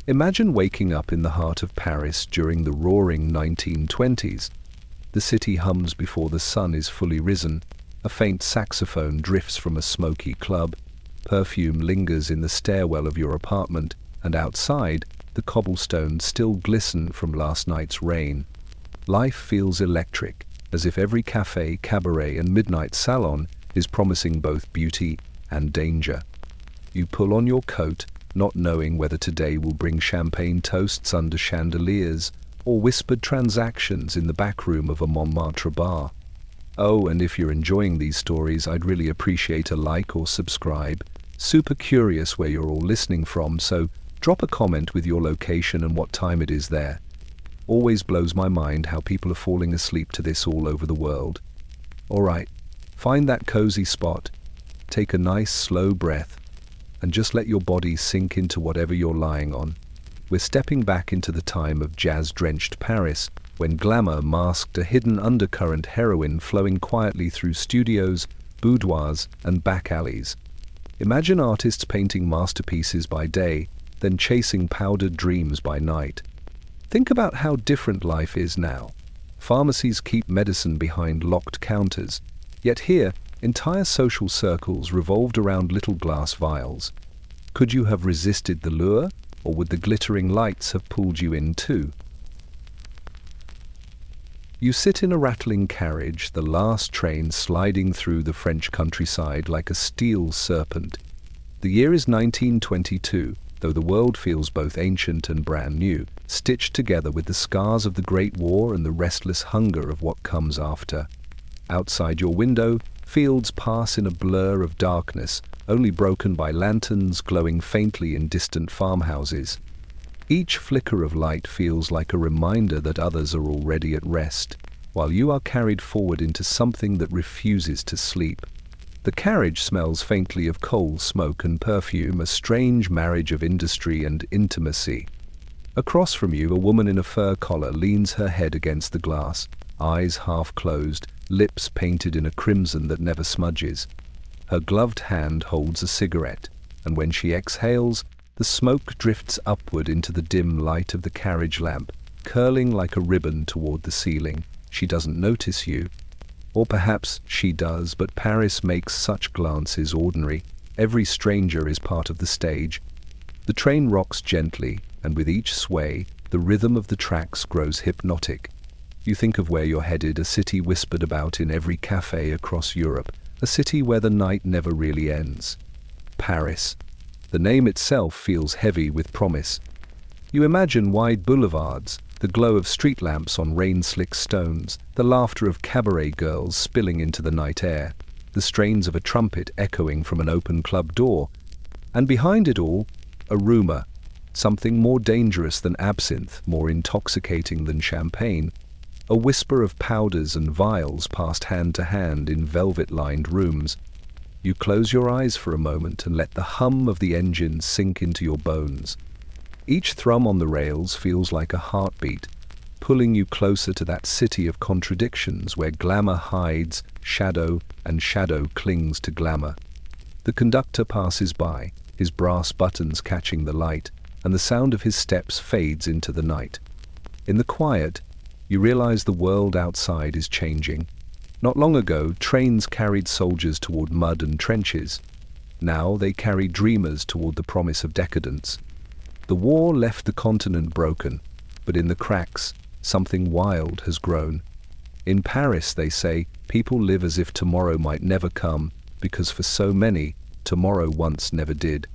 Imagine waking up in the heart of Paris during the roaring 1920s. The city hums before the sun is fully risen, a faint saxophone drifts from a smoky club, perfume lingers in the stairwell of your apartment, and outside, the cobblestones still glisten from last night's rain. Life feels electric, as if every cafe, cabaret, and midnight salon is promising both beauty and danger. You pull on your coat, not knowing whether today will bring champagne toasts under chandeliers or whispered transactions in the back room of a Montmartre bar. Oh, and if you're enjoying these stories, I'd really appreciate a like or subscribe. Super curious where you're all listening from, so drop a comment with your location and what time it is there. Always blows my mind how people are falling asleep to this all over the world. Alright, find that cozy spot, take a nice slow breath, and just let your body sink into whatever you're lying on. We're stepping back into the time of jazz-drenched Paris, when glamour masked a hidden undercurrent heroine flowing quietly through studios, boudoirs, and back alleys. Imagine artists painting masterpieces by day, then chasing powdered dreams by night. Think about how different life is now. Pharmacies keep medicine behind locked counters, yet here, entire social circles revolved around little glass vials. Could you have resisted the lure, or would the glittering lights have pulled you in too? You sit in a rattling carriage, the last train sliding through the French countryside like a steel serpent. The year is 1922, though the world feels both ancient and brand new, stitched together with the scars of the Great War and the restless hunger of what comes after. Outside your window, fields pass in a blur of darkness, only broken by lanterns glowing faintly in distant farmhouses. Each flicker of light feels like a reminder that others are already at rest, while you are carried forward into something that refuses to sleep. The carriage smells faintly of coal, smoke, and perfume, a strange marriage of industry and intimacy. Across from you, a woman in a fur collar leans her head against the glass, eyes half closed, lips painted in a crimson that never smudges. Her gloved hand holds a cigarette, and when she exhales, the smoke drifts upward into the dim light of the carriage lamp, curling like a ribbon toward the ceiling. She doesn't notice you. Or perhaps she does, but Paris makes such glances ordinary. Every stranger is part of the stage. The train rocks gently, and with each sway, the rhythm of the tracks grows hypnotic. You think of where you're headed, a city whispered about in every cafe across Europe, a city where the night never really ends. Paris. The name itself feels heavy with promise. You imagine wide boulevards, the glow of street lamps on rain-slick stones, the laughter of cabaret girls spilling into the night air, the strains of a trumpet echoing from an open club door, and behind it all, a rumor, something more dangerous than absinthe, more intoxicating than champagne, a whisper of powders and vials passed hand to hand in velvet-lined rooms. You close your eyes for a moment and let the hum of the engine sink into your bones. Each thrum on the rails feels like a heartbeat, pulling you closer to that city of contradictions where glamour hides shadow and shadow clings to glamour. The conductor passes by, his brass buttons catching the light, and the sound of his steps fades into the night. In the quiet, you realize the world outside is changing. Not long ago, trains carried soldiers toward mud and trenches. Now they carry dreamers toward the promise of decadence. The war left the continent broken, but in the cracks, something wild has grown. In Paris, they say, people live as if tomorrow might never come, because for so many, tomorrow once never did.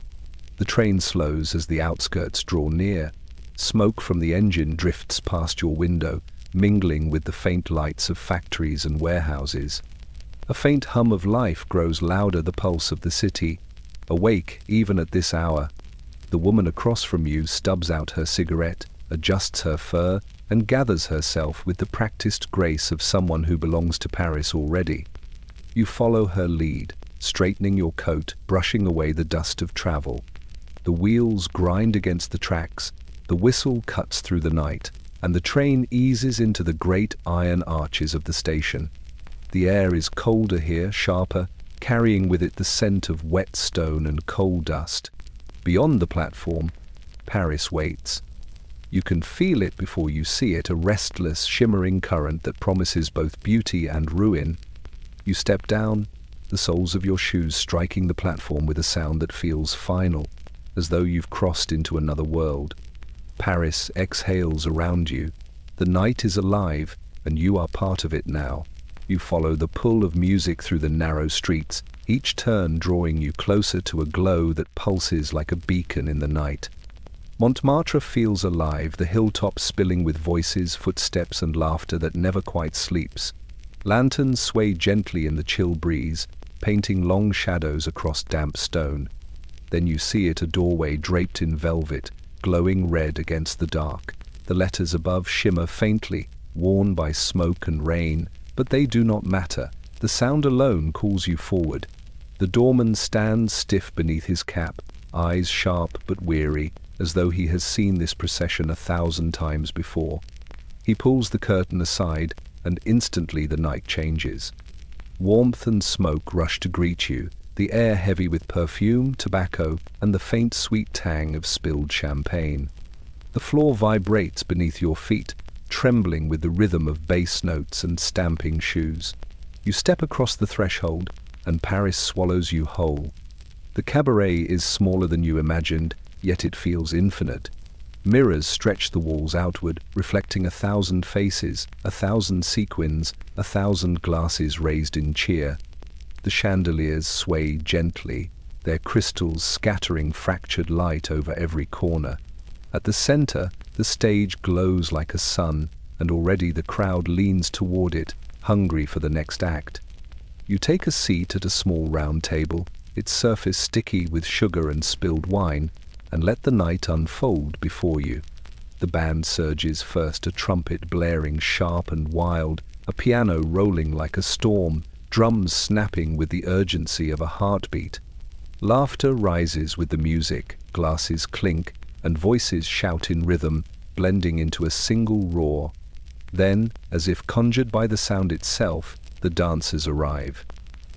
The train slows as the outskirts draw near. Smoke from the engine drifts past your window, mingling with the faint lights of factories and warehouses. A faint hum of life grows louder, the pulse of the city. Awake even at this hour. The woman across from you stubs out her cigarette, adjusts her fur, and gathers herself with the practiced grace of someone who belongs to Paris already. You follow her lead, straightening your coat, brushing away the dust of travel. The wheels grind against the tracks, the whistle cuts through the night, and the train eases into the great iron arches of the station. The air is colder here, sharper, carrying with it the scent of wet stone and coal dust. Beyond the platform, Paris waits. You can feel it before you see it, a restless, shimmering current that promises both beauty and ruin. You step down, the soles of your shoes striking the platform with a sound that feels final, as though you've crossed into another world. Paris exhales around you. The night is alive, and you are part of it now. You follow the pull of music through the narrow streets, each turn drawing you closer to a glow that pulses like a beacon in the night. Montmartre feels alive, the hilltops spilling with voices, footsteps, and laughter that never quite sleeps. Lanterns sway gently in the chill breeze, painting long shadows across damp stone. Then you see it, a doorway draped in velvet, glowing red against the dark. The letters above shimmer faintly, worn by smoke and rain, but they do not matter. The sound alone calls you forward. The doorman stands stiff beneath his cap, eyes sharp but weary, as though he has seen this procession 1,000 times before. He pulls the curtain aside, and instantly the night changes. Warmth and smoke rush to greet you, the air heavy with perfume, tobacco, and the faint sweet tang of spilled champagne. The floor vibrates beneath your feet, trembling with the rhythm of bass notes and stamping shoes. You step across the threshold, and Paris swallows you whole. The cabaret is smaller than you imagined, yet it feels infinite. Mirrors stretch the walls outward, reflecting 1,000 faces, 1,000 sequins, 1,000 glasses raised in cheer. The chandeliers sway gently, their crystals scattering fractured light over every corner. At the center, the stage glows like a sun, and already the crowd leans toward it, hungry for the next act. You take a seat at a small round table, its surface sticky with sugar and spilled wine, and let the night unfold before you. The band surges first, a trumpet blaring sharp and wild, a piano rolling like a storm, drums snapping with the urgency of a heartbeat. Laughter rises with the music, glasses clink, and voices shout in rhythm, blending into a single roar. Then, as if conjured by the sound itself, the dancers arrive.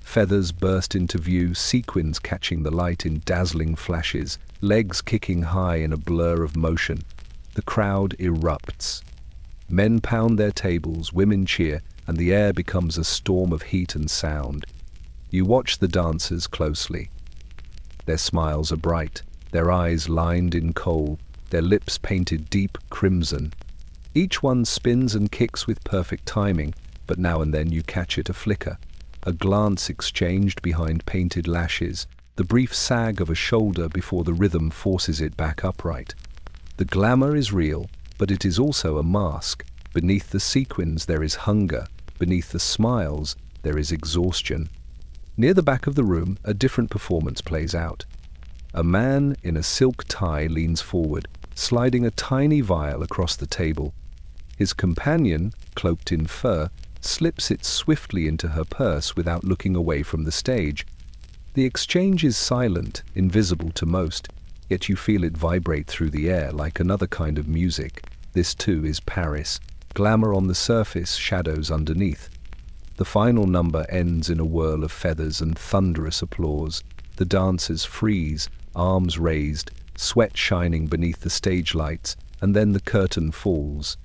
Feathers burst into view, sequins catching the light in dazzling flashes, legs kicking high in a blur of motion. The crowd erupts. Men pound their tables, women cheer, and the air becomes a storm of heat and sound. You watch the dancers closely. Their smiles are bright, their eyes lined in kohl, their lips painted deep crimson. Each one spins and kicks with perfect timing, but now and then you catch it a flicker, a glance exchanged behind painted lashes, the brief sag of a shoulder before the rhythm forces it back upright. The glamour is real, but it is also a mask. Beneath the sequins there is hunger, beneath the smiles there is exhaustion. Near the back of the room, a different performance plays out. A man in a silk tie leans forward, sliding a tiny vial across the table. His companion, cloaked in fur, slips it swiftly into her purse without looking away from the stage. The exchange is silent, invisible to most, yet you feel it vibrate through the air like another kind of music. This too is Paris. Glamour on the surface, shadows underneath. The final number ends in a whirl of feathers and thunderous applause. The dancers freeze, arms raised, sweat shining beneath the stage lights, and then the curtain falls.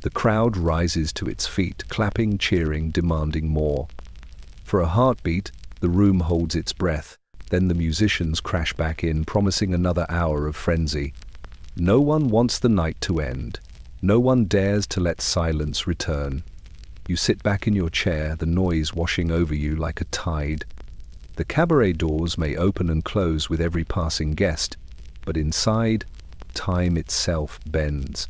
The crowd rises to its feet, clapping, cheering, demanding more. For a heartbeat, the room holds its breath. Then the musicians crash back in, promising another hour of frenzy. No one wants the night to end. No one dares to let silence return. You sit back in your chair, the noise washing over you like a tide. The cabaret doors may open and close with every passing guest, but inside, time itself bends.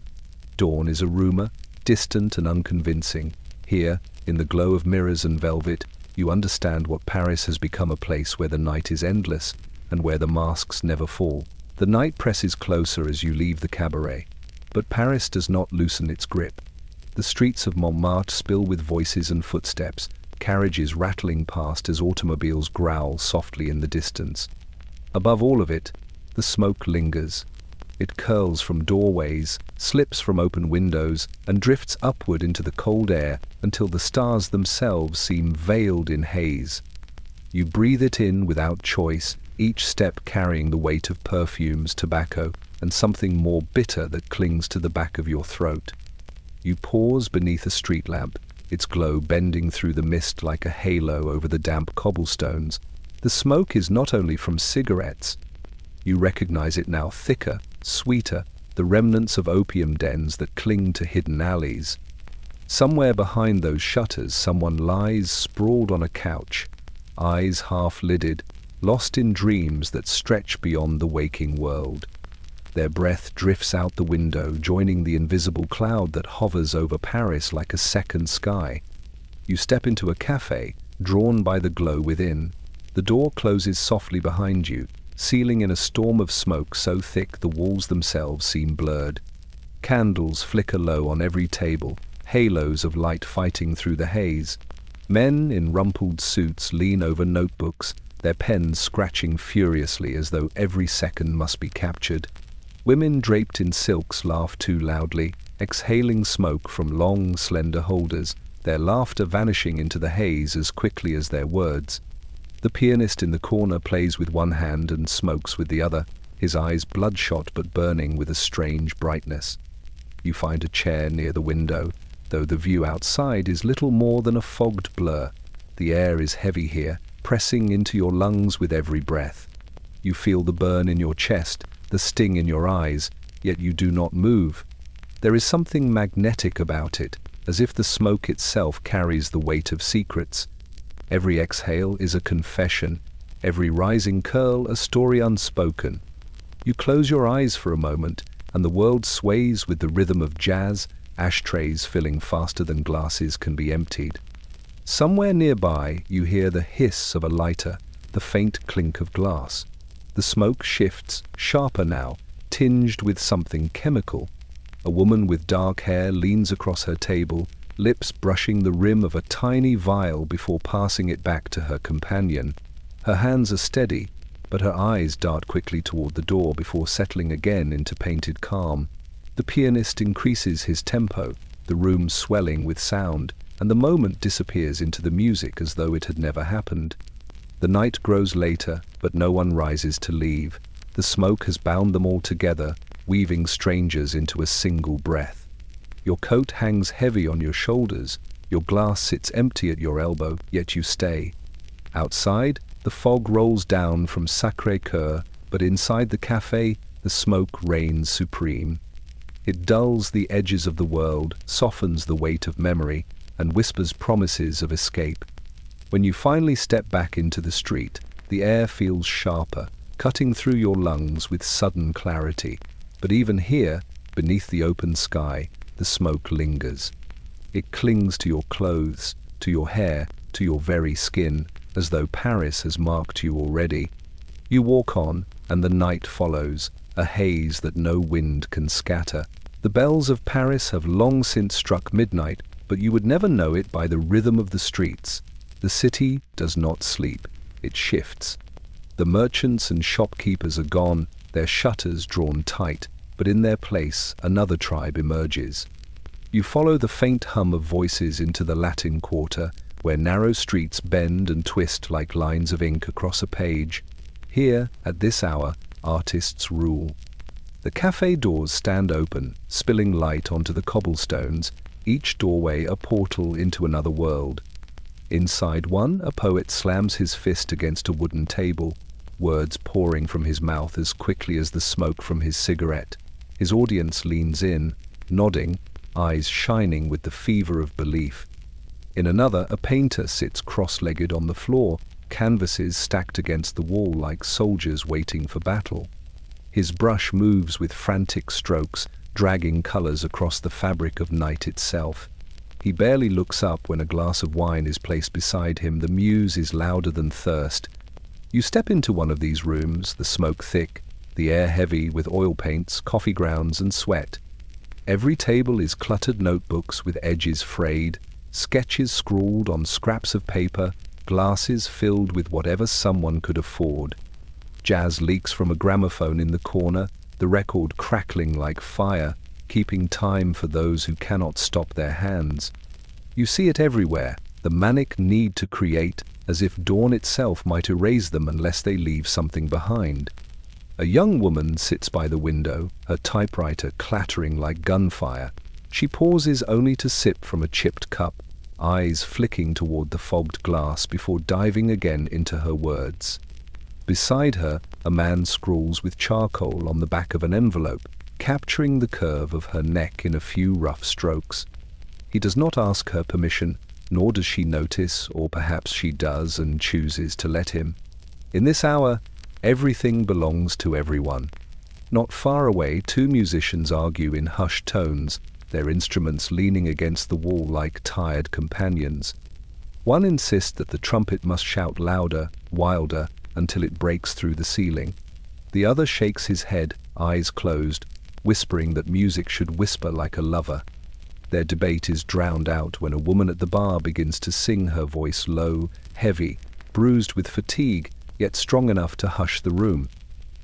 Dawn is a rumor, distant and unconvincing. Here, in the glow of mirrors and velvet, you understand what Paris has become, a place where the night is endless and where the masks never fall. The night presses closer as you leave the cabaret, but Paris does not loosen its grip. The streets of Montmartre spill with voices and footsteps, carriages rattling past as automobiles growl softly in the distance. Above all of it, the smoke lingers. It curls from doorways, slips from open windows, and drifts upward into the cold air until the stars themselves seem veiled in haze. You breathe it in without choice, each step carrying the weight of perfumes, tobacco, and something more bitter that clings to the back of your throat. You pause beneath a street lamp, its glow bending through the mist like a halo over the damp cobblestones. The smoke is not only from cigarettes. You recognize it now, thicker, sweeter, the remnants of opium dens that cling to hidden alleys. Somewhere behind those shutters, someone lies sprawled on a couch, eyes half-lidded, lost in dreams that stretch beyond the waking world. Their breath drifts out the window, joining the invisible cloud that hovers over Paris like a second sky. You step into a cafe, drawn by the glow within. The door closes softly behind you, sealing in a storm of smoke so thick the walls themselves seem blurred. Candles flicker low on every table, halos of light fighting through the haze. Men in rumpled suits lean over notebooks, their pens scratching furiously as though every second must be captured. Women draped in silks laugh too loudly, exhaling smoke from long, slender holders, their laughter vanishing into the haze as quickly as their words. The pianist in the corner plays with one hand and smokes with the other, his eyes bloodshot but burning with a strange brightness. You find a chair near the window, though the view outside is little more than a fogged blur. The air is heavy here, pressing into your lungs with every breath. You feel the burn in your chest, the sting in your eyes, yet you do not move. There is something magnetic about it, as if the smoke itself carries the weight of secrets. Every exhale is a confession, every rising curl a story unspoken. You close your eyes for a moment, and the world sways with the rhythm of jazz, ashtrays filling faster than glasses can be emptied. Somewhere nearby, you hear the hiss of a lighter, the faint clink of glass. The smoke shifts, sharper now, tinged with something chemical. A woman with dark hair leans across her table, lips brushing the rim of a tiny vial before passing it back to her companion. Her hands are steady, but her eyes dart quickly toward the door before settling again into painted calm. The pianist increases his tempo, the room swelling with sound, and the moment disappears into the music as though it had never happened. The night grows later, but no one rises to leave. The smoke has bound them all together, weaving strangers into a single breath. Your coat hangs heavy on your shoulders, your glass sits empty at your elbow, yet you stay. Outside, the fog rolls down from Sacré-Cœur, but inside the cafe, the smoke reigns supreme. It dulls the edges of the world, softens the weight of memory, and whispers promises of escape. When you finally step back into the street, the air feels sharper, cutting through your lungs with sudden clarity. But even here, beneath the open sky, the smoke lingers. It clings to your clothes, to your hair, to your very skin, as though Paris has marked you already. You walk on, and the night follows, a haze that no wind can scatter. The bells of Paris have long since struck midnight, but you would never know it by the rhythm of the streets. The city does not sleep, it shifts. The merchants and shopkeepers are gone, their shutters drawn tight, but in their place another tribe emerges. You follow the faint hum of voices into the Latin Quarter, where narrow streets bend and twist like lines of ink across a page. Here, at this hour, artists rule. The cafe doors stand open, spilling light onto the cobblestones, each doorway a portal into another world. Inside one, a poet slams his fist against a wooden table, words pouring from his mouth as quickly as the smoke from his cigarette. His audience leans in, nodding, eyes shining with the fever of belief. In another, a painter sits cross-legged on the floor, canvases stacked against the wall like soldiers waiting for battle. His brush moves with frantic strokes, dragging colors across the fabric of night itself. He barely looks up when a glass of wine is placed beside him. The muse is louder than thirst. You step into one of these rooms, the smoke thick, the air heavy with oil paints, coffee grounds, and sweat. Every table is cluttered notebooks with edges frayed, sketches scrawled on scraps of paper, glasses filled with whatever someone could afford. Jazz leaks from a gramophone in the corner, the record crackling like fire, keeping time for those who cannot stop their hands. You see it everywhere, the manic need to create, as if dawn itself might erase them unless they leave something behind. A young woman sits by the window, her typewriter clattering like gunfire. She pauses only to sip from a chipped cup, eyes flicking toward the fogged glass before diving again into her words. Beside her, a man scrawls with charcoal on the back of an envelope, capturing the curve of her neck in a few rough strokes. He does not ask her permission, nor does she notice, or perhaps she does and chooses to let him. In this hour, everything belongs to everyone. Not far away, two musicians argue in hushed tones, their instruments leaning against the wall like tired companions. One insists that the trumpet must shout louder, wilder, until it breaks through the ceiling. The other shakes his head, eyes closed, whispering that music should whisper like a lover. Their debate is drowned out when a woman at the bar begins to sing, her voice low, heavy, bruised with fatigue, yet strong enough to hush the room.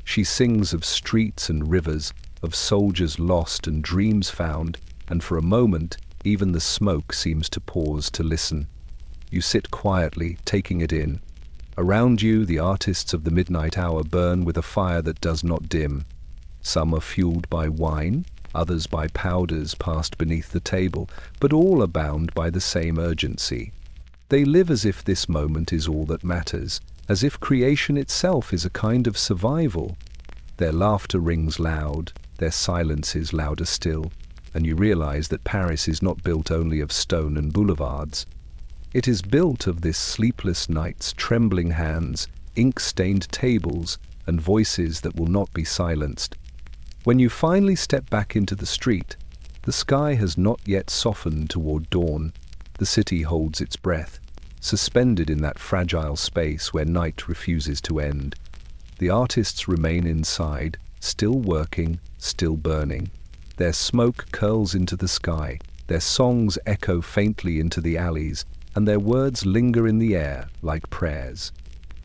She sings of streets and rivers, of soldiers lost and dreams found, and for a moment, even the smoke seems to pause to listen. You sit quietly, taking it in. Around you, the artists of the midnight hour burn with a fire that does not dim. Some are fueled by wine, others by powders passed beneath the table, but all are bound by the same urgency. They live as if this moment is all that matters, as if creation itself is a kind of survival. Their laughter rings loud, their silence is louder still, and you realize that Paris is not built only of stone and boulevards. It is built of this sleepless nights, trembling hands, ink-stained tables, and voices that will not be silenced. When you finally step back into the street, the sky has not yet softened toward dawn. The city holds its breath, suspended in that fragile space where night refuses to end. The artists remain inside, still working, still burning. Their smoke curls into the sky, their songs echo faintly into the alleys, and their words linger in the air like prayers.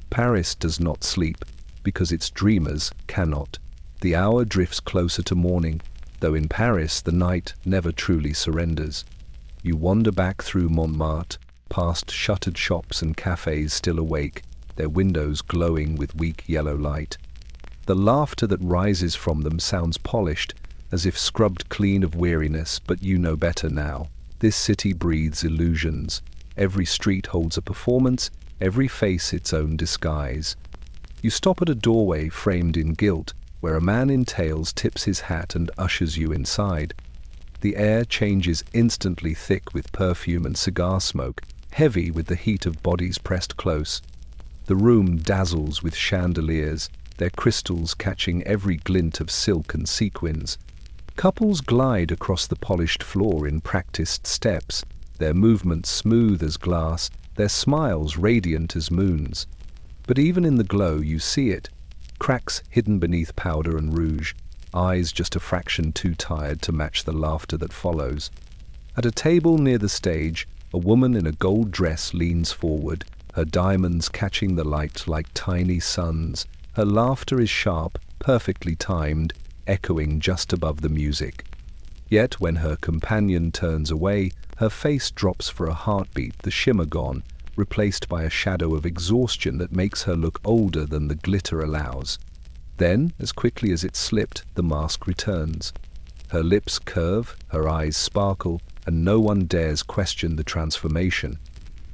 Paris does not sleep, because its dreamers cannot. The hour drifts closer to morning, though in Paris the night never truly surrenders. You wander back through Montmartre, past shuttered shops and cafes still awake, their windows glowing with weak yellow light. The laughter that rises from them sounds polished, as if scrubbed clean of weariness, but you know better now. This city breathes illusions. Every street holds a performance, every face its own disguise. You stop at a doorway framed in gilt, where a man in tails tips his hat and ushers you inside. The air changes instantly, thick with perfume and cigar smoke, heavy with the heat of bodies pressed close. The room dazzles with chandeliers, their crystals catching every glint of silk and sequins. Couples glide across the polished floor in practiced steps, their movements smooth as glass, their smiles radiant as moons. But even in the glow you see it, cracks hidden beneath powder and rouge, eyes just a fraction too tired to match the laughter that follows. At a table near the stage, a woman in a gold dress leans forward, her diamonds catching the light like tiny suns. Her laughter is sharp, perfectly timed, echoing just above the music. Yet when her companion turns away, her face drops for a heartbeat, the shimmer gone, replaced by a shadow of exhaustion that makes her look older than the glitter allows. Then, as quickly as it slipped, the mask returns. Her lips curve, her eyes sparkle, and no one dares question the transformation.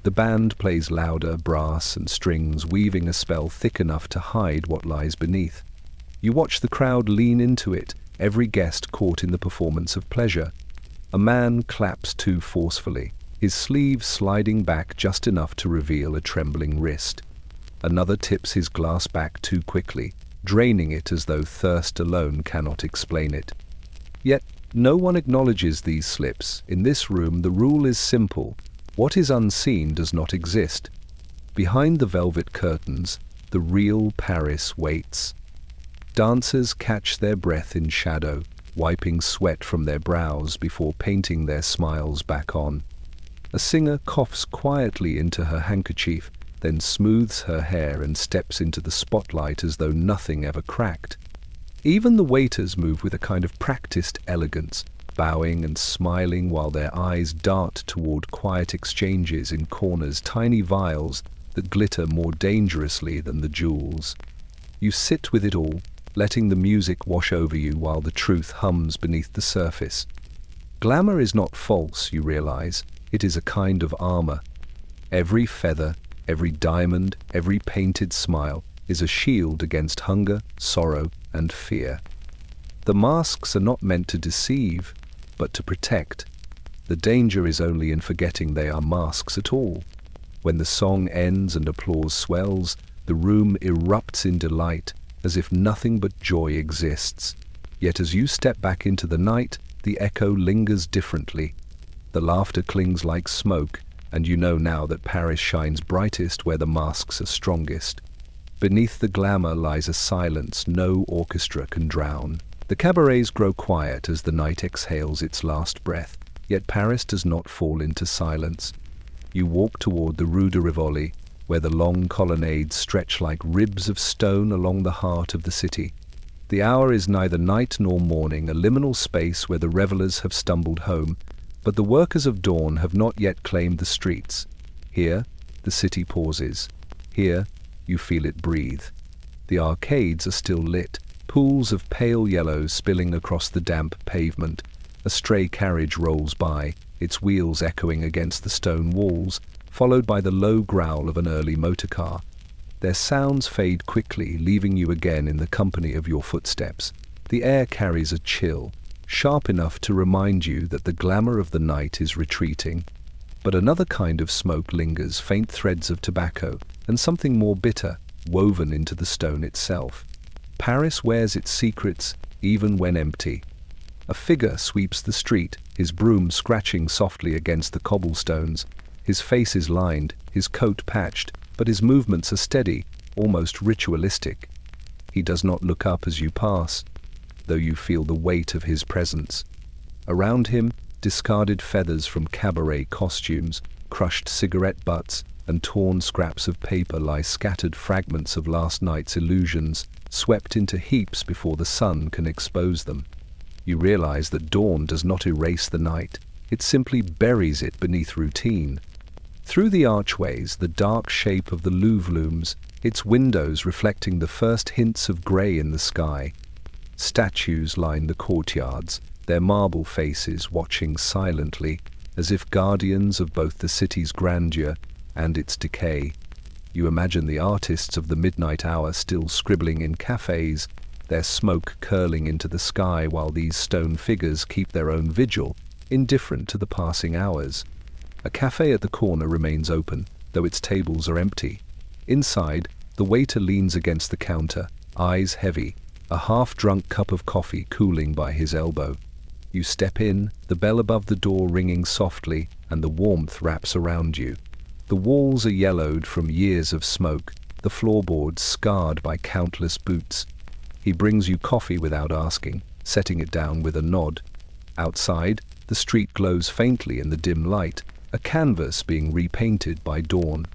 The band plays louder, brass and strings weaving a spell thick enough to hide what lies beneath. You watch the crowd lean into it, every guest caught in the performance of pleasure. A man claps too forcefully, his sleeve sliding back just enough to reveal a trembling wrist. Another tips his glass back too quickly, draining it as though thirst alone cannot explain it. Yet no one acknowledges these slips. In this room the rule is simple. What is unseen does not exist. Behind the velvet curtains, the real Paris waits. Dancers catch their breath in shadow, wiping sweat from their brows before painting their smiles back on. A singer coughs quietly into her handkerchief, then smooths her hair and steps into the spotlight as though nothing ever cracked. Even the waiters move with a kind of practiced elegance, bowing and smiling while their eyes dart toward quiet exchanges in corners, tiny vials that glitter more dangerously than the jewels. You sit with it all, letting the music wash over you while the truth hums beneath the surface. Glamour is not false, you realize. It is a kind of armor. Every feather, every diamond, every painted smile is a shield against hunger, sorrow, and fear. The masks are not meant to deceive, but to protect. The danger is only in forgetting they are masks at all. When the song ends and applause swells, the room erupts in delight, as if nothing but joy exists. Yet as you step back into the night, the echo lingers differently. The laughter clings like smoke, and you know now that Paris shines brightest where the masks are strongest. Beneath the glamour lies a silence no orchestra can drown. The cabarets grow quiet as the night exhales its last breath, yet Paris does not fall into silence. You walk toward the Rue de Rivoli, where the long colonnades stretch like ribs of stone along the heart of the city. The hour is neither night nor morning, a liminal space where the revelers have stumbled home, but the workers of dawn have not yet claimed the streets. Here, the city pauses. Here, you feel it breathe. The arcades are still lit, pools of pale yellow spilling across the damp pavement. A stray carriage rolls by, its wheels echoing against the stone walls, followed by the low growl of an early motorcar. Their sounds fade quickly, leaving you again in the company of your footsteps. The air carries a chill, sharp enough to remind you that the glamour of the night is retreating. But another kind of smoke lingers, faint threads of tobacco, and something more bitter, woven into the stone itself. Paris wears its secrets, even when empty. A figure sweeps the street, his broom scratching softly against the cobblestones. His face is lined, his coat patched, but his movements are steady, almost ritualistic. He does not look up as you pass, though you feel the weight of his presence. Around him, discarded feathers from cabaret costumes, crushed cigarette butts, and torn scraps of paper lie scattered, fragments of last night's illusions, swept into heaps before the sun can expose them. You realize that dawn does not erase the night, it simply buries it beneath routine. Through the archways, the dark shape of the Louvre looms, its windows reflecting the first hints of grey in the sky. Statues line the courtyards, their marble faces watching silently, as if guardians of both the city's grandeur and its decay. You imagine the artists of the midnight hour still scribbling in cafes, their smoke curling into the sky while these stone figures keep their own vigil, indifferent to the passing hours. A cafe at the corner remains open, though its tables are empty. Inside, the waiter leans against the counter, eyes heavy, a half-drunk cup of coffee cooling by his elbow. You step in, the bell above the door ringing softly, and the warmth wraps around you. The walls are yellowed from years of smoke, the floorboards scarred by countless boots. He brings you coffee without asking, setting it down with a nod. Outside, the street glows faintly in the dim light, a canvas being repainted by dawn.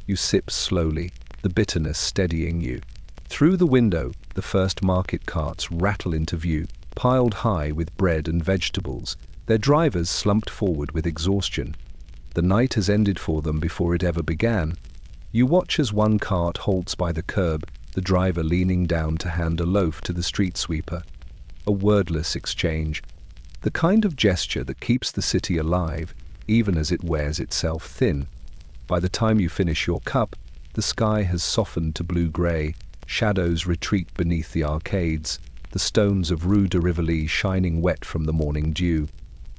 You sip slowly, the bitterness steadying you. Through the window, the first market carts rattle into view, piled high with bread and vegetables, their drivers slumped forward with exhaustion. The night has ended for them before it ever began. You watch as one cart halts by the curb, the driver leaning down to hand a loaf to the street sweeper. A wordless exchange, the kind of gesture that keeps the city alive, even as it wears itself thin. By the time you finish your cup, the sky has softened to blue-grey, shadows retreat beneath the arcades, the stones of Rue de Rivoli shining wet from the morning dew.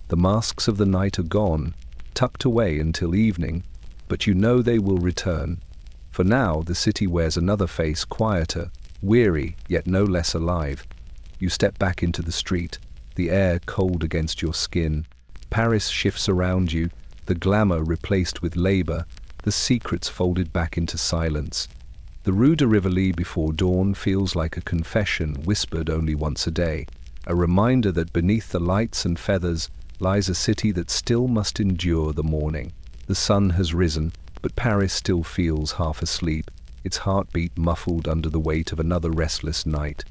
The masks of the night are gone, tucked away until evening, but you know they will return. For now, the city wears another face, quieter, weary, yet no less alive. You step back into the street, the air cold against your skin. Paris shifts around you, the glamour replaced with labor, the secrets folded back into silence. The Rue de Rivoli before dawn feels like a confession whispered only once a day, a reminder that beneath the lights and feathers lies a city that still must endure the morning. The sun has risen, but Paris still feels half asleep, its heartbeat muffled under the weight of another restless night.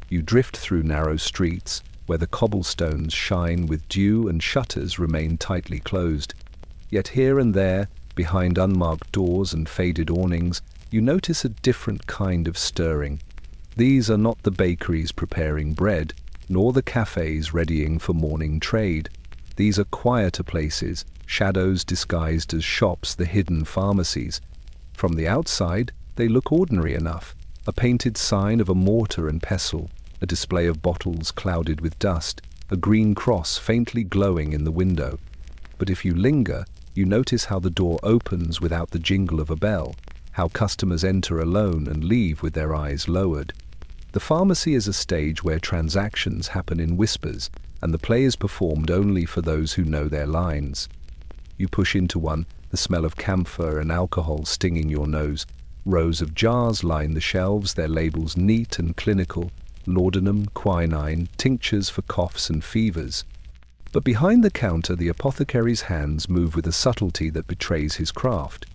You drift through narrow streets, where the cobblestones shine with dew and shutters remain tightly closed. Yet here and there, behind unmarked doors and faded awnings, you notice a different kind of stirring. These are not the bakeries preparing bread, nor the cafes readying for morning trade. These are quieter places, shadows disguised as shops, the hidden pharmacies. From the outside, they look ordinary enough. A painted sign of a mortar and pestle, a display of bottles clouded with dust, a green cross faintly glowing in the window. But if you linger, you notice how the door opens without the jingle of a bell, how customers enter alone and leave with their eyes lowered. The pharmacy is a stage where transactions happen in whispers, and the play is performed only for those who know their lines. You push into one, the smell of camphor and alcohol stinging your nose. Rows of jars line the shelves, their labels neat and clinical: laudanum, quinine, tinctures for coughs and fevers. But behind the counter, the apothecary's hands move with a subtlety that betrays his craft.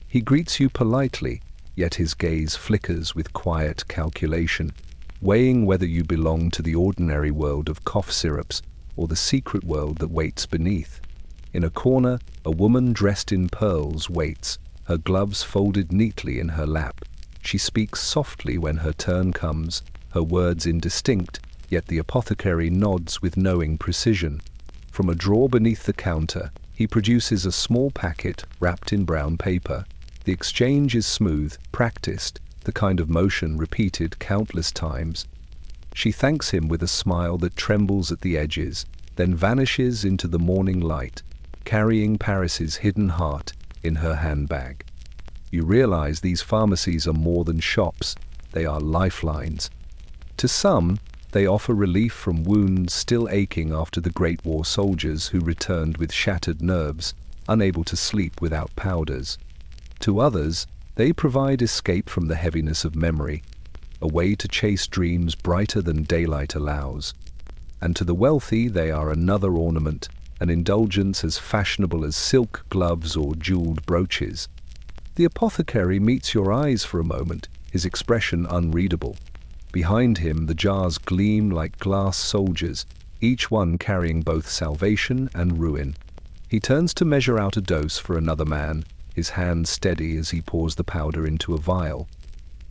He greets you politely, yet his gaze flickers with quiet calculation, weighing whether you belong to the ordinary world of cough syrups or the secret world that waits beneath. In a corner, a woman dressed in pearls waits, her gloves folded neatly in her lap. She speaks softly when her turn comes, her words indistinct, yet the apothecary nods with knowing precision. From a drawer beneath the counter, he produces a small packet wrapped in brown paper. The exchange is smooth, practiced, the kind of motion repeated countless times. She thanks him with a smile that trembles at the edges, then vanishes into the morning light, carrying Paris's hidden heart in her handbag. You realize these pharmacies are more than shops, they are lifelines. To some, they offer relief from wounds still aching after the Great War soldiers who returned with shattered nerves, unable to sleep without powders. To others, they provide escape from the heaviness of memory, a way to chase dreams brighter than daylight allows. And to the wealthy, they are another ornament, an indulgence as fashionable as silk gloves or jeweled brooches. The apothecary meets your eyes for a moment, his expression unreadable. Behind him, the jars gleam like glass soldiers, each one carrying both salvation and ruin. He turns to measure out a dose for another man, his hand steady as he pours the powder into a vial.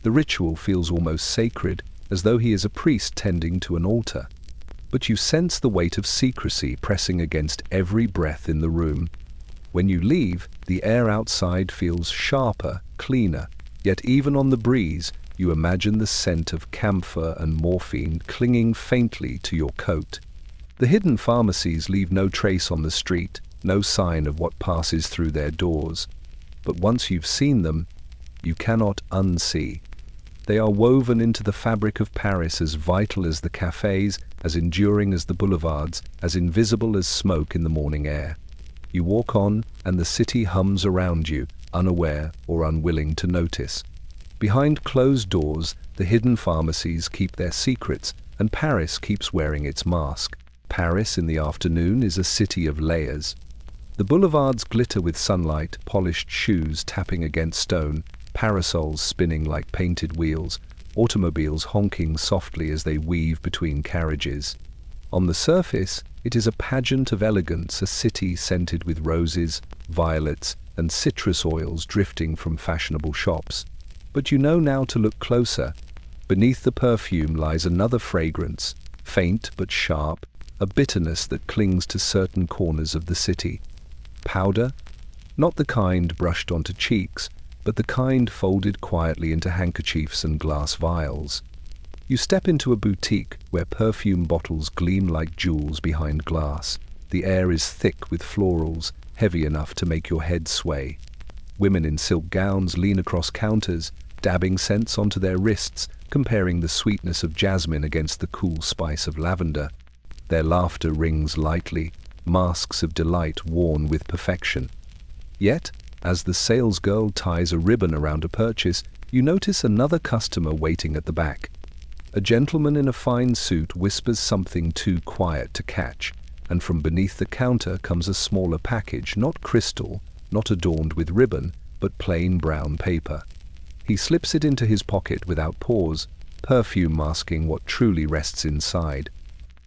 The ritual feels almost sacred, as though he is a priest tending to an altar. But you sense the weight of secrecy pressing against every breath in the room. When you leave, the air outside feels sharper, cleaner, yet even on the breeze, you imagine the scent of camphor and morphine clinging faintly to your coat. The hidden pharmacies leave no trace on the street, no sign of what passes through their doors. But once you've seen them, you cannot unsee. They are woven into the fabric of Paris, as vital as the cafes, as enduring as the boulevards, as invisible as smoke in the morning air. You walk on, and the city hums around you, unaware or unwilling to notice. Behind closed doors, the hidden pharmacies keep their secrets, and Paris keeps wearing its mask. Paris in the afternoon is a city of layers. The boulevards glitter with sunlight, polished shoes tapping against stone, parasols spinning like painted wheels, automobiles honking softly as they weave between carriages. On the surface, it is a pageant of elegance, a city scented with roses, violets, and citrus oils drifting from fashionable shops. But you know now to look closer. Beneath the perfume lies another fragrance, faint but sharp, a bitterness that clings to certain corners of the city. Powder? Not the kind brushed onto cheeks, but the kind folded quietly into handkerchiefs and glass vials. You step into a boutique where perfume bottles gleam like jewels behind glass. The air is thick with florals, heavy enough to make your head sway. Women in silk gowns lean across counters, dabbing scents onto their wrists, comparing the sweetness of jasmine against the cool spice of lavender. Their laughter rings lightly, masks of delight worn with perfection. Yet, as the salesgirl ties a ribbon around a purchase, you notice another customer waiting at the back. A gentleman in a fine suit whispers something too quiet to catch, and from beneath the counter comes a smaller package, not crystal, not adorned with ribbon, but plain brown paper. He slips it into his pocket without pause, perfume masking what truly rests inside.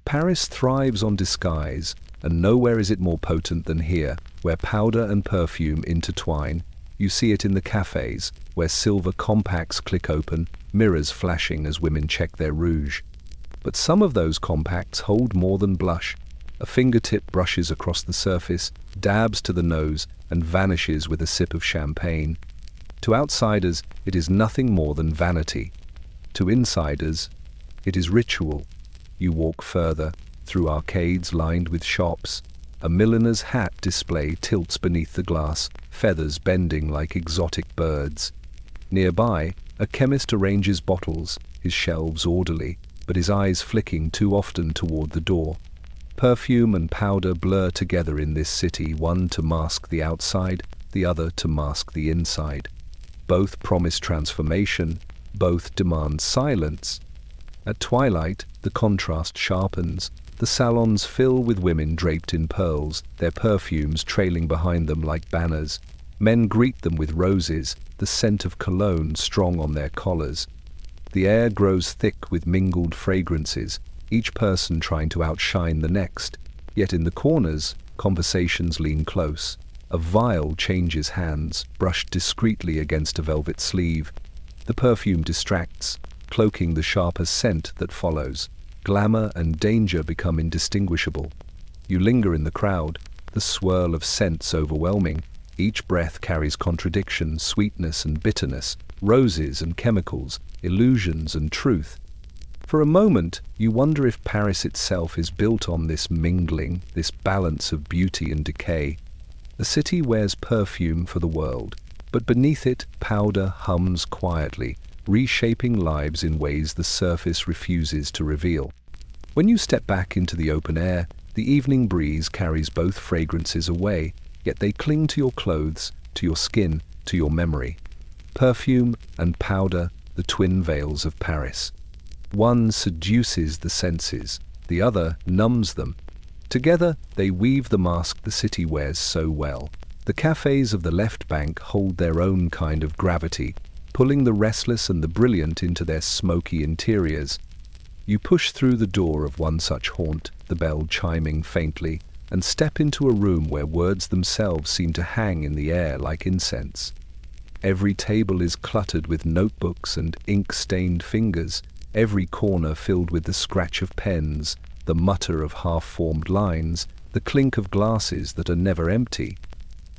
Paris thrives on disguise, and nowhere is it more potent than here, where powder and perfume intertwine, You see it in the cafes, where silver compacts click open, mirrors flashing as women check their rouge. But some of those compacts hold more than blush. A fingertip brushes across the surface, dabs to the nose, and vanishes with a sip of champagne. To outsiders, it is nothing more than vanity. To insiders, it is ritual. You walk further, through arcades lined with shops. A milliner's hat display tilts beneath the glass, feathers bending like exotic birds. Nearby, a chemist arranges bottles, his shelves orderly, but his eyes flicking too often toward the door. Perfume and powder blur together in this city, one to mask the outside, the other to mask the inside. Both promise transformation, both demand silence. At twilight, the contrast sharpens. The salons fill with women draped in pearls, their perfumes trailing behind them like banners. Men greet them with roses, the scent of cologne strong on their collars. The air grows thick with mingled fragrances, each person trying to outshine the next. Yet in the corners, conversations lean close. A vial changes hands, brushed discreetly against a velvet sleeve. The perfume distracts, cloaking the sharper scent that follows. Glamour and danger become indistinguishable. You linger in the crowd, the swirl of scents overwhelming. Each breath carries contradiction, sweetness and bitterness, roses and chemicals, illusions and truth. For a moment, you wonder if Paris itself is built on this mingling, this balance of beauty and decay. The city wears perfume for the world, but beneath it, powder hums quietly, reshaping lives in ways the surface refuses to reveal. When you step back into the open air, the evening breeze carries both fragrances away, yet they cling to your clothes, to your skin, to your memory. Perfume and powder, the twin veils of Paris. One seduces the senses, the other numbs them. Together, they weave the mask the city wears so well. The cafes of the left bank hold their own kind of gravity, pulling the restless and the brilliant into their smoky interiors. You push through the door of one such haunt, the bell chiming faintly, and step into a room where words themselves seem to hang in the air like incense. Every table is cluttered with notebooks and ink-stained fingers, every corner filled with the scratch of pens, the mutter of half-formed lines, the clink of glasses that are never empty.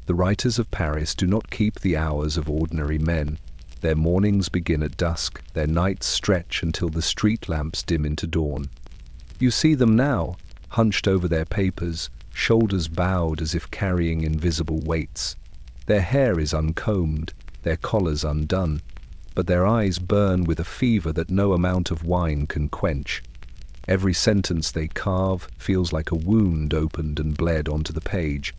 The writers of Paris do not keep the hours of ordinary men. Their mornings begin at dusk, their nights stretch until the street lamps dim into dawn. You see them now, hunched over their papers, shoulders bowed as if carrying invisible weights. Their hair is uncombed, their collars undone, but their eyes burn with a fever that no amount of wine can quench. Every sentence they carve feels like a wound opened and bled onto the page.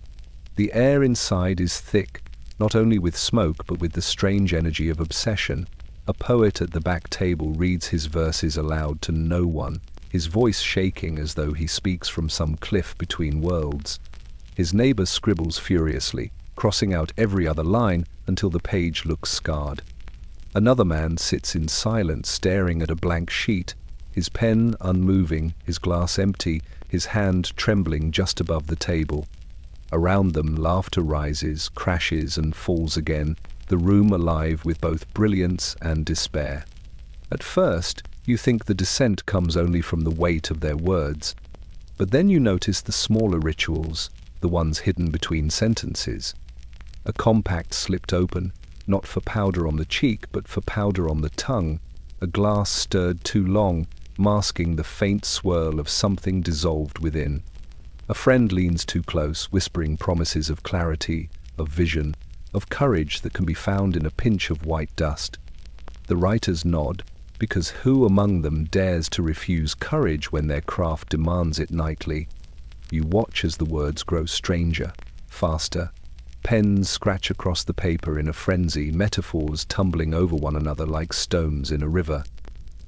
The air inside is thick, not only with smoke but with the strange energy of obsession. A poet at the back table reads his verses aloud to no one, his voice shaking as though he speaks from some cliff between worlds. His neighbor scribbles furiously, crossing out every other line until the page looks scarred. Another man sits in silence, staring at a blank sheet, his pen unmoving, his glass empty, his hand trembling just above the table. Around them, laughter rises, crashes and falls again, the room alive with both brilliance and despair. At first, you think the dissent comes only from the weight of their words, but then you notice the smaller rituals, the ones hidden between sentences. A compact slipped open, not for powder on the cheek, but for powder on the tongue, a glass stirred too long, masking the faint swirl of something dissolved within. A friend leans too close, whispering promises of clarity, of vision, of courage that can be found in a pinch of white dust. The writers nod, because who among them dares to refuse courage when their craft demands it nightly? You watch as the words grow stranger, faster. Pens scratch across the paper in a frenzy, metaphors tumbling over one another like stones in a river.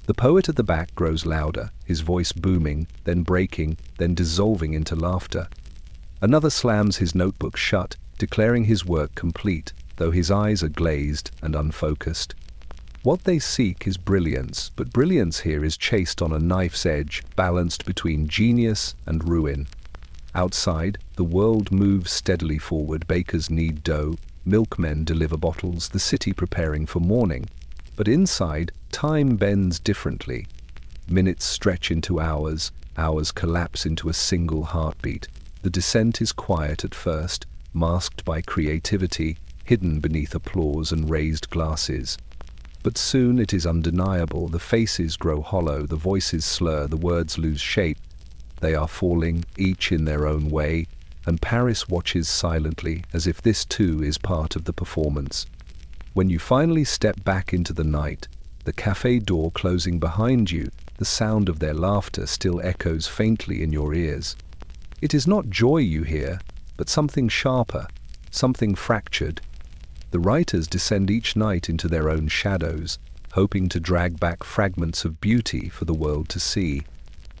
The poet at the back grows louder, his voice booming, then breaking, then dissolving into laughter. Another slams his notebook shut, declaring his work complete, though his eyes are glazed and unfocused. What they seek is brilliance, but brilliance here is chased on a knife's edge, balanced between genius and ruin. Outside, the world moves steadily forward. Bakers knead dough, milkmen deliver bottles, the city preparing for morning. But inside, time bends differently. Minutes stretch into hours, hours collapse into a single heartbeat. The descent is quiet at first, masked by creativity, hidden beneath applause and raised glasses. But soon it is undeniable. The faces grow hollow, the voices slur, the words lose shape. They are falling, each in their own way, and Paris watches silently, as if this too is part of the performance. When you finally step back into the night, the cafe door closing behind you, the sound of their laughter still echoes faintly in your ears. It is not joy you hear, but something sharper, something fractured. The writers descend each night into their own shadows, hoping to drag back fragments of beauty for the world to see.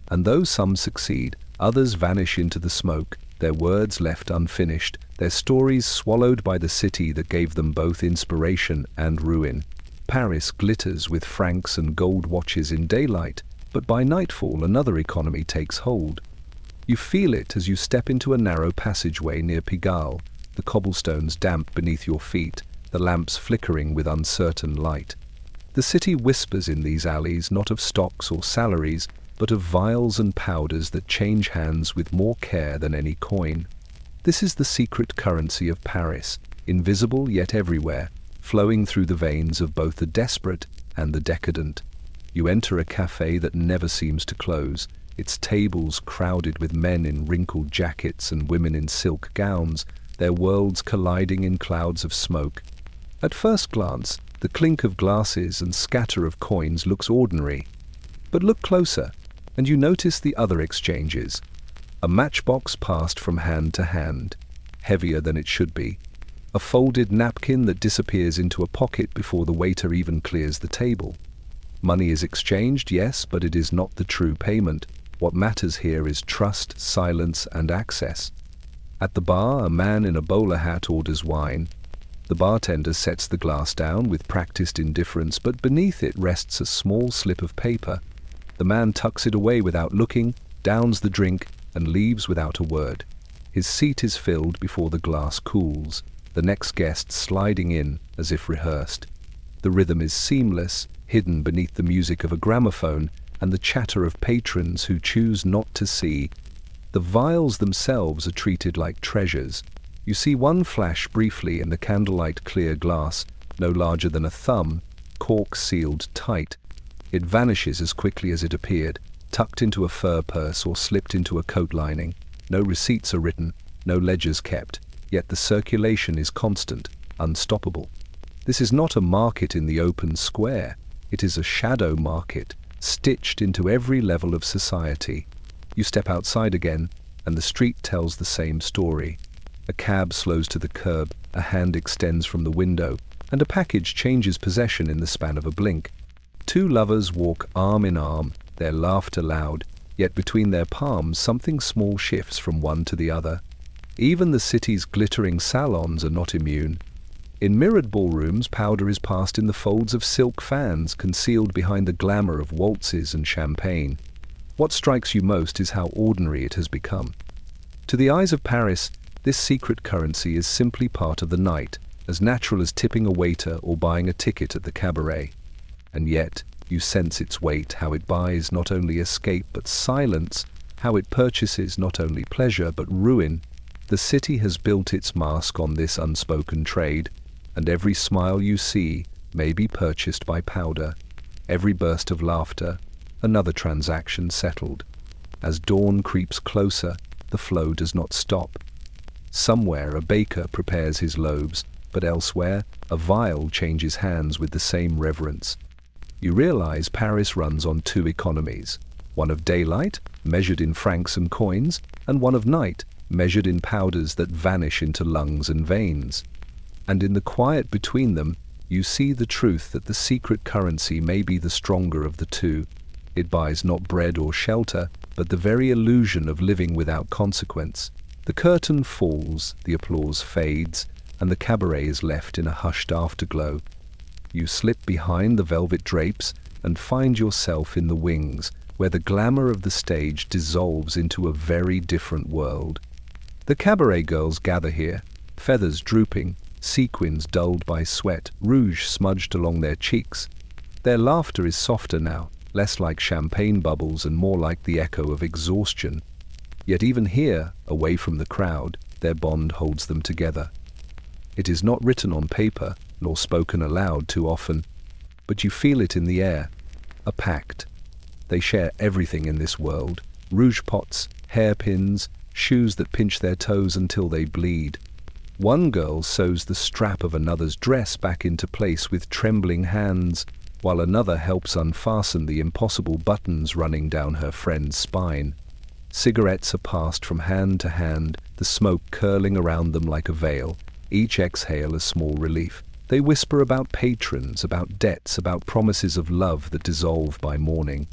And though some succeed, others vanish into the smoke, their words left unfinished, their stories swallowed by the city that gave them both inspiration and ruin. Paris glitters with francs and gold watches in daylight, but by nightfall another economy takes hold. You feel it as you step into a narrow passageway near Pigalle, the cobblestones damp beneath your feet, the lamps flickering with uncertain light. The city whispers in these alleys, not of stocks or salaries, but of vials and powders that change hands with more care than any coin. This is the secret currency of Paris, invisible yet everywhere, flowing through the veins of both the desperate and the decadent. You enter a cafe that never seems to close, its tables crowded with men in wrinkled jackets and women in silk gowns, their worlds colliding in clouds of smoke. At first glance, the clink of glasses and scatter of coins looks ordinary. But look closer, and you notice the other exchanges. A matchbox passed from hand to hand, heavier than it should be. A folded napkin that disappears into a pocket before the waiter even clears the table. Money is exchanged, yes, but it is not the true payment. What matters here is trust, silence, and access. At the bar, a man in a bowler hat orders wine. The bartender sets the glass down with practiced indifference, but beneath it rests a small slip of paper. The man tucks it away without looking, downs the drink, and leaves without a word. His seat is filled before the glass cools, the next guest sliding in as if rehearsed. The rhythm is seamless, hidden beneath the music of a gramophone and the chatter of patrons who choose not to see. The vials themselves are treated like treasures. You see one flash briefly in the candlelight clear glass, no larger than a thumb, cork sealed tight. It vanishes as quickly as it appeared, tucked into a fur purse or slipped into a coat lining. No receipts are written, no ledgers kept, yet the circulation is constant, unstoppable. This is not a market in the open square. It is a shadow market, stitched into every level of society. You step outside again, and the street tells the same story. A cab slows to the curb, a hand extends from the window, and a package changes possession in the span of a blink. Two lovers walk arm in arm, their laughter loud, yet between their palms something small shifts from one to the other. Even the city's glittering salons are not immune. In mirrored ballrooms, powder is passed in the folds of silk fans, concealed behind the glamour of waltzes and champagne. What strikes you most is how ordinary it has become. To the eyes of Paris, this secret currency is simply part of the night, as natural as tipping a waiter or buying a ticket at the cabaret. And yet, you sense its weight, how it buys not only escape but silence, how it purchases not only pleasure but ruin. The city has built its mask on this unspoken trade, and every smile you see may be purchased by powder. Every burst of laughter, another transaction settled. As dawn creeps closer, the flow does not stop. Somewhere a baker prepares his loaves, but elsewhere a vial changes hands with the same reverence. You realize Paris runs on two economies, one of daylight, measured in francs and coins, and one of night, measured in powders that vanish into lungs and veins. And in the quiet between them, you see the truth that the secret currency may be the stronger of the two. It buys not bread or shelter, but the very illusion of living without consequence. The curtain falls, the applause fades, and the cabaret is left in a hushed afterglow. You slip behind the velvet drapes and find yourself in the wings, where the glamour of the stage dissolves into a very different world. The cabaret girls gather here, feathers drooping, sequins dulled by sweat, rouge smudged along their cheeks. Their laughter is softer now, less like champagne bubbles and more like the echo of exhaustion. Yet even here, away from the crowd, their bond holds them together. It is not written on paper, nor spoken aloud too often, but you feel it in the air. A pact. They share everything in this world: rouge pots, hairpins, shoes that pinch their toes until they bleed. One girl sews the strap of another's dress back into place with trembling hands, while another helps unfasten the impossible buttons running down her friend's spine. Cigarettes are passed from hand to hand, the smoke curling around them like a veil, each exhale a small relief. They whisper about patrons, about debts, about promises of love that dissolve by morning.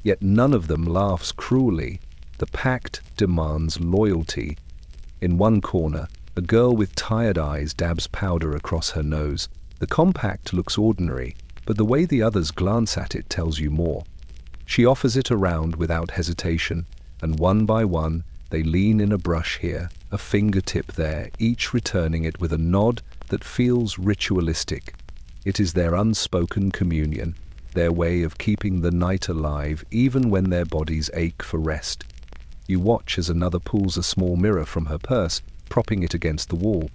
Yet none of them laughs cruelly. The pact demands loyalty. In one corner, a girl with tired eyes dabs powder across her nose. The compact looks ordinary, but the way the others glance at it tells you more. She offers it around without hesitation, and one by one, they lean in a brush here, a fingertip there, each returning it with a nod that feels ritualistic. It is their unspoken communion, their way of keeping the night alive even when their bodies ache for rest. You watch as another pulls a small mirror from her purse, propping it against the wall.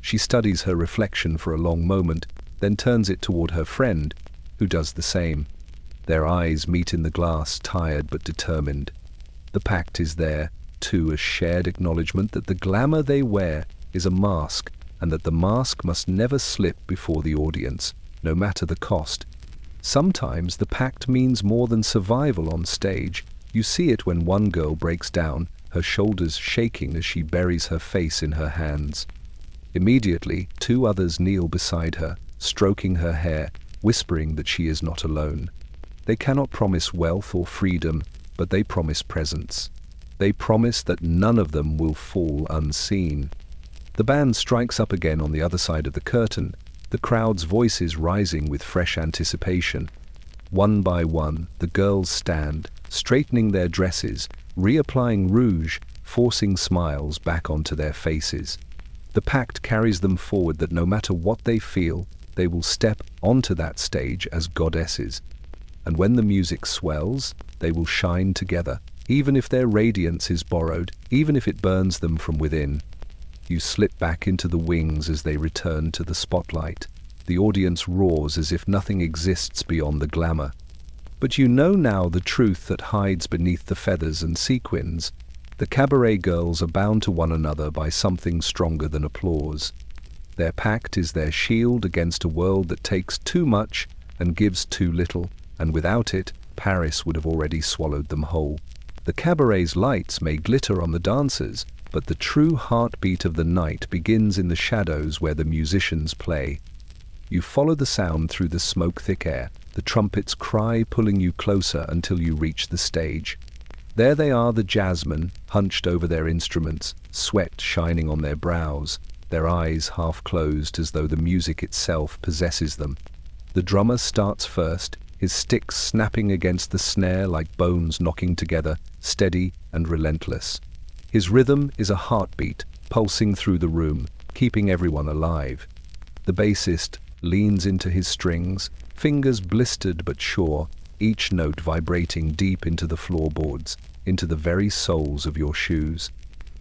She studies her reflection for a long moment, then turns it toward her friend, who does the same. Their eyes meet in the glass, tired but determined. The pact is there, too, a shared acknowledgement that the glamour they wear is a mask, and that the mask must never slip before the audience, no matter the cost. Sometimes the pact means more than survival on stage. You see it when one girl breaks down, her shoulders shaking as she buries her face in her hands. Immediately, two others kneel beside her, stroking her hair, whispering that she is not alone. They cannot promise wealth or freedom, but they promise presence. They promise that none of them will fall unseen. The band strikes up again on the other side of the curtain, the crowd's voices rising with fresh anticipation. One by one, the girls stand, straightening their dresses, reapplying rouge, forcing smiles back onto their faces. The pact carries them forward that no matter what they feel, they will step onto that stage as goddesses. And when the music swells, they will shine together, even if their radiance is borrowed, even if it burns them from within. You slip back into the wings as they return to the spotlight. The audience roars as if nothing exists beyond the glamour. But you know now the truth that hides beneath the feathers and sequins. The cabaret girls are bound to one another by something stronger than applause. Their pact is their shield against a world that takes too much and gives too little, and without it, Paris would have already swallowed them whole. The cabaret's lights may glitter on the dancers, but the true heartbeat of the night begins in the shadows where the musicians play. You follow the sound through the smoke-thick air, the trumpets' cry pulling you closer until you reach the stage. There they are, the jazzmen, hunched over their instruments, sweat shining on their brows, their eyes half closed as though the music itself possesses them. The drummer starts first, his sticks snapping against the snare like bones knocking together, steady and relentless. His rhythm is a heartbeat, pulsing through the room, keeping everyone alive. The bassist leans into his strings, fingers blistered but sure, each note vibrating deep into the floorboards, into the very soles of your shoes.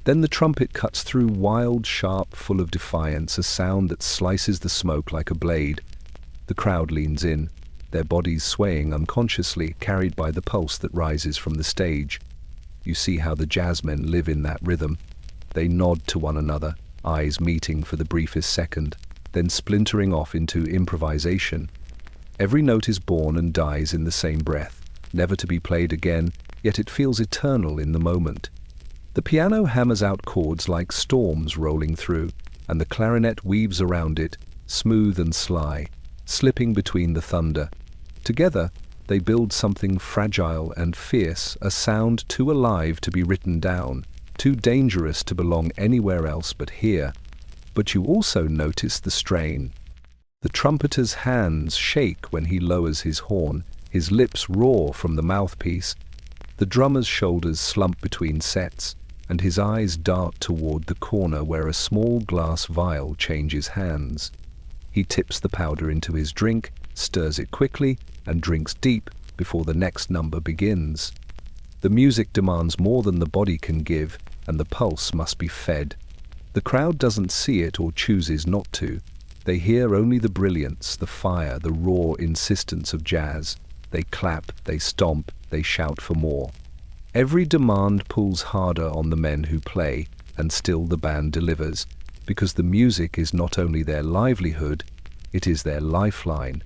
Then the trumpet cuts through, wild, sharp, full of defiance, a sound that slices the smoke like a blade. The crowd leans in, their bodies swaying unconsciously, carried by the pulse that rises from the stage. You see how the jazzmen live in that rhythm. They nod to one another, eyes meeting for the briefest second, then splintering off into improvisation. Every note is born and dies in the same breath, never to be played again, yet it feels eternal in the moment. The piano hammers out chords like storms rolling through, and the clarinet weaves around it, smooth and sly, slipping between the thunder. Together, they build something fragile and fierce, a sound too alive to be written down, too dangerous to belong anywhere else but here. But you also notice the strain. The trumpeter's hands shake when he lowers his horn, his lips roar from the mouthpiece. The drummer's shoulders slump between sets, and his eyes dart toward the corner where a small glass vial changes hands. He tips the powder into his drink, stirs it quickly, and drinks deep before the next number begins. The music demands more than the body can give, and the pulse must be fed. The crowd doesn't see it or chooses not to. They hear only the brilliance, the fire, the raw insistence of jazz. They clap, they stomp, they shout for more. Every demand pulls harder on the men who play, and still the band delivers, because the music is not only their livelihood, it is their lifeline.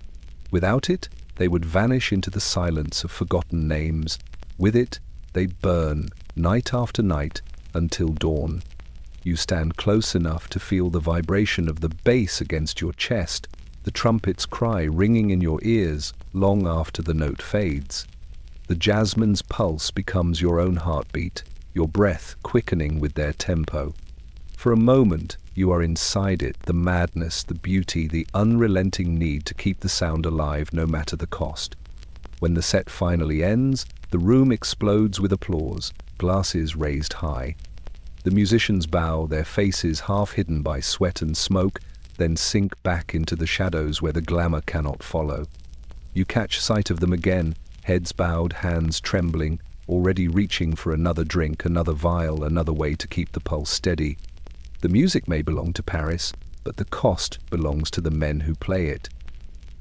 Without it, they would vanish into the silence of forgotten names. With it, they burn, night after night, until dawn. You stand close enough to feel the vibration of the bass against your chest, the trumpet's cry ringing in your ears long after the note fades. The jazzman's pulse becomes your own heartbeat, your breath quickening with their tempo. For a moment, you are inside it, the madness, the beauty, the unrelenting need to keep the sound alive no matter the cost. When the set finally ends, the room explodes with applause, glasses raised high. The musicians bow, their faces half hidden by sweat and smoke, then sink back into the shadows where the glamour cannot follow. You catch sight of them again, heads bowed, hands trembling, already reaching for another drink, another vial, another way to keep the pulse steady. The music may belong to Paris, but the cost belongs to the men who play it.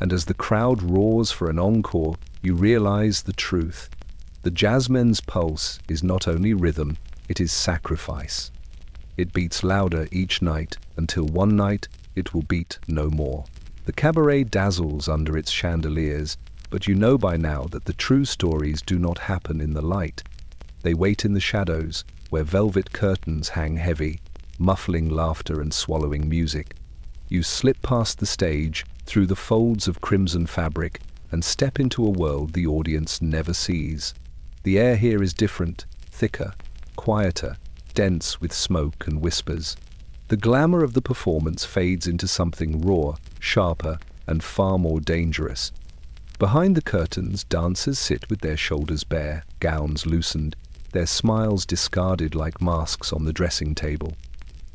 And as the crowd roars for an encore, you realize the truth. The jazzman's pulse is not only rhythm, it is sacrifice. It beats louder each night, until one night it will beat no more. The cabaret dazzles under its chandeliers, but you know by now that the true stories do not happen in the light. They wait in the shadows, where velvet curtains hang heavy, muffling laughter and swallowing music. You slip past the stage, through the folds of crimson fabric, and step into a world the audience never sees. The air here is different, thicker, quieter, dense with smoke and whispers. The glamour of the performance fades into something raw, sharper, and far more dangerous. Behind the curtains, dancers sit with their shoulders bare, gowns loosened, their smiles discarded like masks on the dressing table.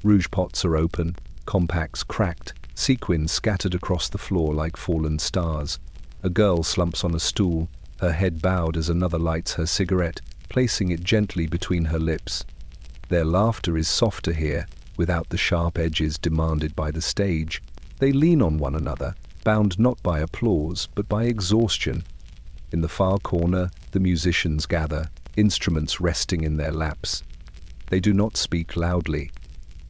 Rouge pots are open, compacts cracked, sequins scattered across the floor like fallen stars. A girl slumps on a stool, her head bowed as another lights her cigarette, placing it gently between her lips. Their laughter is softer here, without the sharp edges demanded by the stage. They lean on one another, bound not by applause, but by exhaustion. In the far corner, the musicians gather, instruments resting in their laps. They do not speak loudly.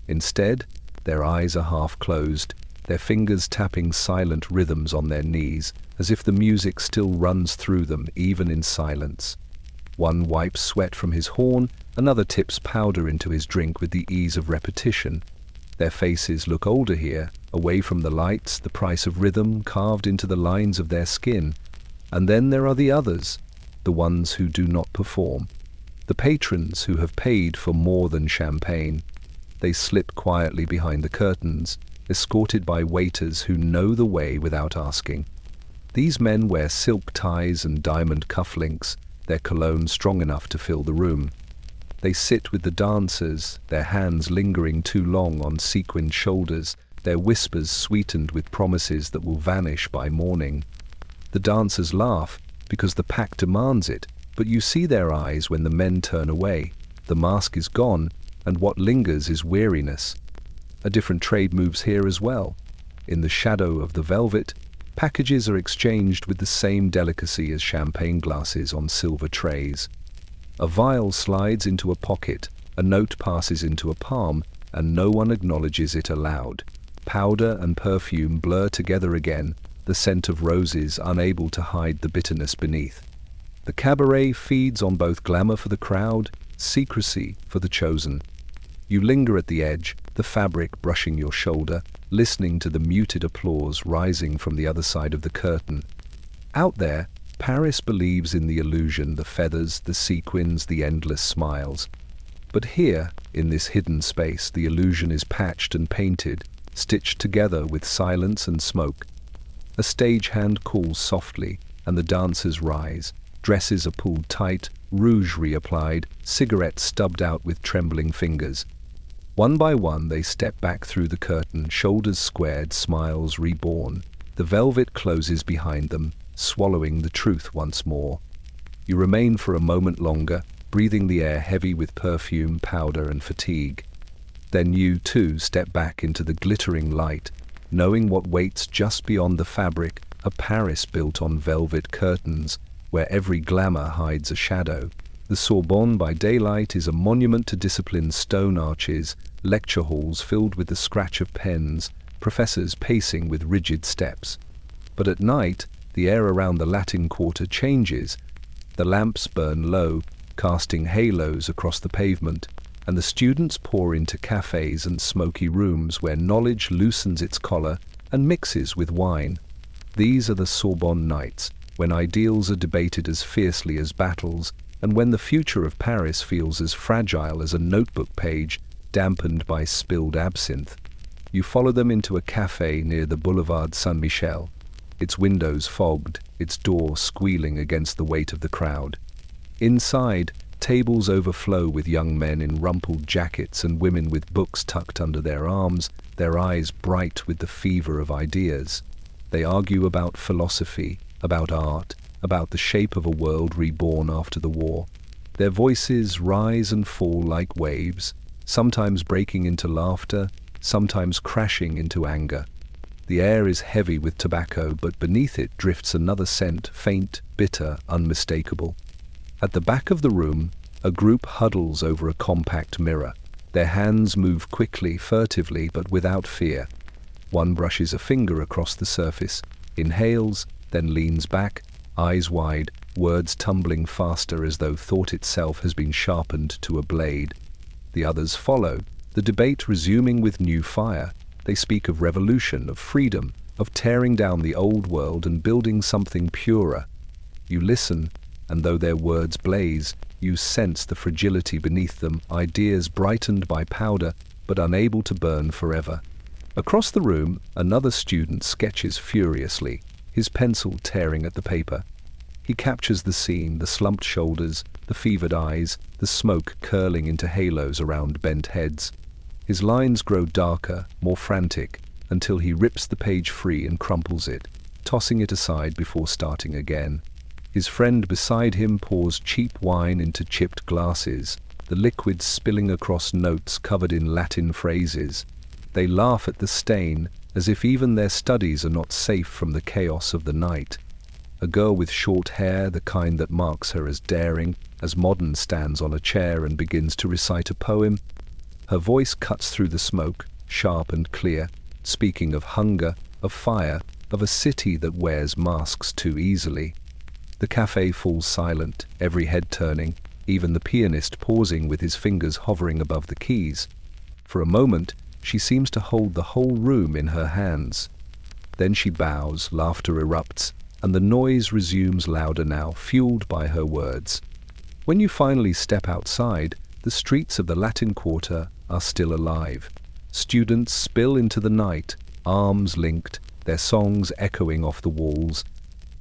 Instead, their eyes are half closed, their fingers tapping silent rhythms on their knees, as if the music still runs through them, even in silence. One wipes sweat from his horn, another tips powder into his drink with the ease of repetition. Their faces look older here, away from the lights, the price of rhythm carved into the lines of their skin. And then there are the others, the ones who do not perform, the patrons who have paid for more than champagne. They slip quietly behind the curtains, escorted by waiters who know the way without asking. These men wear silk ties and diamond cufflinks, their cologne strong enough to fill the room. They sit with the dancers, their hands lingering too long on sequined shoulders, their whispers sweetened with promises that will vanish by morning. The dancers laugh, because the pack demands it, but you see their eyes when the men turn away. The mask is gone, and what lingers is weariness. A different trade moves here as well. In the shadow of the velvet, packages are exchanged with the same delicacy as champagne glasses on silver trays. A vial slides into a pocket, a note passes into a palm, and no one acknowledges it aloud. Powder and perfume blur together again, the scent of roses unable to hide the bitterness beneath. The cabaret feeds on both glamour for the crowd, secrecy for the chosen. You linger at the edge, the fabric brushing your shoulder, listening to the muted applause rising from the other side of the curtain. Out there, Paris believes in the illusion, the feathers, the sequins, the endless smiles. But here, in this hidden space, the illusion is patched and painted, stitched together with silence and smoke. A stagehand calls softly, and the dancers rise. Dresses are pulled tight, rouge reapplied, cigarettes stubbed out with trembling fingers. One by one they step back through the curtain, shoulders squared, smiles reborn. The velvet closes behind them, swallowing the truth once more. You remain for a moment longer, breathing the air heavy with perfume, powder, and fatigue. Then you, too, step back into the glittering light, knowing what waits just beyond the fabric, a Paris built on velvet curtains, where every glamour hides a shadow. The Sorbonne by daylight is a monument to discipline's stone arches, lecture halls filled with the scratch of pens, professors pacing with rigid steps. But at night, the air around the Latin Quarter changes. The lamps burn low, casting halos across the pavement, and the students pour into cafes and smoky rooms where knowledge loosens its collar and mixes with wine. These are the Sorbonne nights, when ideals are debated as fiercely as battles, and when the future of Paris feels as fragile as a notebook page dampened by spilled absinthe. You follow them into a cafe near the Boulevard Saint-Michel, its windows fogged, its door squealing against the weight of the crowd. Inside, tables overflow with young men in rumpled jackets and women with books tucked under their arms, their eyes bright with the fever of ideas. They argue about philosophy, about art, about the shape of a world reborn after the war. Their voices rise and fall like waves, sometimes breaking into laughter, sometimes crashing into anger. The air is heavy with tobacco, but beneath it drifts another scent, faint, bitter, unmistakable. At the back of the room, a group huddles over a compact mirror. Their hands move quickly, furtively, but without fear. One brushes a finger across the surface, inhales, then leans back, eyes wide, words tumbling faster as though thought itself has been sharpened to a blade. The others follow, the debate resuming with new fire. They speak of revolution, of freedom, of tearing down the old world and building something purer. You listen, and though their words blaze, you sense the fragility beneath them, ideas brightened by powder, but unable to burn forever. Across the room, another student sketches furiously, his pencil tearing at the paper. He captures the scene, the slumped shoulders, the fevered eyes, the smoke curling into halos around bent heads. His lines grow darker, more frantic, until he rips the page free and crumples it, tossing it aside before starting again. His friend beside him pours cheap wine into chipped glasses, the liquid spilling across notes covered in Latin phrases. They laugh at the stain, as if even their studies are not safe from the chaos of the night. A girl with short hair, the kind that marks her as daring, as modern, stands on a chair and begins to recite a poem. Her voice cuts through the smoke, sharp and clear, speaking of hunger, of fire, of a city that wears masks too easily. The cafe falls silent, every head turning, even the pianist pausing with his fingers hovering above the keys. For a moment, she seems to hold the whole room in her hands. Then she bows, laughter erupts, and the noise resumes louder now, fueled by her words. When you finally step outside, the streets of the Latin Quarter are still alive. Students spill into the night, arms linked, their songs echoing off the walls.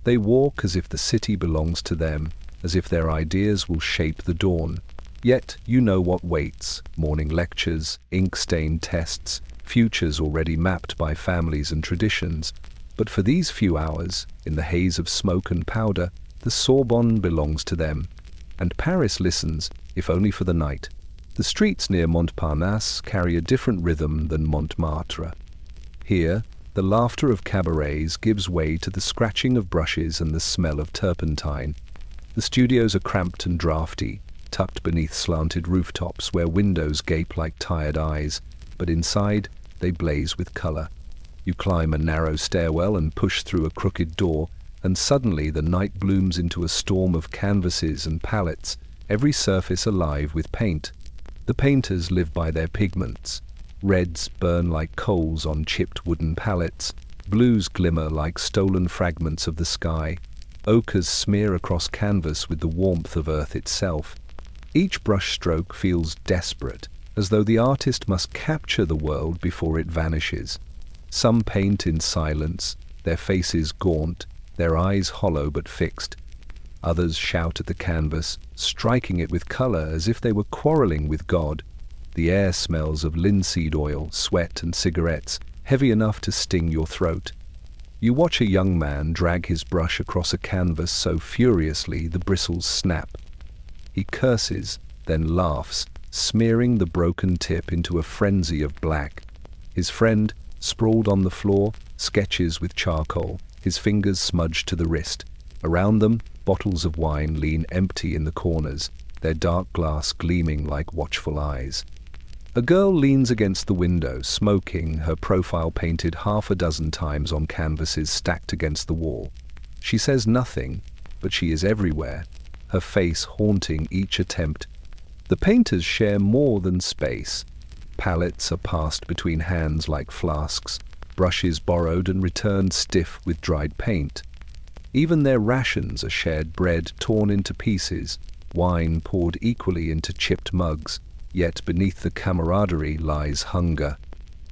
They walk as if the city belongs to them, as if their ideas will shape the dawn. Yet you know what waits: morning lectures, ink-stained tests, futures already mapped by families and traditions. But for these few hours, in the haze of smoke and powder, the Sorbonne belongs to them. And Paris listens, if only for the night. The streets near Montparnasse carry a different rhythm than Montmartre. Here, the laughter of cabarets gives way to the scratching of brushes and the smell of turpentine. The studios are cramped and draughty, tucked beneath slanted rooftops where windows gape like tired eyes, but inside they blaze with color. You climb a narrow stairwell and push through a crooked door, and suddenly the night blooms into a storm of canvases and palettes, every surface alive with paint. The painters live by their pigments. Reds burn like coals on chipped wooden palettes, blues glimmer like stolen fragments of the sky, ochres smear across canvas with the warmth of earth itself. Each brushstroke feels desperate, as though the artist must capture the world before it vanishes. Some paint in silence, their faces gaunt, their eyes hollow but fixed. Others shout at the canvas, striking it with color as if they were quarreling with God. The air smells of linseed oil, sweat, and cigarettes, heavy enough to sting your throat. You watch a young man drag his brush across a canvas so furiously the bristles snap. He curses, then laughs, smearing the broken tip into a frenzy of black. His friend, sprawled on the floor, sketches with charcoal, his fingers smudged to the wrist. Around them, bottles of wine lean empty in the corners, their dark glass gleaming like watchful eyes. A girl leans against the window, smoking, her profile painted half a dozen times on canvases stacked against the wall. She says nothing, but she is everywhere, her face haunting each attempt. The painters share more than space. Palettes are passed between hands like flasks, brushes borrowed and returned stiff with dried paint. Even their rations are shared bread torn into pieces, wine poured equally into chipped mugs, yet beneath the camaraderie lies hunger.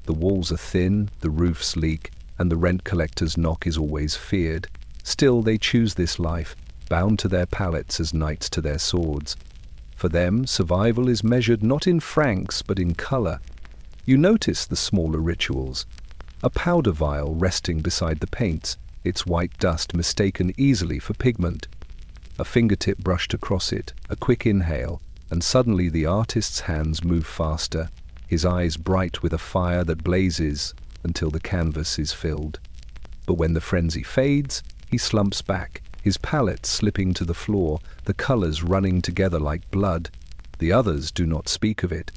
The walls are thin, the roofs leak, and the rent collector's knock is always feared. Still they choose this life, bound to their pallets as knights to their swords. For them, survival is measured not in francs but in color. You notice the smaller rituals. A powder vial resting beside the paints, its white dust mistaken easily for pigment. A fingertip brushed across it, a quick inhale, and suddenly the artist's hands move faster, his eyes bright with a fire that blazes until the canvas is filled. But when the frenzy fades, he slumps back, his palette slipping to the floor, the colors running together like blood. The others do not speak of it.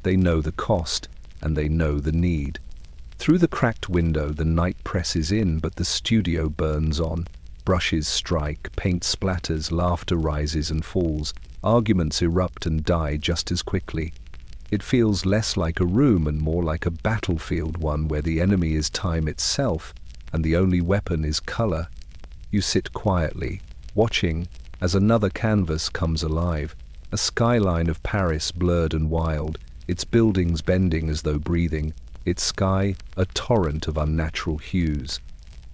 They know the cost, and they know the need. Through the cracked window the night presses in, but the studio burns on. Brushes strike, paint splatters, laughter rises and falls. Arguments erupt and die just as quickly. It feels less like a room and more like a battlefield, one where the enemy is time itself, and the only weapon is color. You sit quietly, watching as another canvas comes alive, a skyline of Paris blurred and wild, its buildings bending as though breathing, its sky a torrent of unnatural hues.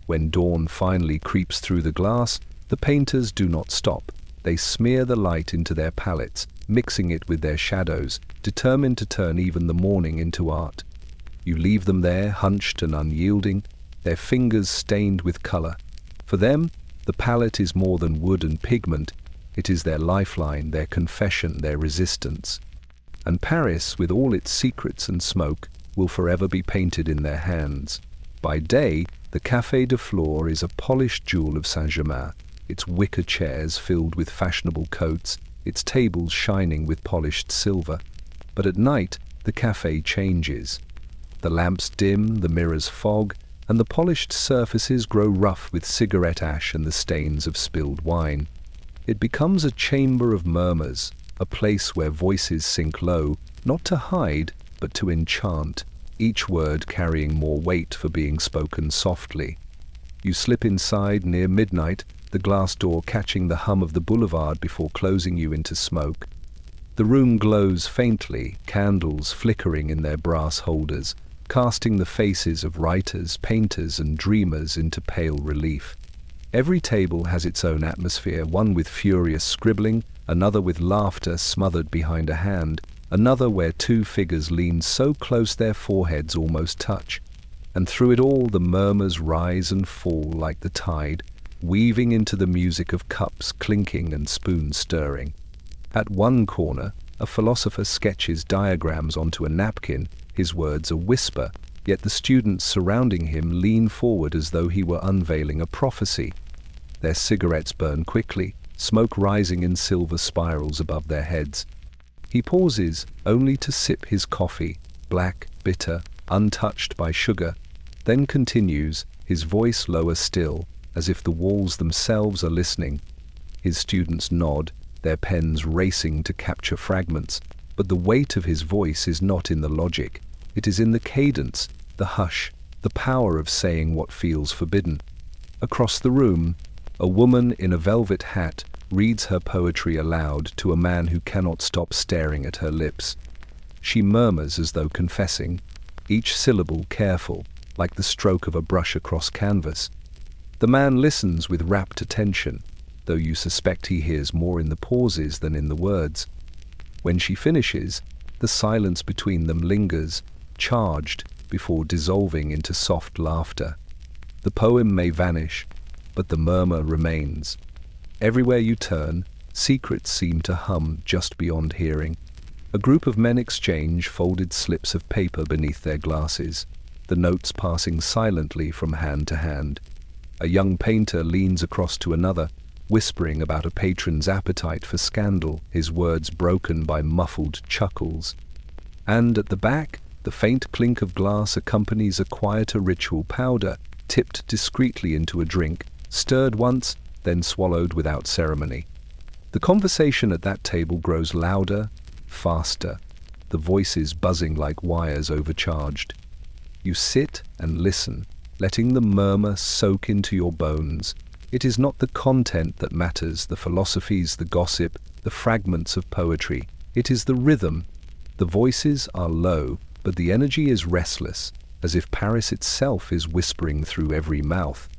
When dawn finally creeps through the glass, the painters do not stop. They smear the light into their palettes, mixing it with their shadows, determined to turn even the morning into art. You leave them there, hunched and unyielding, their fingers stained with color. For them, the palette is more than wood and pigment. It is their lifeline, their confession, their resistance. And Paris, with all its secrets and smoke, will forever be painted in their hands. By day, the Café de Flore is a polished jewel of Saint-Germain, its wicker chairs filled with fashionable coats, its tables shining with polished silver. But at night, the café changes. The lamps dim, the mirrors fog, and the polished surfaces grow rough with cigarette ash and the stains of spilled wine. It becomes a chamber of murmurs, a place where voices sink low, not to hide, but to enchant, each word carrying more weight for being spoken softly. You slip inside near midnight, the glass door catching the hum of the boulevard before closing you into smoke. The room glows faintly, candles flickering in their brass holders, casting the faces of writers, painters, and dreamers into pale relief. Every table has its own atmosphere, one with furious scribbling, another with laughter smothered behind a hand, another where two figures lean so close their foreheads almost touch. And through it all the murmurs rise and fall like the tide, weaving into the music of cups clinking and spoons stirring. At one corner, a philosopher sketches diagrams onto a napkin, his words a whisper, yet the students surrounding him lean forward as though he were unveiling a prophecy. Their cigarettes burn quickly, smoke rising in silver spirals above their heads. He pauses, only to sip his coffee, black, bitter, untouched by sugar, then continues, his voice lower still, as if the walls themselves are listening. His students nod, their pens racing to capture fragments, but the weight of his voice is not in the logic. It is in the cadence, the hush, the power of saying what feels forbidden. Across the room, a woman in a velvet hat reads her poetry aloud to a man who cannot stop staring at her lips. She murmurs as though confessing, each syllable careful, like the stroke of a brush across canvas. The man listens with rapt attention. though you suspect he hears more in the pauses than in the words. When she finishes, the silence between them lingers, charged, before dissolving into soft laughter. The poem may vanish, but the murmur remains. Everywhere you turn, secrets seem to hum just beyond hearing. A group of men exchange folded slips of paper beneath their glasses, the notes passing silently from hand to hand. A young painter leans across to another, whispering about a patron's appetite for scandal, his words broken by muffled chuckles. And at the back, the faint clink of glass accompanies a quieter ritual powder, tipped discreetly into a drink, stirred once, then swallowed without ceremony. The conversation at that table grows louder, faster, the voices buzzing like wires overcharged. You sit and listen, letting the murmur soak into your bones. It is not the content that matters, the philosophies, the gossip, the fragments of poetry. It is the rhythm. The voices are low, but the energy is restless, as if Paris itself is whispering through every mouth.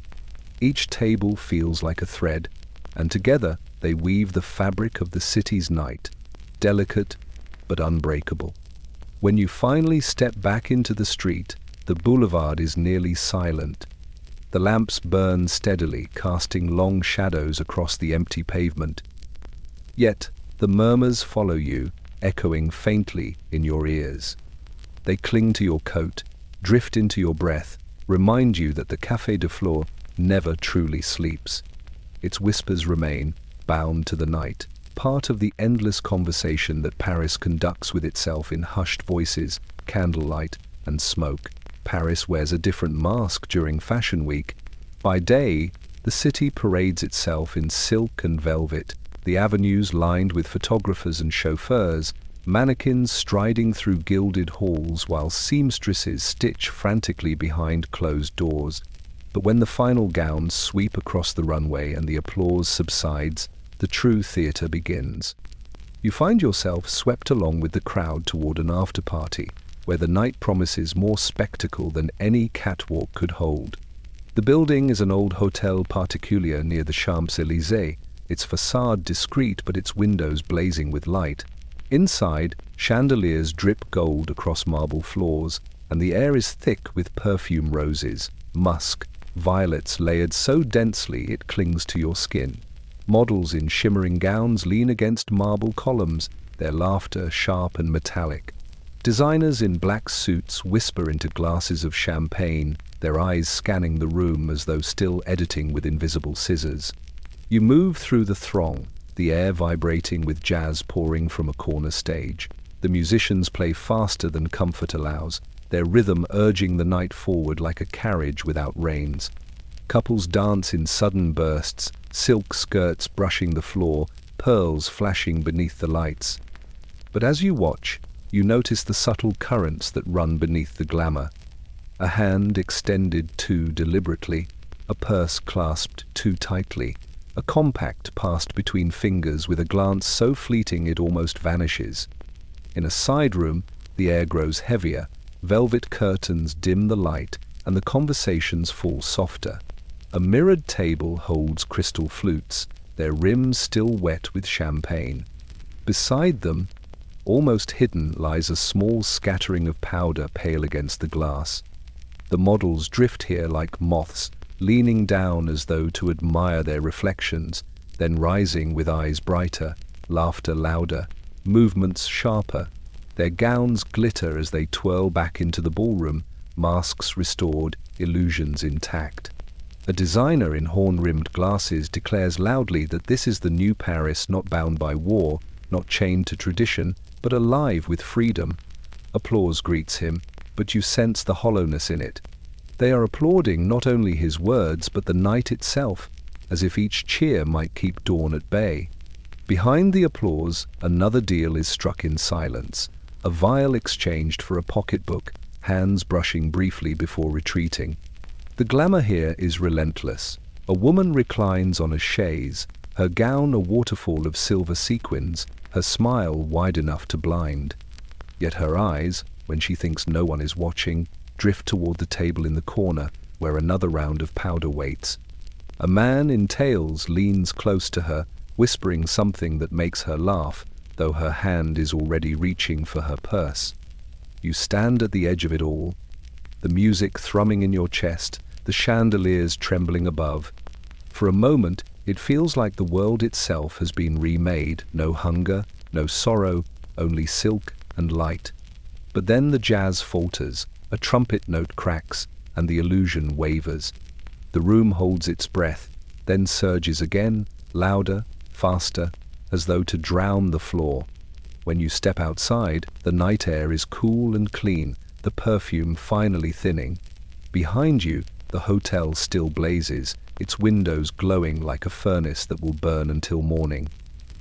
Each table feels like a thread, and together they weave the fabric of the city's night, delicate but unbreakable. When you finally step back into the street, the boulevard is nearly silent. The lamps burn steadily, casting long shadows across the empty pavement. Yet the murmurs follow you, echoing faintly in your ears. They cling to your coat, drift into your breath, remind you that the Café de Flore never truly sleeps. Its whispers remain, bound to the night, part of the endless conversation that Paris conducts with itself in hushed voices, candlelight, and smoke. Paris wears a different mask during Fashion Week. By day, the city parades itself in silk and velvet, the avenues lined with photographers and chauffeurs, mannequins striding through gilded halls while seamstresses stitch frantically behind closed doors. But when the final gowns sweep across the runway and the applause subsides, the true theatre begins. You find yourself swept along with the crowd toward an after-party, where the night promises more spectacle than any catwalk could hold. The building is an old Hôtel Particulier near the Champs-Élysées, its facade discreet but its windows blazing with light. Inside, chandeliers drip gold across marble floors, and the air is thick with perfume roses, musk, violets layered so densely it clings to your skin. Models in shimmering gowns lean against marble columns, their laughter sharp and metallic. Designers in black suits whisper into glasses of champagne, their eyes scanning the room as though still editing with invisible scissors. You move through the throng, the air vibrating with jazz pouring from a corner stage. The musicians play faster than comfort allows, their rhythm urging the night forward like a carriage without reins. Couples dance in sudden bursts, silk skirts brushing the floor, pearls flashing beneath the lights. But as you watch, you notice the subtle currents that run beneath the glamour. A hand extended too deliberately, a purse clasped too tightly, a compact passed between fingers with a glance so fleeting it almost vanishes. In a side room, the air grows heavier, velvet curtains dim the light, and the conversations fall softer. A mirrored table holds crystal flutes, their rims still wet with champagne. Beside them, almost hidden, lies a small scattering of powder pale against the glass. The models drift here like moths, leaning down as though to admire their reflections, then rising with eyes brighter, laughter louder, movements sharper. Their gowns glitter as they twirl back into the ballroom, masks restored, illusions intact. A designer in horn-rimmed glasses declares loudly that this is the new Paris, not bound by war, not chained to tradition, but alive with freedom. Applause greets him, but you sense the hollowness in it. They are applauding not only his words, but the night itself, as if each cheer might keep dawn at bay. Behind the applause, another deal is struck in silence, a vial exchanged for a pocketbook, hands brushing briefly before retreating. The glamour here is relentless. A woman reclines on a chaise, her gown a waterfall of silver sequins, her smile wide enough to blind. Yet her eyes, when she thinks no one is watching, drift toward the table in the corner, where another round of powder waits. A man in tails leans close to her, whispering something that makes her laugh, though her hand is already reaching for her purse. You stand at the edge of it all, the music thrumming in your chest, the chandeliers trembling above. For a moment, it feels like the world itself has been remade. No hunger, no sorrow, only silk and light. But then the jazz falters, a trumpet note cracks, and the illusion wavers. The room holds its breath, then surges again, louder, faster, as though to drown the floor. When you step outside, the night air is cool and clean, the perfume finally thinning. Behind you, the hotel still blazes, its windows glowing like a furnace that will burn until morning.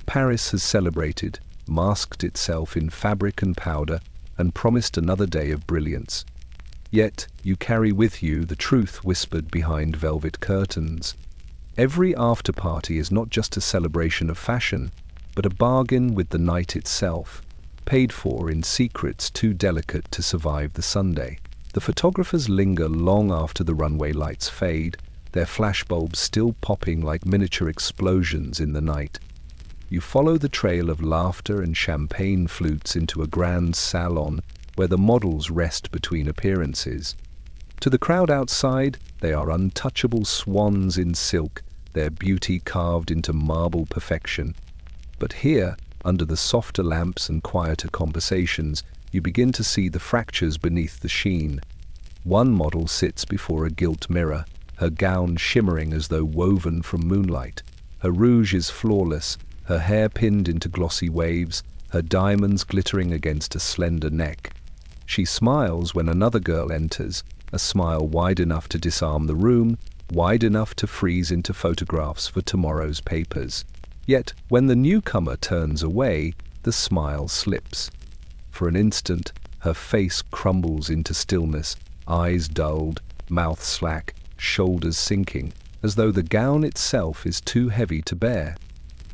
Paris has celebrated, masked itself in fabric and powder, and promised another day of brilliance. Yet you carry with you the truth whispered behind velvet curtains. Every after-party is not just a celebration of fashion, but a bargain with the night itself, paid for in secrets too delicate to survive the Sunday. The photographers linger long after the runway lights fade, their flashbulbs still popping like miniature explosions in the night. You follow the trail of laughter and champagne flutes into a grand salon where the models rest between appearances. To the crowd outside, they are untouchable swans in silk, their beauty carved into marble perfection. But here, under the softer lamps and quieter conversations, you begin to see the fractures beneath the sheen. One model sits before a gilt mirror, her gown shimmering as though woven from moonlight. Her rouge is flawless, her hair pinned into glossy waves, her diamonds glittering against a slender neck. She smiles when another girl enters, a smile wide enough to disarm the room, wide enough to freeze into photographs for tomorrow's papers. Yet, when the newcomer turns away, the smile slips. For an instant, her face crumbles into stillness, eyes dulled, mouth slack, shoulders sinking, as though the gown itself is too heavy to bear.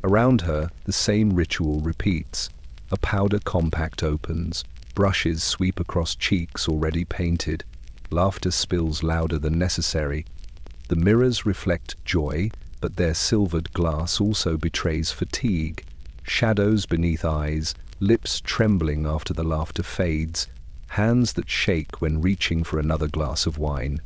Around her, the same ritual repeats. A powder compact opens, brushes sweep across cheeks already painted, laughter spills louder than necessary. The mirrors reflect joy, but their silvered glass also betrays fatigue. Shadows beneath eyes, lips trembling after the laughter fades, hands that shake when reaching for another glass of wine.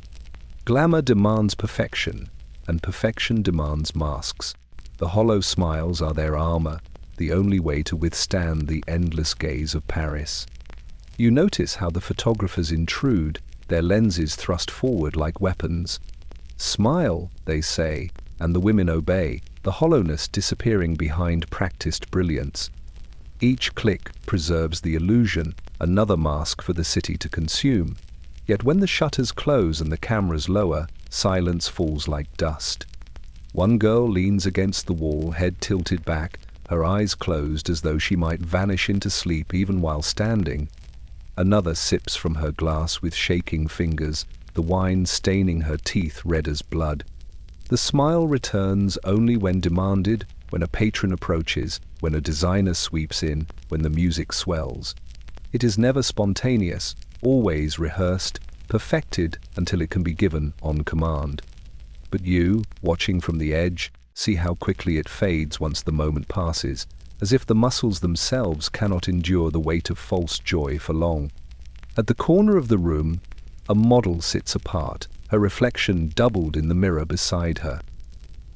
Glamour demands perfection, and perfection demands masks. The hollow smiles are their armor, the only way to withstand the endless gaze of Paris. You notice how the photographers intrude, their lenses thrust forward like weapons. Smile, they say, and the women obey, the hollowness disappearing behind practiced brilliance. Each click preserves the illusion, another mask for the city to consume. Yet when the shutters close and the cameras lower, silence falls like dust. One girl leans against the wall, head tilted back, her eyes closed as though she might vanish into sleep even while standing. Another sips from her glass with shaking fingers, the wine staining her teeth red as blood. The smile returns only when demanded, when a patron approaches, when a designer sweeps in, when the music swells. It is never spontaneous, always rehearsed, perfected until it can be given on command. But you, watching from the edge, see how quickly it fades once the moment passes, as if the muscles themselves cannot endure the weight of false joy for long. At the corner of the room, a model sits apart, her reflection doubled in the mirror beside her.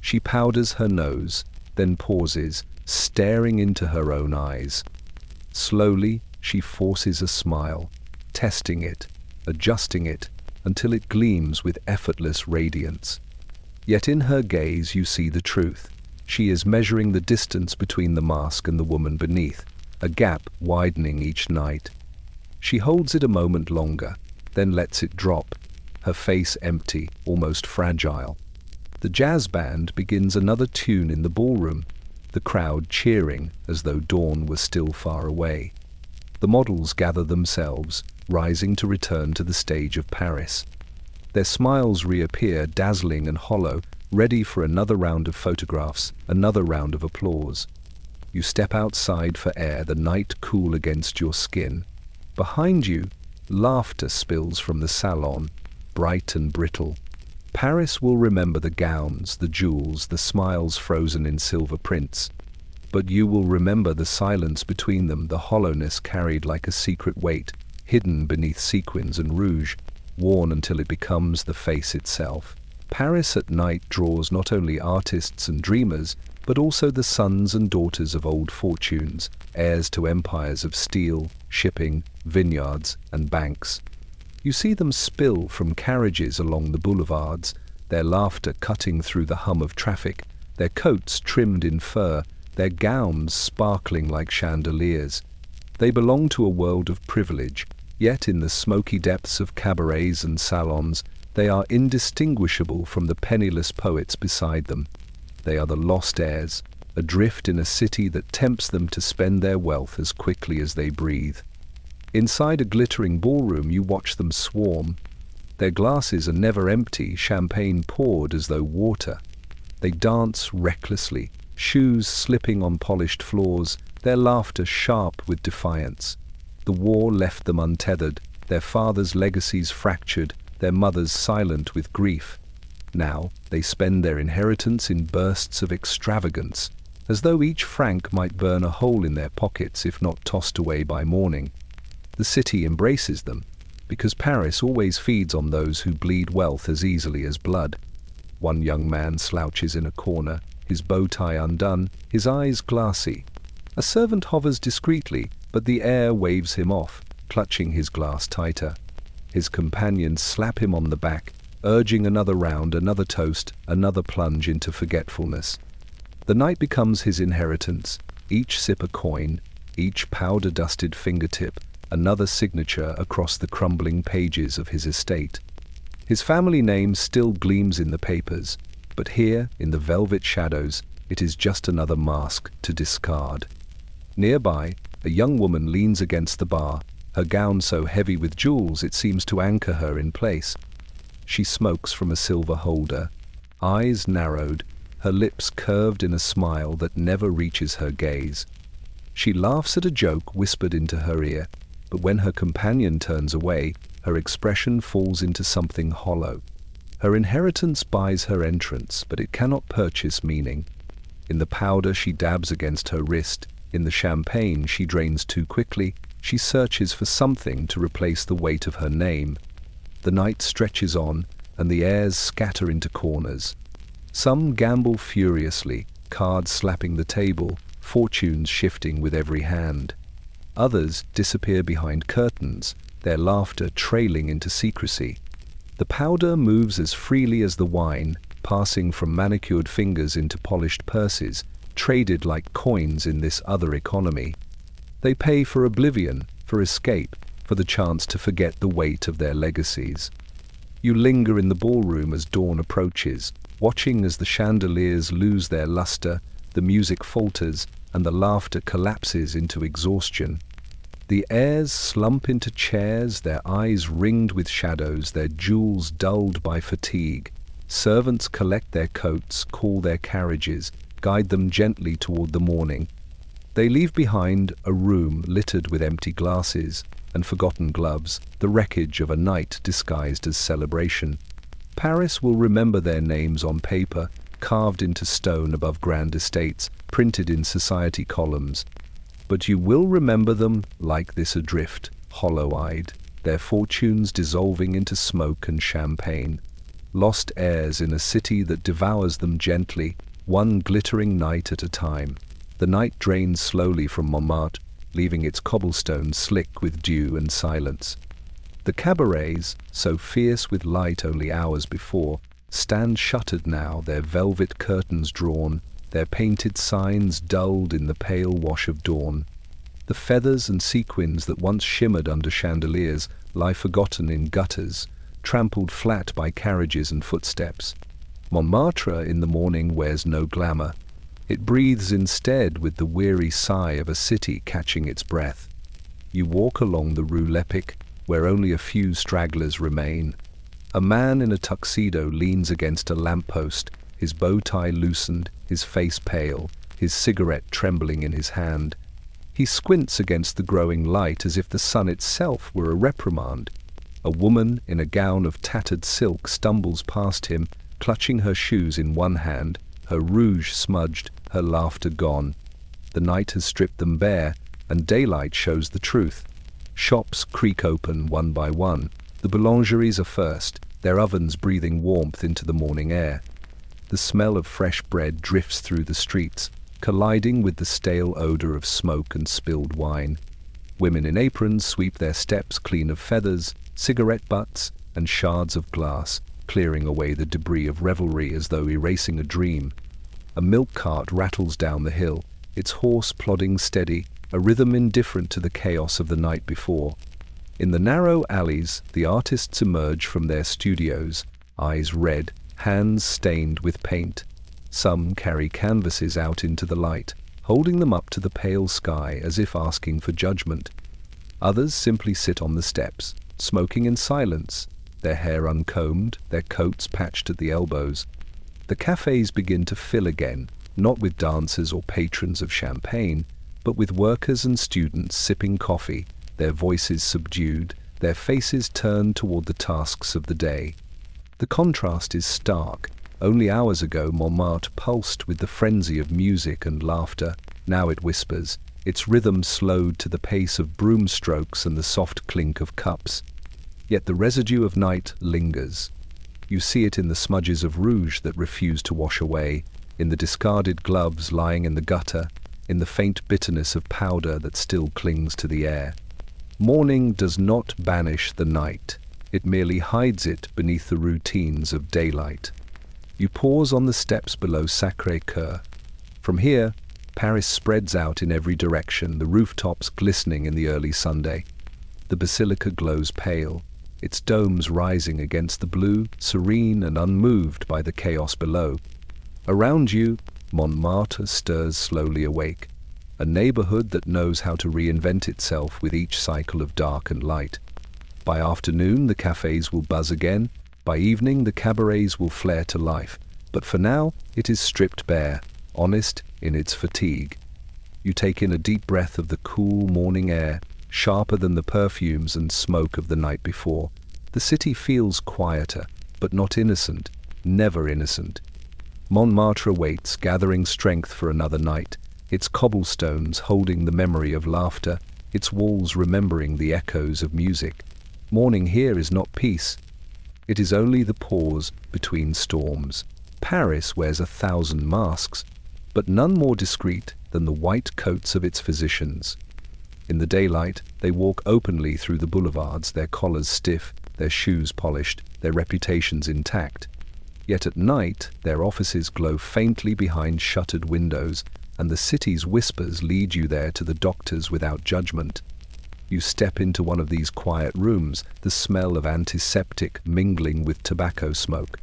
She powders her nose, then pauses, staring into her own eyes. Slowly, she forces a smile, testing it, adjusting it, until it gleams with effortless radiance. Yet in her gaze you see the truth. She is measuring the distance between the mask and the woman beneath, a gap widening each night. She holds it a moment longer, then lets it drop, her face empty, almost fragile. The jazz band begins another tune in the ballroom, the crowd cheering as though dawn was still far away. The models gather themselves, rising to return to the stage of Paris. Their smiles reappear, dazzling and hollow, ready for another round of photographs, another round of applause. You step outside for air, the night cool against your skin. Behind you, laughter spills from the salon, bright and brittle. Paris will remember the gowns, the jewels, the smiles frozen in silver prints. But you will remember the silence between them, the hollowness carried like a secret weight, hidden beneath sequins and rouge, worn until it becomes the face itself. Paris at night draws not only artists and dreamers, but also the sons and daughters of old fortunes, heirs to empires of steel, shipping, vineyards, and banks. You see them spill from carriages along the boulevards, their laughter cutting through the hum of traffic, their coats trimmed in fur, their gowns sparkling like chandeliers. They belong to a world of privilege, yet in the smoky depths of cabarets and salons, they are indistinguishable from the penniless poets beside them. They are the lost heirs, adrift in a city that tempts them to spend their wealth as quickly as they breathe. Inside a glittering ballroom, you watch them swarm. Their glasses are never empty, champagne poured as though water. They dance recklessly, shoes slipping on polished floors, their laughter sharp with defiance. The war left them untethered, their fathers' legacies fractured, their mothers silent with grief. Now they spend their inheritance in bursts of extravagance, as though each franc might burn a hole in their pockets if not tossed away by morning. The city embraces them, because Paris always feeds on those who bleed wealth as easily as blood. One young man slouches in a corner, his bow tie undone, his eyes glassy. A servant hovers discreetly, but the air waves him off, clutching his glass tighter. His companions slap him on the back, urging another round, another toast, another plunge into forgetfulness. The night becomes his inheritance, each sip a coin, each powder-dusted fingertip, another signature across the crumbling pages of his estate. His family name still gleams in the papers, but here, in the velvet shadows, it is just another mask to discard. Nearby, a young woman leans against the bar, her gown so heavy with jewels it seems to anchor her in place. She smokes from a silver holder, eyes narrowed, her lips curved in a smile that never reaches her gaze. She laughs at a joke whispered into her ear, but when her companion turns away, her expression falls into something hollow. Her inheritance buys her entrance, but it cannot purchase meaning. In the powder she dabs against her wrist, in the champagne she drains too quickly, she searches for something to replace the weight of her name. The night stretches on, and the heirs scatter into corners. Some gamble furiously, cards slapping the table, fortunes shifting with every hand. Others disappear behind curtains, their laughter trailing into secrecy. The powder moves as freely as the wine, passing from manicured fingers into polished purses, traded like coins in this other economy. They pay for oblivion, for escape, for the chance to forget the weight of their legacies. You linger in the ballroom as dawn approaches, watching as the chandeliers lose their luster, the music falters, and the laughter collapses into exhaustion. The heirs slump into chairs, their eyes ringed with shadows, their jewels dulled by fatigue. Servants collect their coats, call their carriages, guide them gently toward the morning. They leave behind a room littered with empty glasses and forgotten gloves, the wreckage of a night disguised as celebration. Paris will remember their names on paper, carved into stone above grand estates, printed in society columns. But you will remember them like this adrift, hollow-eyed, their fortunes dissolving into smoke and champagne. Lost heirs in a city that devours them gently, one glittering night at a time. The night drains slowly from Montmartre, leaving its cobblestones slick with dew and silence. The cabarets, so fierce with light only hours before, stand shuttered now, their velvet curtains drawn, their painted signs dulled in the pale wash of dawn. The feathers and sequins that once shimmered under chandeliers lie forgotten in gutters, trampled flat by carriages and footsteps. Montmartre in the morning wears no glamour. It breathes instead with the weary sigh of a city catching its breath. You walk along the Rue Lepic, where only a few stragglers remain. A man in a tuxedo leans against a lamppost, his bow tie loosened, his face pale, his cigarette trembling in his hand. He squints against the growing light as if the sun itself were a reprimand. A woman in a gown of tattered silk stumbles past him, clutching her shoes in one hand, her rouge smudged, her laughter gone. The night has stripped them bare, and daylight shows the truth. Shops creak open one by one. The boulangeries are first, their ovens breathing warmth into the morning air. The smell of fresh bread drifts through the streets, colliding with the stale odor of smoke and spilled wine. Women in aprons sweep their steps clean of feathers, cigarette butts, and shards of glass, clearing away the debris of revelry as though erasing a dream. A milk cart rattles down the hill, its horse plodding steady, a rhythm indifferent to the chaos of the night before. In the narrow alleys, the artists emerge from their studios, eyes red, hands stained with paint. Some carry canvases out into the light, holding them up to the pale sky as if asking for judgment. Others simply sit on the steps, smoking in silence, their hair uncombed, their coats patched at the elbows. The cafes begin to fill again, not with dancers or patrons of champagne, but with workers and students sipping coffee, their voices subdued, their faces turned toward the tasks of the day. The contrast is stark. Only hours ago Montmartre pulsed with the frenzy of music and laughter. Now it whispers, its rhythm slowed to the pace of broom strokes and the soft clink of cups. Yet the residue of night lingers. You see it in the smudges of rouge that refuse to wash away, in the discarded gloves lying in the gutter, in the faint bitterness of powder that still clings to the air. Morning does not banish the night. It merely hides it beneath the routines of daylight. You pause on the steps below Sacré-Cœur. From here, Paris spreads out in every direction, the rooftops glistening in the early Sunday. The basilica glows pale, its domes rising against the blue, serene and unmoved by the chaos below. Around you, Montmartre stirs slowly awake, a neighborhood that knows how to reinvent itself with each cycle of dark and light. By afternoon, the cafes will buzz again. By evening, the cabarets will flare to life. But for now, it is stripped bare, honest in its fatigue. You take in a deep breath of the cool morning air, sharper than the perfumes and smoke of the night before. The city feels quieter, but not innocent, never innocent. Montmartre awaits, gathering strength for another night, its cobblestones holding the memory of laughter, its walls remembering the echoes of music. Morning here is not peace. It is only the pause between storms. Paris wears 1,000 masks, but none more discreet than the white coats of its physicians. In the daylight, they walk openly through the boulevards, their collars stiff, their shoes polished, their reputations intact. Yet at night, their offices glow faintly behind shuttered windows, and the city's whispers lead you there to the doctors without judgment. You step into one of these quiet rooms, the smell of antiseptic mingling with tobacco smoke.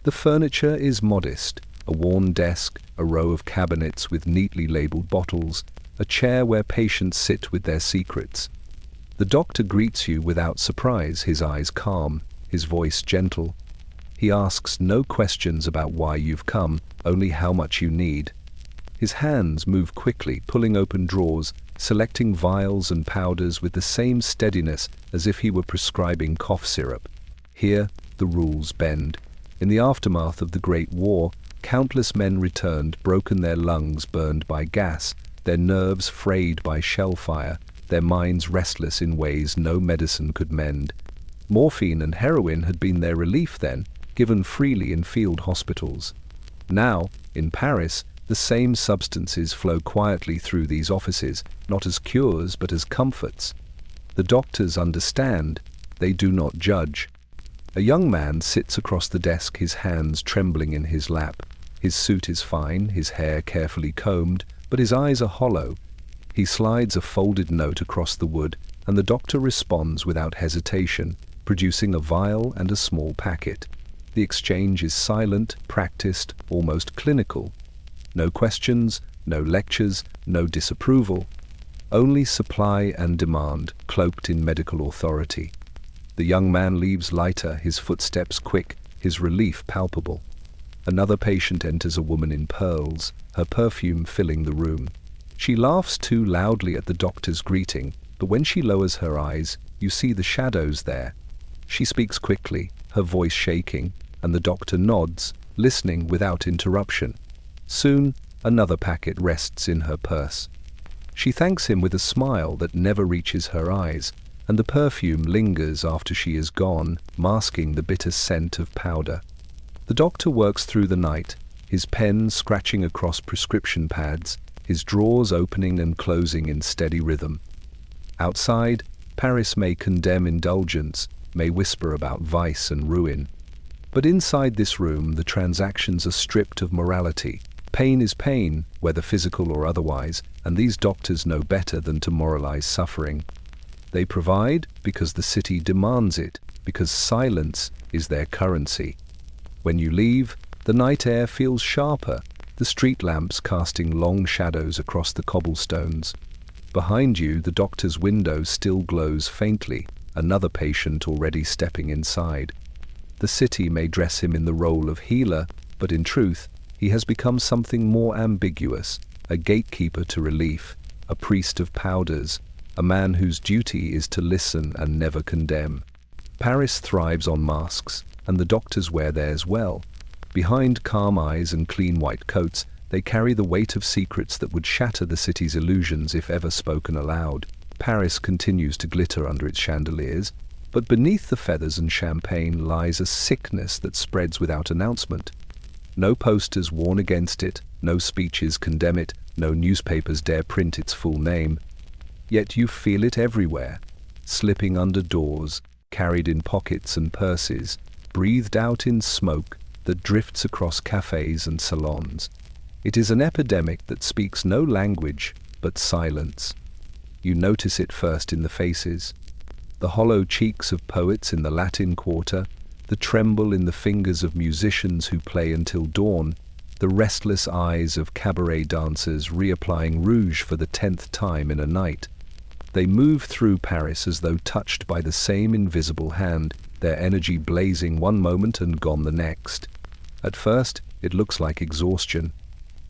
The furniture is modest, a worn desk, a row of cabinets with neatly labeled bottles, a chair where patients sit with their secrets. The doctor greets you without surprise, his eyes calm, his voice gentle. He asks no questions about why you've come, only how much you need. His hands move quickly, pulling open drawers, selecting vials and powders with the same steadiness as if he were prescribing cough syrup. Here, the rules bend. In the aftermath of the Great War, countless men returned, broken, their lungs burned by gas, their nerves frayed by shell fire, their minds restless in ways no medicine could mend. Morphine and heroin had been their relief then, given freely in field hospitals. Now, in Paris, the same substances flow quietly through these offices, not as cures but as comforts. The doctors understand, they do not judge. A young man sits across the desk, his hands trembling in his lap. His suit is fine, his hair carefully combed, but his eyes are hollow. He slides a folded note across the wood, and the doctor responds without hesitation, producing a vial and a small packet. The exchange is silent, practiced, almost clinical. No questions, no lectures, no disapproval. Only supply and demand, cloaked in medical authority. The young man leaves lighter, his footsteps quick, his relief palpable. Another patient enters, a woman in pearls, her perfume filling the room. She laughs too loudly at the doctor's greeting, but when she lowers her eyes, you see the shadows there. She speaks quickly, her voice shaking, and the doctor nods, listening without interruption. Soon, another packet rests in her purse. She thanks him with a smile that never reaches her eyes, and the perfume lingers after she is gone, masking the bitter scent of powder. The doctor works through the night, his pen scratching across prescription pads, his drawers opening and closing in steady rhythm. Outside, Paris may condemn indulgence, may whisper about vice and ruin. But inside this room, the transactions are stripped of morality. Pain is pain, whether physical or otherwise, and these doctors know better than to moralize suffering. They provide because the city demands it, because silence is their currency. When you leave, the night air feels sharper, the street lamps casting long shadows across the cobblestones. Behind you, the doctor's window still glows faintly, another patient already stepping inside. The city may dress him in the role of healer, but in truth, he has become something more ambiguous, a gatekeeper to relief, a priest of powders, a man whose duty is to listen and never condemn. Paris thrives on masks, and the doctors wear theirs well. Behind calm eyes and clean white coats, they carry the weight of secrets that would shatter the city's illusions if ever spoken aloud. Paris continues to glitter under its chandeliers, but beneath the feathers and champagne lies a sickness that spreads without announcement. No posters warn against it, no speeches condemn it, no newspapers dare print its full name. Yet you feel it everywhere, slipping under doors, carried in pockets and purses, breathed out in smoke that drifts across cafes and salons. It is an epidemic that speaks no language but silence. You notice it first in the faces. The hollow cheeks of poets in the Latin Quarter, the tremble in the fingers of musicians who play until dawn, the restless eyes of cabaret dancers reapplying rouge for the 10th time in a night. They move through Paris as though touched by the same invisible hand, their energy blazing one moment and gone the next. At first, it looks like exhaustion,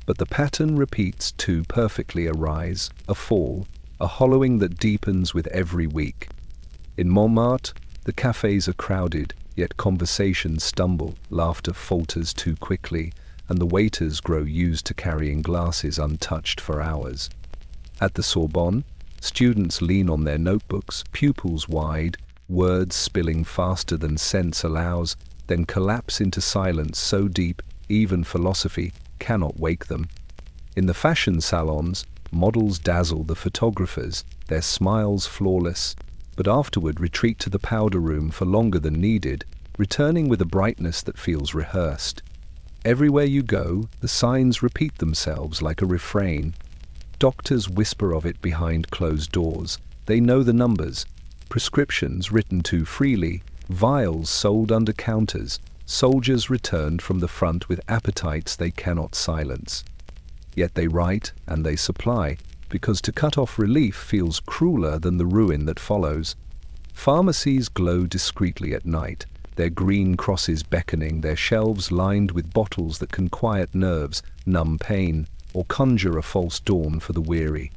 but the pattern repeats too perfectly: a rise, a fall, a hollowing that deepens with every week. In Montmartre, the cafes are crowded, yet conversations stumble, laughter falters too quickly, and the waiters grow used to carrying glasses untouched for hours. At the Sorbonne, students lean on their notebooks, pupils wide, words spilling faster than sense allows, then collapse into silence so deep even philosophy cannot wake them. In the fashion salons, models dazzle the photographers, their smiles flawless, but afterward retreat to the powder room for longer than needed, returning with a brightness that feels rehearsed. Everywhere you go, the signs repeat themselves like a refrain. Doctors whisper of it behind closed doors. They know the numbers. Prescriptions written too freely, vials sold under counters, soldiers returned from the front with appetites they cannot silence. Yet they write and they supply, because to cut off relief feels crueler than the ruin that follows. Pharmacies glow discreetly at night, their green crosses beckoning, their shelves lined with bottles that can quiet nerves, numb pain, or conjure a false dawn for the weary.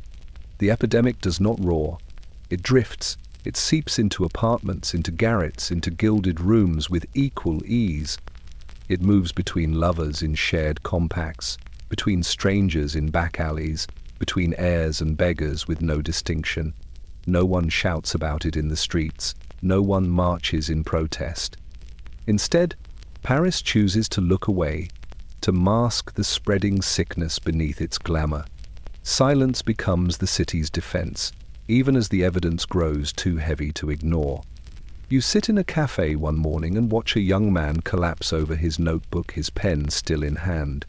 The epidemic does not roar. It drifts. It seeps into apartments, into garrets, into gilded rooms with equal ease. It moves between lovers in shared compacts, between strangers in back alleys, between heirs and beggars with no distinction. No one shouts about it in the streets. No one marches in protest. Instead, Paris chooses to look away, to mask the spreading sickness beneath its glamour. Silence becomes the city's defense, even as the evidence grows too heavy to ignore. You sit in a cafe one morning and watch a young man collapse over his notebook, his pen still in hand.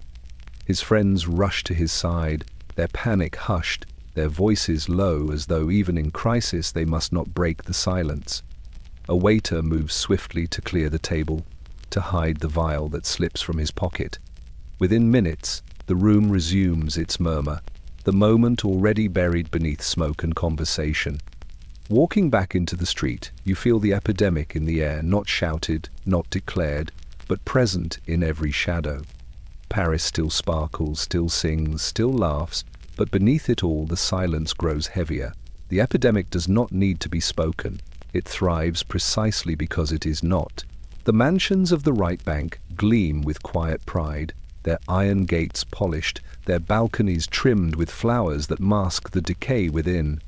His friends rush to his side, their panic hushed, their voices low as though even in crisis they must not break the silence. A waiter moves swiftly to clear the table, to hide the vial that slips from his pocket. Within minutes, the room resumes its murmur, the moment already buried beneath smoke and conversation. Walking back into the street, you feel the epidemic in the air, not shouted, not declared, but present in every shadow. Paris still sparkles, still sings, still laughs, but beneath it all the silence grows heavier. The epidemic does not need to be spoken. It thrives precisely because it is not. The mansions of the right bank gleam with quiet pride, their iron gates polished, their balconies trimmed with flowers that mask the decay within.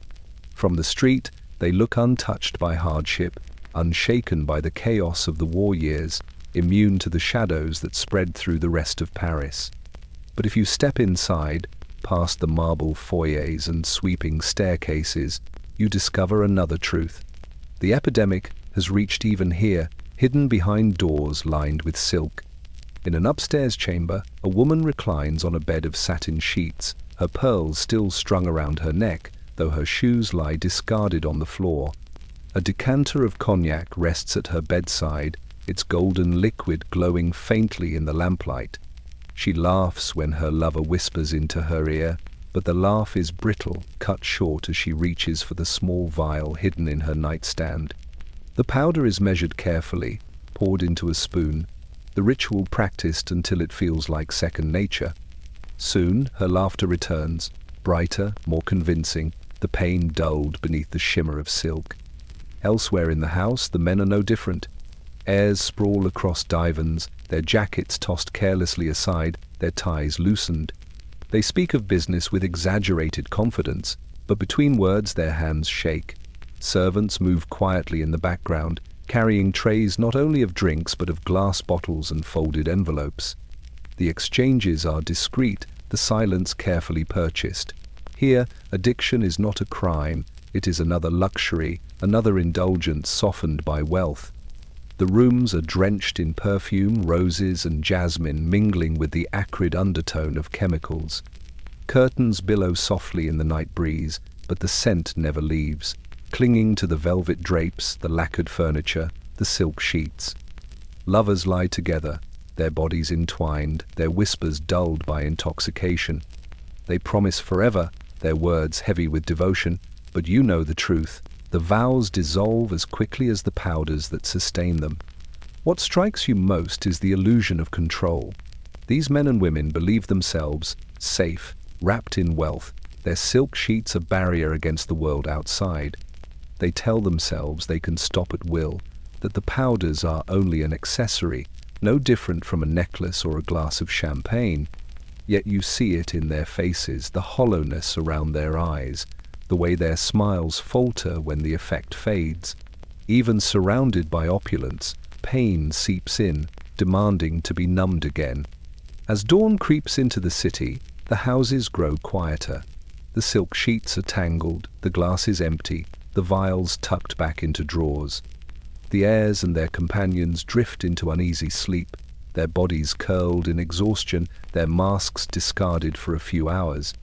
From the street, they look untouched by hardship, unshaken by the chaos of the war years, immune to the shadows that spread through the rest of Paris. But if you step inside, past the marble foyers and sweeping staircases, you discover another truth. The epidemic has reached even here, hidden behind doors lined with silk. In an upstairs chamber, a woman reclines on a bed of satin sheets, her pearls still strung around her neck, though her shoes lie discarded on the floor. A decanter of cognac rests at her bedside, its golden liquid glowing faintly in the lamplight. She laughs when her lover whispers into her ear, but the laugh is brittle, cut short as she reaches for the small vial hidden in her nightstand. The powder is measured carefully, poured into a spoon, the ritual practiced until it feels like second nature. Soon her laughter returns, brighter, more convincing, the pain dulled beneath the shimmer of silk. Elsewhere in the house, the men are no different. Heirs sprawl across divans, their jackets tossed carelessly aside, their ties loosened. They speak of business with exaggerated confidence, but between words their hands shake. Servants move quietly in the background, carrying trays not only of drinks but of glass bottles and folded envelopes. The exchanges are discreet, the silence carefully purchased. Here, addiction is not a crime, it is another luxury, another indulgence softened by wealth. The rooms are drenched in perfume, roses and jasmine mingling with the acrid undertone of chemicals. Curtains billow softly in the night breeze, but the scent never leaves, clinging to the velvet drapes, the lacquered furniture, the silk sheets. Lovers lie together, their bodies entwined, their whispers dulled by intoxication. They promise forever, their words heavy with devotion, but you know the truth. The vows dissolve as quickly as the powders that sustain them. What strikes you most is the illusion of control. These men and women believe themselves safe, wrapped in wealth, their silk sheets a barrier against the world outside. They tell themselves they can stop at will, that the powders are only an accessory, no different from a necklace or a glass of champagne. Yet you see it in their faces, the hollowness around their eyes, the way their smiles falter when the effect fades. Even surrounded by opulence, pain seeps in, demanding to be numbed again. As dawn creeps into the city, the houses grow quieter. The silk sheets are tangled, the glasses empty, the vials tucked back into drawers. The heirs and their companions drift into uneasy sleep, their bodies curled in exhaustion, their masks discarded for a few hours.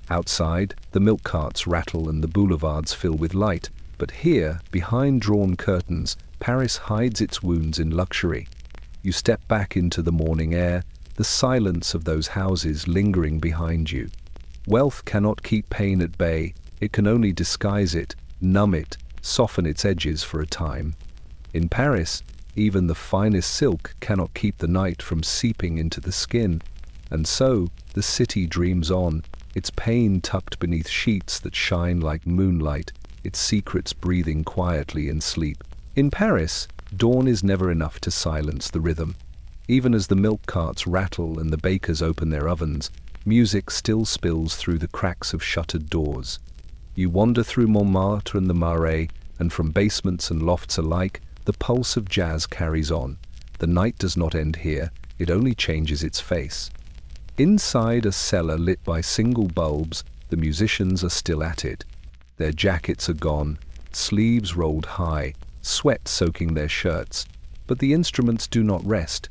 Outside, the milk carts rattle and the boulevards fill with light, but here, behind drawn curtains, Paris hides its wounds in luxury. You step back into the morning air, the silence of those houses lingering behind you. Wealth cannot keep pain at bay, it can only disguise it, numb it, soften its edges for a time. In Paris, even the finest silk cannot keep the night from seeping into the skin. And so, the city dreams on, its pain tucked beneath sheets that shine like moonlight, its secrets breathing quietly in sleep. In Paris, dawn is never enough to silence the rhythm. Even as the milk carts rattle and the bakers open their ovens, music still spills through the cracks of shuttered doors. You wander through Montmartre and the Marais, and from basements and lofts alike, the pulse of jazz carries on. The night does not end here, it only changes its face. Inside a cellar lit by single bulbs, the musicians are still at it. Their jackets are gone, sleeves rolled high, sweat soaking their shirts, but the instruments do not rest.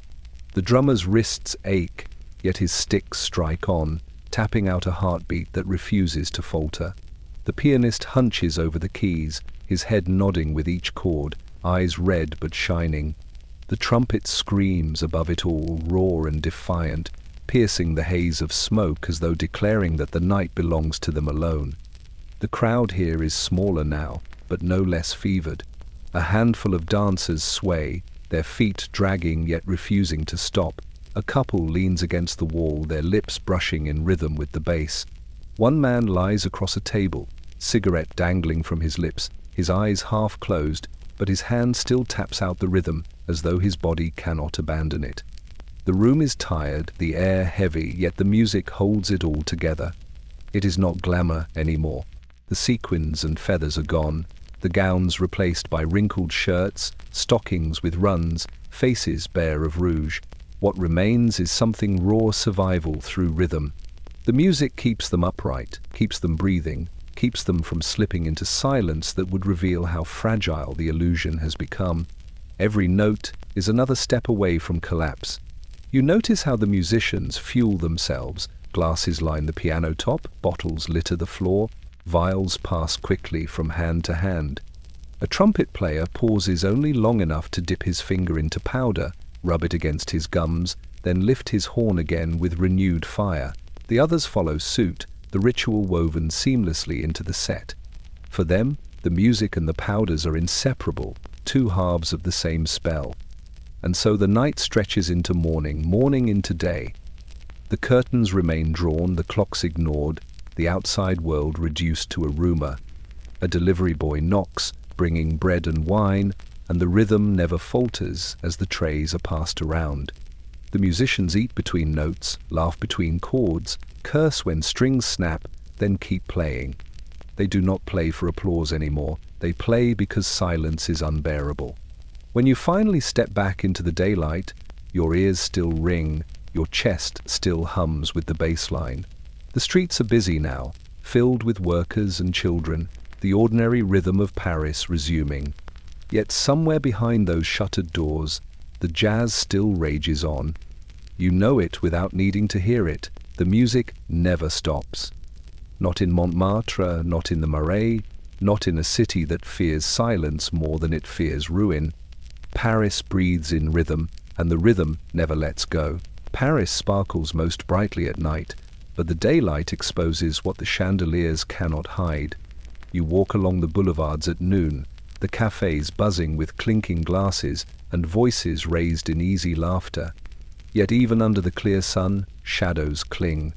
The drummer's wrists ache, yet his sticks strike on, tapping out a heartbeat that refuses to falter. The pianist hunches over the keys, his head nodding with each chord, eyes red but shining. The trumpet screams above it all, raw and defiant, piercing the haze of smoke as though declaring that the night belongs to them alone. The crowd here is smaller now, but no less fevered. A handful of dancers sway, their feet dragging yet refusing to stop. A couple leans against the wall, their lips brushing in rhythm with the bass. One man lies across a table, cigarette dangling from his lips, his eyes half closed, but his hand still taps out the rhythm as though his body cannot abandon it. The room is tired, the air heavy, yet the music holds it all together. It is not glamour anymore. The sequins and feathers are gone, the gowns replaced by wrinkled shirts, stockings with runs, faces bare of rouge. What remains is something raw survival through rhythm. The music keeps them upright, keeps them breathing, keeps them from slipping into silence that would reveal how fragile the illusion has become. Every note is another step away from collapse. You notice how the musicians fuel themselves. Glasses line the piano top, bottles litter the floor, vials pass quickly from hand to hand. A trumpet player pauses only long enough to dip his finger into powder, rub it against his gums, then lift his horn again with renewed fire. The others follow suit, the ritual woven seamlessly into the set. For them, the music and the powders are inseparable, two halves of the same spell. And so the night stretches into morning, morning into day. The curtains remain drawn, the clocks ignored, the outside world reduced to a rumor. A delivery boy knocks, bringing bread and wine, and the rhythm never falters as the trays are passed around. The musicians eat between notes, laugh between chords, curse when strings snap, then keep playing. They do not play for applause anymore. They play because silence is unbearable. When you finally step back into the daylight, your ears still ring, your chest still hums with the bass line. The streets are busy now, filled with workers and children, the ordinary rhythm of Paris resuming. Yet somewhere behind those shuttered doors, the jazz still rages on. You know it without needing to hear it. The music never stops. Not in Montmartre, not in the Marais, not in a city that fears silence more than it fears ruin. Paris breathes in rhythm, and the rhythm never lets go. Paris sparkles most brightly at night, but the daylight exposes what the chandeliers cannot hide. You walk along the boulevards at noon, the cafes buzzing with clinking glasses and voices raised in easy laughter. Yet even under the clear sun, shadows cling.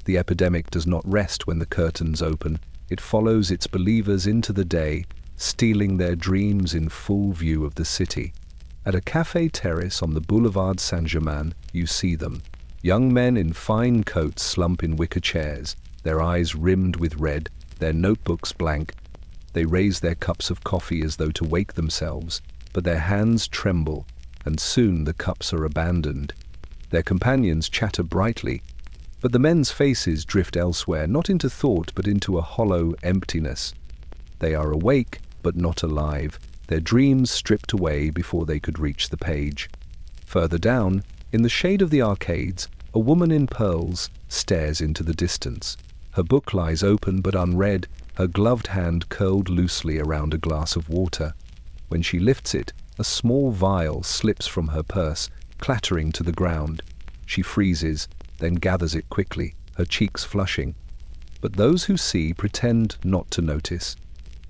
The epidemic does not rest when the curtains open. It follows its believers into the day, stealing their dreams in full view of the city. At a café terrace on the Boulevard Saint-Germain, you see them. Young men in fine coats slump in wicker chairs, their eyes rimmed with red, their notebooks blank. They raise their cups of coffee as though to wake themselves, but their hands tremble, and soon the cups are abandoned. Their companions chatter brightly, but the men's faces drift elsewhere, not into thought, but into a hollow emptiness. They are awake, but not alive, their dreams stripped away before they could reach the page. Further down, in the shade of the arcades, a woman in pearls stares into the distance. Her book lies open but unread, her gloved hand curled loosely around a glass of water. When she lifts it, a small vial slips from her purse, clattering to the ground. She freezes, then gathers it quickly, her cheeks flushing. But those who see pretend not to notice.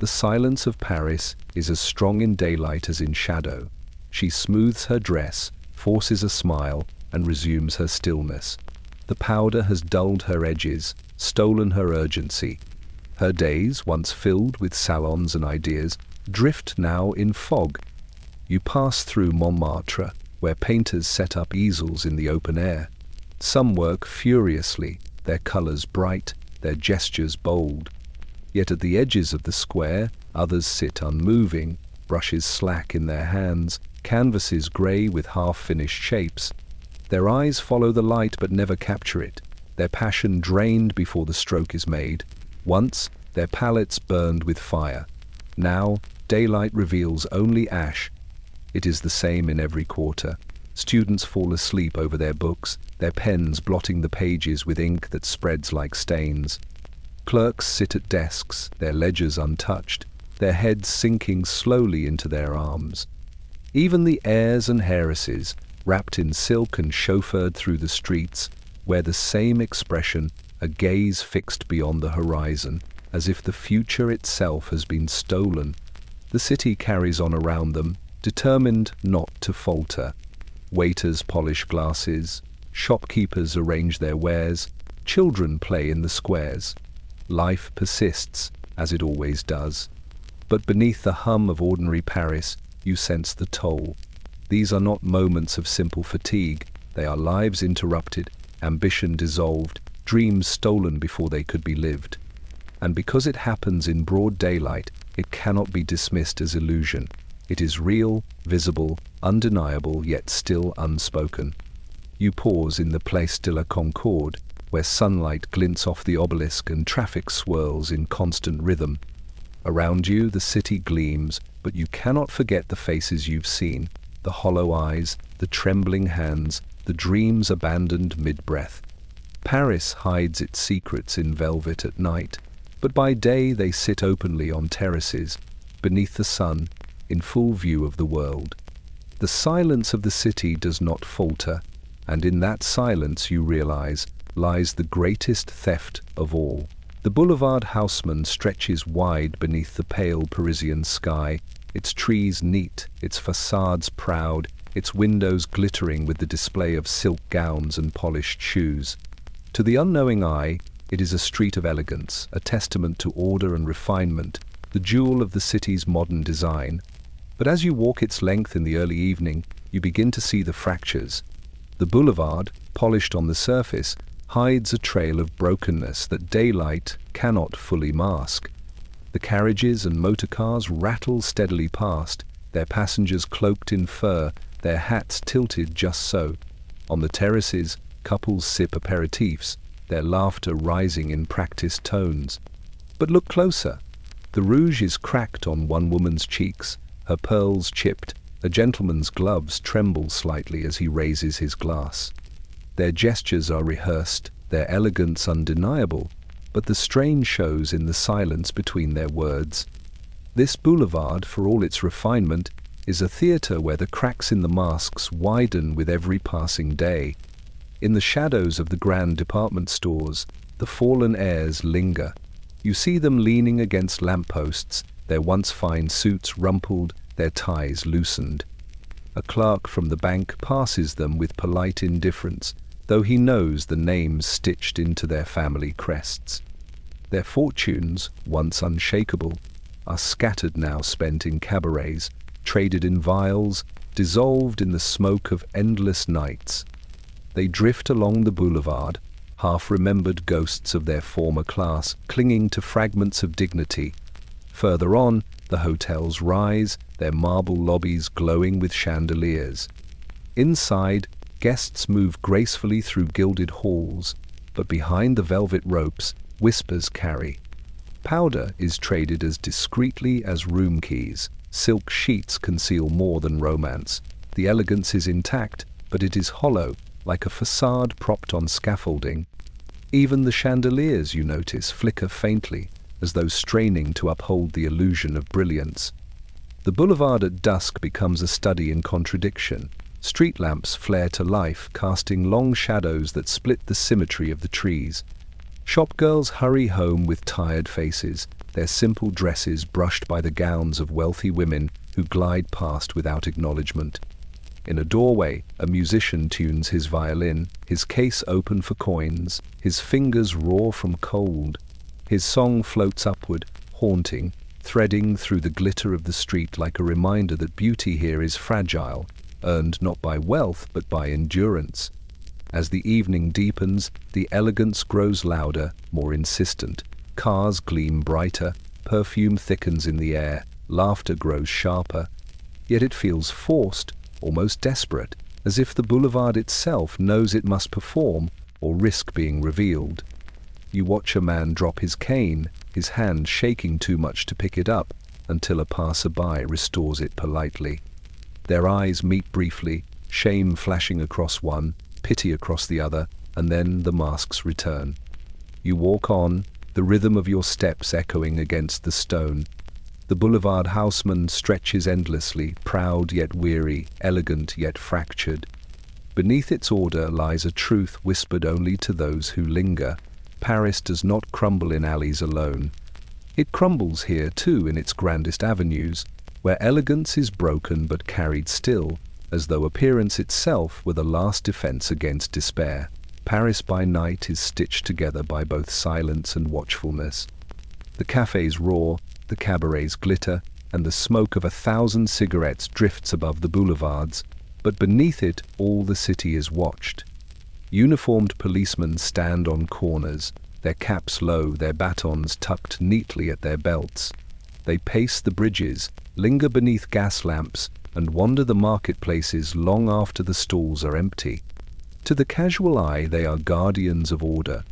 The silence of Paris is as strong in daylight as in shadow. She smooths her dress, forces a smile, and resumes her stillness. The powder has dulled her edges, stolen her urgency. Her days, once filled with salons and ideas, drift now in fog. You pass through Montmartre, where painters set up easels in the open air. Some work furiously, their colors bright, their gestures bold. Yet at the edges of the square, others sit unmoving, brushes slack in their hands, canvases grey with half-finished shapes. Their eyes follow the light but never capture it, their passion drained before the stroke is made. Once, their palettes burned with fire. Now, daylight reveals only ash. It is the same in every quarter. Students fall asleep over their books, their pens blotting the pages with ink that spreads like stains. Clerks sit at desks, their ledgers untouched, their heads sinking slowly into their arms. Even the heirs and heiresses, wrapped in silk and chauffeured through the streets, wear the same expression, a gaze fixed beyond the horizon, as if the future itself has been stolen. The city carries on around them, determined not to falter. Waiters polish glasses, shopkeepers arrange their wares, children play in the squares. Life persists, as it always does. But beneath the hum of ordinary Paris, you sense the toll. These are not moments of simple fatigue, they are lives interrupted, ambition dissolved, dreams stolen before they could be lived. And because it happens in broad daylight, it cannot be dismissed as illusion. It is real, visible, undeniable, yet still unspoken. You pause in the Place de la Concorde, where sunlight glints off the obelisk and traffic swirls in constant rhythm. Around you, the city gleams, but you cannot forget the faces you've seen, the hollow eyes, the trembling hands, the dreams abandoned mid-breath. Paris hides its secrets in velvet at night, but by day they sit openly on terraces, beneath the sun, in full view of the world. The silence of the city does not falter, and in that silence, you realize, lies the greatest theft of all. The boulevard Haussmann stretches wide beneath the pale Parisian sky, its trees neat, its facades proud, its windows glittering with the display of silk gowns and polished shoes. To the unknowing eye, it is a street of elegance, a testament to order and refinement, the jewel of the city's modern design. But as you walk its length in the early evening, you begin to see the fractures. The boulevard, polished on the surface, hides a trail of brokenness that daylight cannot fully mask. The carriages and motorcars rattle steadily past, their passengers cloaked in fur, their hats tilted just so. On the terraces, couples sip aperitifs, their laughter rising in practiced tones. But look closer. The rouge is cracked on one woman's cheeks, her pearls chipped, a gentleman's gloves tremble slightly as he raises his glass. Their gestures are rehearsed, their elegance undeniable, but the strain shows in the silence between their words. This boulevard, for all its refinement, is a theatre where the cracks in the masks widen with every passing day. In the shadows of the grand department stores, the fallen heirs linger. You see them leaning against lampposts, their once fine suits rumpled, their ties loosened. A clerk from the bank passes them with polite indifference, though he knows the names stitched into their family crests. Their fortunes, once unshakable, are scattered now, spent in cabarets, traded in vials, dissolved in the smoke of endless nights. They drift along the boulevard, half-remembered ghosts of their former class, clinging to fragments of dignity. Further on, the hotels rise, their marble lobbies glowing with chandeliers. Inside, guests move gracefully through gilded halls, but behind the velvet ropes, whispers carry. Powder is traded as discreetly as room keys. Silk sheets conceal more than romance. The elegance is intact, but it is hollow, like a facade propped on scaffolding. Even the chandeliers, you notice, flicker faintly, as though straining to uphold the illusion of brilliance. The boulevard at dusk becomes a study in contradiction. Street lamps flare to life, casting long shadows that split the symmetry of the trees. Shopgirls hurry home with tired faces, their simple dresses brushed by the gowns of wealthy women who glide past without acknowledgement. In a doorway, a musician tunes his violin, his case open for coins, his fingers raw from cold. His song floats upward, haunting, threading through the glitter of the street like a reminder that beauty here is fragile, earned not by wealth but by endurance. As the evening deepens, the elegance grows louder, more insistent. Cars gleam brighter, perfume thickens in the air, laughter grows sharper. Yet it feels forced, almost desperate, as if the boulevard itself knows it must perform or risk being revealed. You watch a man drop his cane, his hand shaking too much to pick it up, until a passer-by restores it politely. Their eyes meet briefly, shame flashing across one, pity across the other, and then the masks return. You walk on, the rhythm of your steps echoing against the stone. The boulevard Haussmann stretches endlessly, proud yet weary, elegant yet fractured. Beneath its order lies a truth whispered only to those who linger. Paris does not crumble in alleys alone. It crumbles here too in its grandest avenues, where elegance is broken but carried still, as though appearance itself were the last defense against despair. Paris by night is stitched together by both silence and watchfulness. The cafes roar, The cabarets glitter, and the smoke of 1,000 cigarettes drifts above the boulevards, but beneath it all the city is watched. Uniformed policemen stand on corners, their caps low, their batons tucked neatly at their belts. They pace the bridges, linger beneath gas lamps, and wander the marketplaces long after the stalls are empty. To the casual eye, they are guardians of order.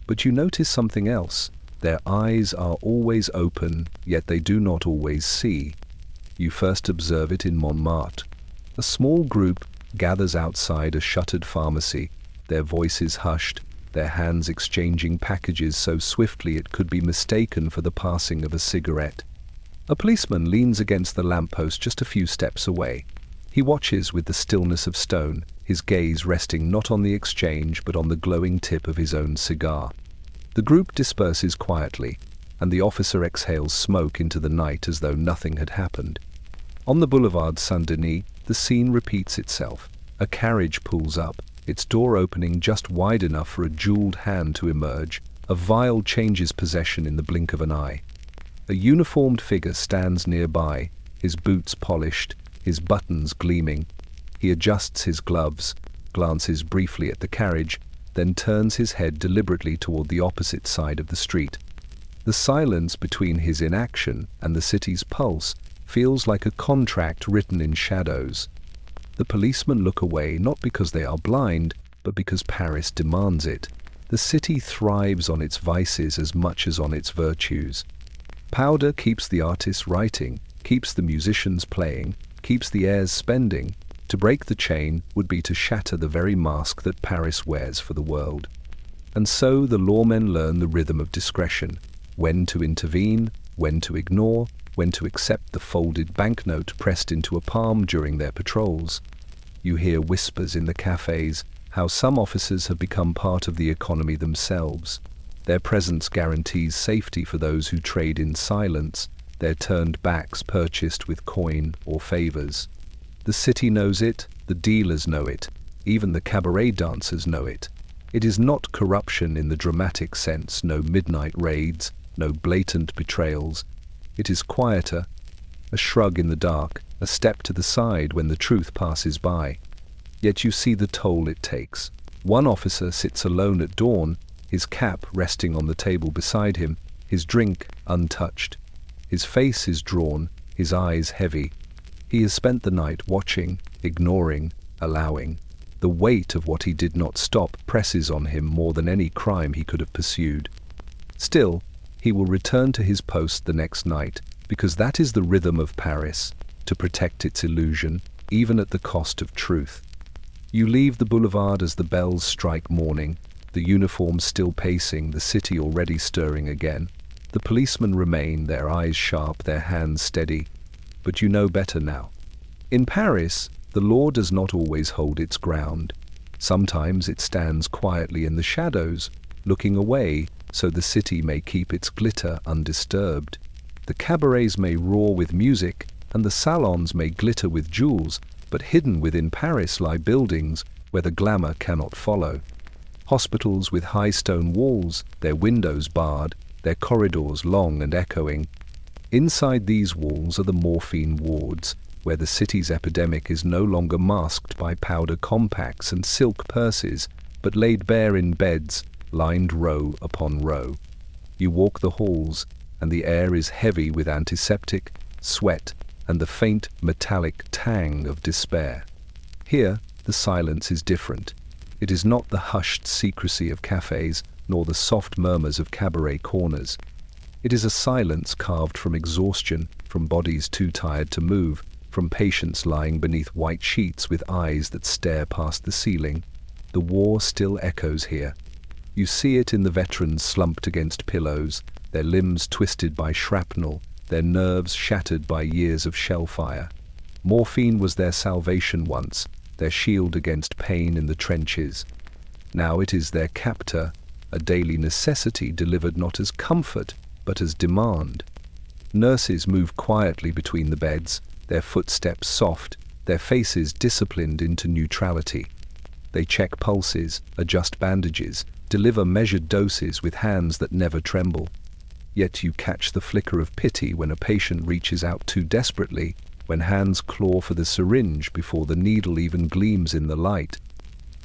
But you notice something else. Their eyes are always open, yet they do not always see. You first observe it in Montmartre. A small group gathers outside a shuttered pharmacy, their voices hushed, their hands exchanging packages so swiftly it could be mistaken for the passing of a cigarette. A policeman leans against the lamppost just a few steps away. He watches with the stillness of stone, his gaze resting not on the exchange but on the glowing tip of his own cigar. The group disperses quietly, and the officer exhales smoke into the night as though nothing had happened. On the boulevard Saint-Denis, the scene repeats itself. A carriage pulls up, its door opening just wide enough for a jeweled hand to emerge. A vial changes possession in the blink of an eye. A uniformed figure stands nearby, his boots polished, his buttons gleaming. He adjusts his gloves, glances briefly at the carriage, then turns his head deliberately toward the opposite side of the street. The silence between his inaction and the city's pulse feels like a contract written in shadows. The policemen look away not because they are blind, but because Paris demands it. The city thrives on its vices as much as on its virtues. Powder keeps the artists writing, keeps the musicians playing, keeps the heirs spending. To break the chain would be to shatter the very mask that Paris wears for the world. And so the lawmen learn the rhythm of discretion, when to intervene, when to ignore, when to accept the folded banknote pressed into a palm during their patrols. You hear whispers in the cafes, how some officers have become part of the economy themselves. Their presence guarantees safety for those who trade in silence, their turned backs purchased with coin or favors. The city knows it, the dealers know it, even the cabaret dancers know it. It is not corruption in the dramatic sense, no midnight raids, no blatant betrayals. It is quieter, a shrug in the dark, a step to the side when the truth passes by. Yet you see the toll it takes. One officer sits alone at dawn, his cap resting on the table beside him, his drink untouched. His face is drawn, his eyes heavy. He has spent the night watching, ignoring, allowing. The weight of what he did not stop presses on him more than any crime he could have pursued. Still, he will return to his post the next night, because that is the rhythm of Paris, to protect its illusion, even at the cost of truth. You leave the boulevard as the bells strike morning, the uniforms still pacing, the city already stirring again. The policemen remain, their eyes sharp, their hands steady. But you know better now. In Paris, the law does not always hold its ground. Sometimes it stands quietly in the shadows, looking away so the city may keep its glitter undisturbed. The cabarets may roar with music, and the salons may glitter with jewels, but hidden within Paris lie buildings where the glamour cannot follow. Hospitals with high stone walls, their windows barred, their corridors long and echoing. Inside these walls are the morphine wards, where the city's epidemic is no longer masked by powder compacts and silk purses, but laid bare in beds, lined row upon row. You walk the halls, and the air is heavy with antiseptic, sweat, and the faint metallic tang of despair. Here, the silence is different. It is not the hushed secrecy of cafes, nor the soft murmurs of cabaret corners. It is a silence carved from exhaustion, from bodies too tired to move, from patients lying beneath white sheets with eyes that stare past the ceiling. The war still echoes here. You see it in the veterans slumped against pillows, their limbs twisted by shrapnel, their nerves shattered by years of shell fire. Morphine was their salvation once, their shield against pain in the trenches. Now it is their captor, a daily necessity delivered not as comfort, but as demand. Nurses move quietly between the beds, their footsteps soft, their faces disciplined into neutrality. They check pulses, adjust bandages, deliver measured doses with hands that never tremble. Yet you catch the flicker of pity when a patient reaches out too desperately, when hands claw for the syringe before the needle even gleams in the light.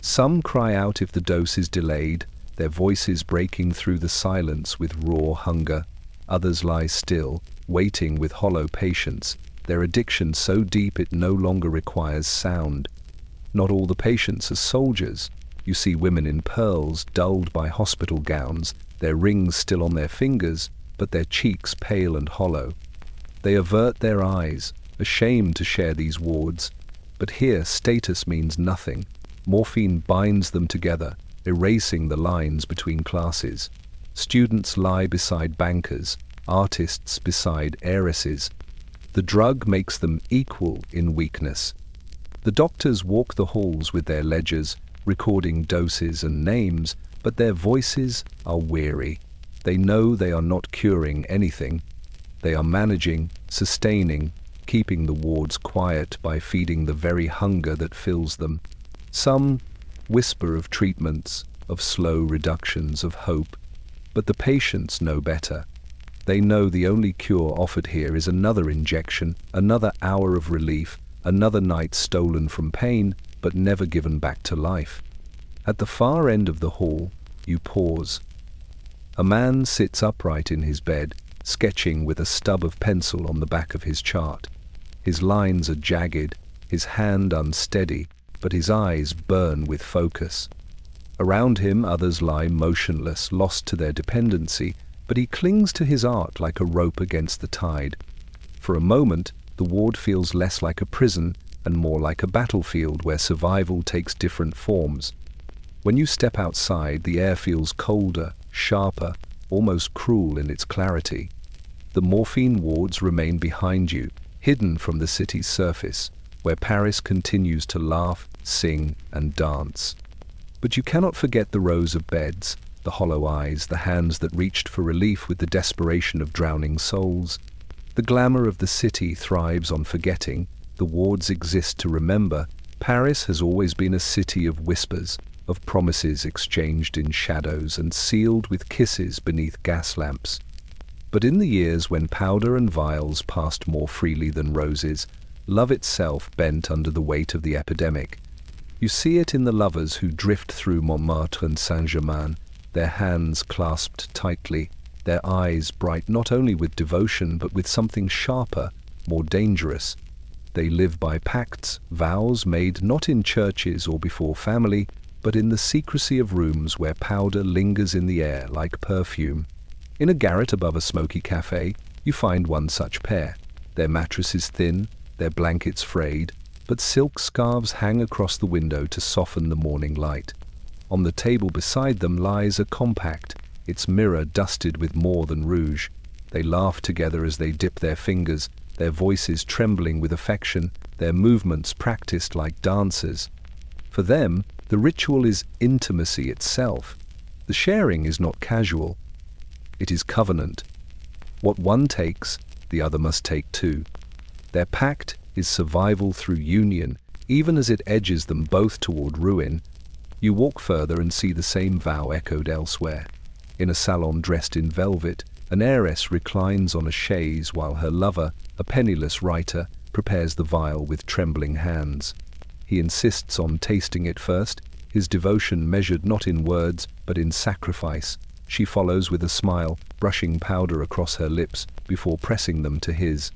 Some cry out if the dose is delayed, their voices breaking through the silence with raw hunger. Others lie still, waiting with hollow patience, their addiction so deep it no longer requires sound. Not all the patients are soldiers. You see women in pearls, dulled by hospital gowns, their rings still on their fingers, but their cheeks pale and hollow. They avert their eyes, ashamed to share these wards. But here status means nothing. Morphine binds them together, erasing the lines between classes. Students lie beside bankers, artists beside heiresses. The drug makes them equal in weakness. The doctors walk the halls with their ledgers, recording doses and names, but their voices are weary. They know they are not curing anything. They are managing, sustaining, keeping the wards quiet by feeding the very hunger that fills them. Some whisper of treatments, of slow reductions, of hope. But the patients know better. They know the only cure offered here is another injection, another hour of relief, another night stolen from pain, but never given back to life. At the far end of the hall, you pause. A man sits upright in his bed, sketching with a stub of pencil on the back of his chart. His lines are jagged, his hand unsteady, but his eyes burn with focus. Around him others lie motionless, lost to their dependency, but he clings to his art like a rope against the tide. For a moment, the ward feels less like a prison and more like a battlefield where survival takes different forms. When you step outside, the air feels colder, sharper, almost cruel in its clarity. The morphine wards remain behind you, hidden from the city's surface, where Paris continues to laugh, sing, and dance. But you cannot forget the rows of beds, the hollow eyes, the hands that reached for relief with the desperation of drowning souls. The glamour of the city thrives on forgetting. The wards exist to remember. Paris has always been a city of whispers, of promises exchanged in shadows and sealed with kisses beneath gas lamps. But in the years when powder and vials passed more freely than roses, love itself bent under the weight of the epidemic. You see it in the lovers who drift through Montmartre and Saint-Germain, their hands clasped tightly, their eyes bright not only with devotion but with something sharper, more dangerous. They live by pacts, vows made not in churches or before family, but in the secrecy of rooms where powder lingers in the air like perfume. In a garret above a smoky cafe, you find one such pair. Their mattress is thin, their blankets frayed, but silk scarves hang across the window to soften the morning light. On the table beside them lies a compact, its mirror dusted with more than rouge. They laugh together as they dip their fingers, their voices trembling with affection, their movements practiced like dancers. For them, the ritual is intimacy itself. The sharing is not casual. It is covenant. What one takes, the other must take too. Their pact is survival through union, even as it edges them both toward ruin. You walk further and see the same vow echoed elsewhere. In a salon dressed in velvet, an heiress reclines on a chaise while her lover, a penniless writer, prepares the vial with trembling hands. He insists on tasting it first, his devotion measured not in words, but in sacrifice. She follows with a smile, brushing powder across her lips before pressing them to his.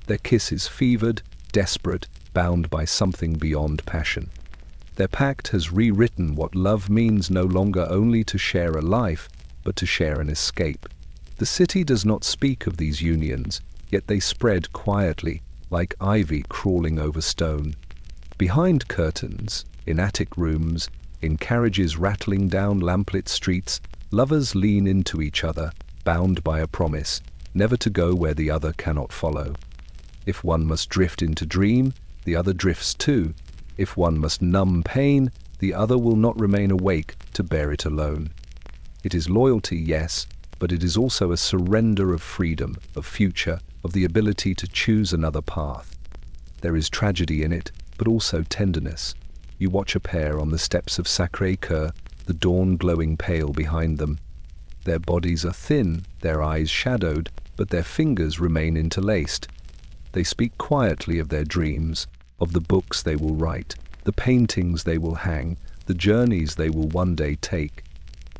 Their kiss is fevered, desperate, bound by something beyond passion. Their pact has rewritten what love means, no longer only to share a life, but to share an escape. The city does not speak of these unions, yet they spread quietly, like ivy crawling over stone. Behind curtains, in attic rooms, in carriages rattling down lamplit streets, lovers lean into each other, bound by a promise, never to go where the other cannot follow. If one must drift into dream, the other drifts too. If one must numb pain, the other will not remain awake to bear it alone. It is loyalty, yes, but it is also a surrender of freedom, of future, of the ability to choose another path. There is tragedy in it, but also tenderness. You watch a pair on the steps of Sacré-Cœur, the dawn glowing pale behind them. Their bodies are thin, their eyes shadowed, but their fingers remain interlaced. They speak quietly of their dreams, of the books they will write, the paintings they will hang, the journeys they will one day take.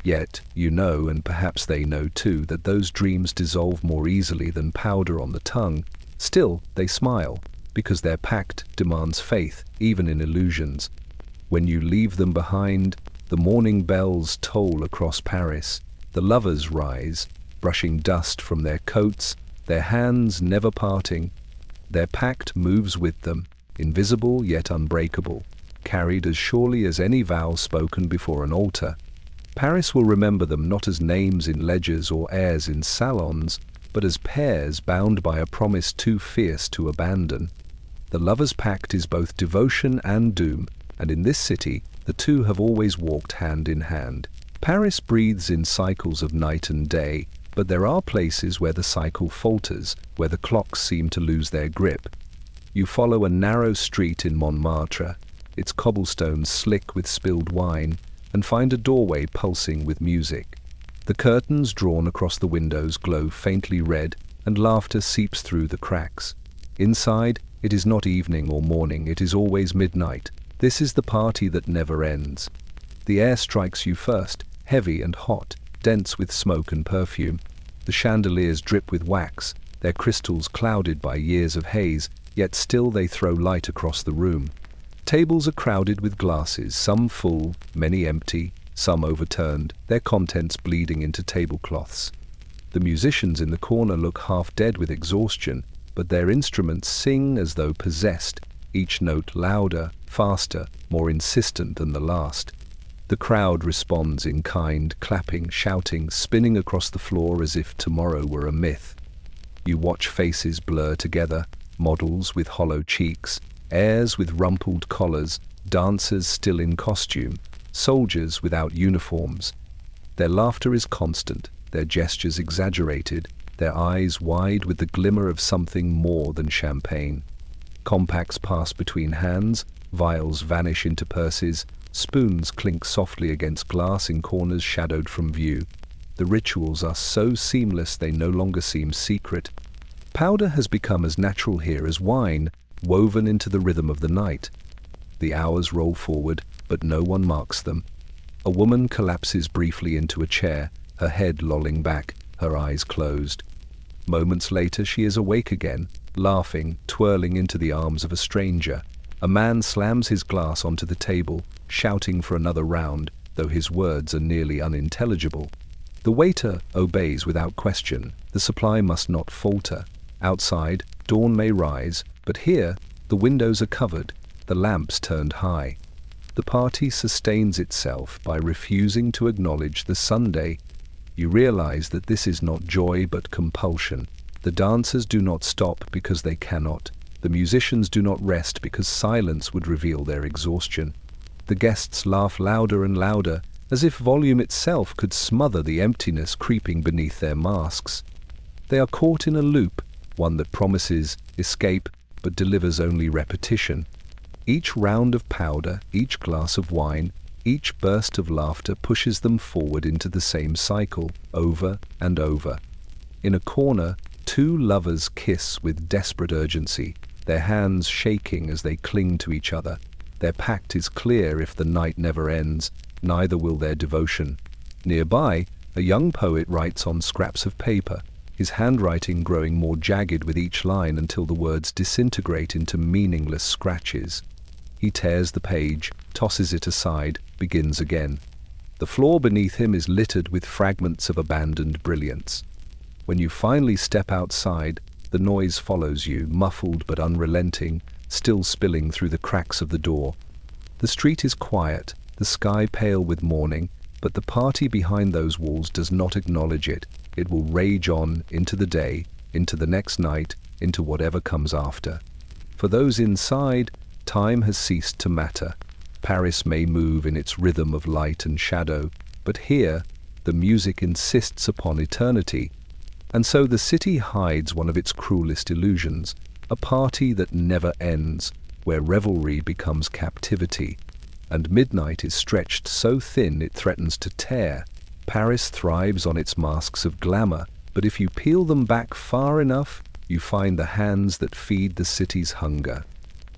Yet, you know, and perhaps they know too, that those dreams dissolve more easily than powder on the tongue. Still, they smile, because their pact demands faith, even in illusions. When you leave them behind, the morning bells toll across Paris. The lovers rise, brushing dust from their coats, their hands never parting. Their pact moves with them, invisible yet unbreakable, carried as surely as any vow spoken before an altar. Paris will remember them not as names in ledgers or heirs in salons, but as pairs bound by a promise too fierce to abandon. The lovers' pact is both devotion and doom, and in this city, the two have always walked hand in hand. Paris breathes in cycles of night and day, but there are places where the cycle falters, where the clocks seem to lose their grip. You follow a narrow street in Montmartre, its cobblestones slick with spilled wine, and find a doorway pulsing with music. The curtains drawn across the windows glow faintly red, and laughter seeps through the cracks. Inside, it is not evening or morning, it is always midnight. This is the party that never ends. The air strikes you first, heavy and hot, dense with smoke and perfume. The chandeliers drip with wax, their crystals clouded by years of haze, yet still they throw light across the room. Tables are crowded with glasses, some full, many empty, some overturned, their contents bleeding into tablecloths. The musicians in the corner look half dead with exhaustion, but their instruments sing as though possessed, each note louder, faster, more insistent than the last. The crowd responds in kind, clapping, shouting, spinning across the floor as if tomorrow were a myth. You watch faces blur together, models with hollow cheeks, heirs with rumpled collars, dancers still in costume, soldiers without uniforms. Their laughter is constant, their gestures exaggerated, their eyes wide with the glimmer of something more than champagne. Compacts pass between hands, vials vanish into purses, spoons clink softly against glass in corners shadowed from view. The rituals are so seamless they no longer seem secret. Powder has become as natural here as wine, woven into the rhythm of the night. The hours roll forward, but no one marks them. A woman collapses briefly into a chair, her head lolling back, her eyes closed. Moments later she is awake again, laughing, twirling into the arms of a stranger. A man slams his glass onto the table, shouting for another round, though his words are nearly unintelligible. The waiter obeys without question. The supply must not falter. Outside, dawn may rise, but here, the windows are covered, the lamps turned high. The party sustains itself by refusing to acknowledge the Sunday. You realize that this is not joy but compulsion. The dancers do not stop because they cannot. The musicians do not rest because silence would reveal their exhaustion. The guests laugh louder and louder, as if volume itself could smother the emptiness creeping beneath their masks. They are caught in a loop, one that promises escape but delivers only repetition. Each round of powder, each glass of wine, each burst of laughter pushes them forward into the same cycle, over and over. In a corner, two lovers kiss with desperate urgency, their hands shaking as they cling to each other. Their pact is clear: if the night never ends, neither will their devotion. Nearby, a young poet writes on scraps of paper, his handwriting growing more jagged with each line until the words disintegrate into meaningless scratches. He tears the page, tosses it aside, begins again. The floor beneath him is littered with fragments of abandoned brilliance. When you finally step outside, the noise follows you, muffled but unrelenting, still spilling through the cracks of the door. The street is quiet, the sky pale with morning, but the party behind those walls does not acknowledge it. It will rage on into the day, into the next night, into whatever comes after. For those inside, time has ceased to matter. Paris may move in its rhythm of light and shadow, but here, the music insists upon eternity. And so the city hides one of its cruelest illusions, a party that never ends, where revelry becomes captivity, and midnight is stretched so thin it threatens to tear. Paris thrives on its masks of glamour, but if you peel them back far enough, you find the hands that feed the city's hunger.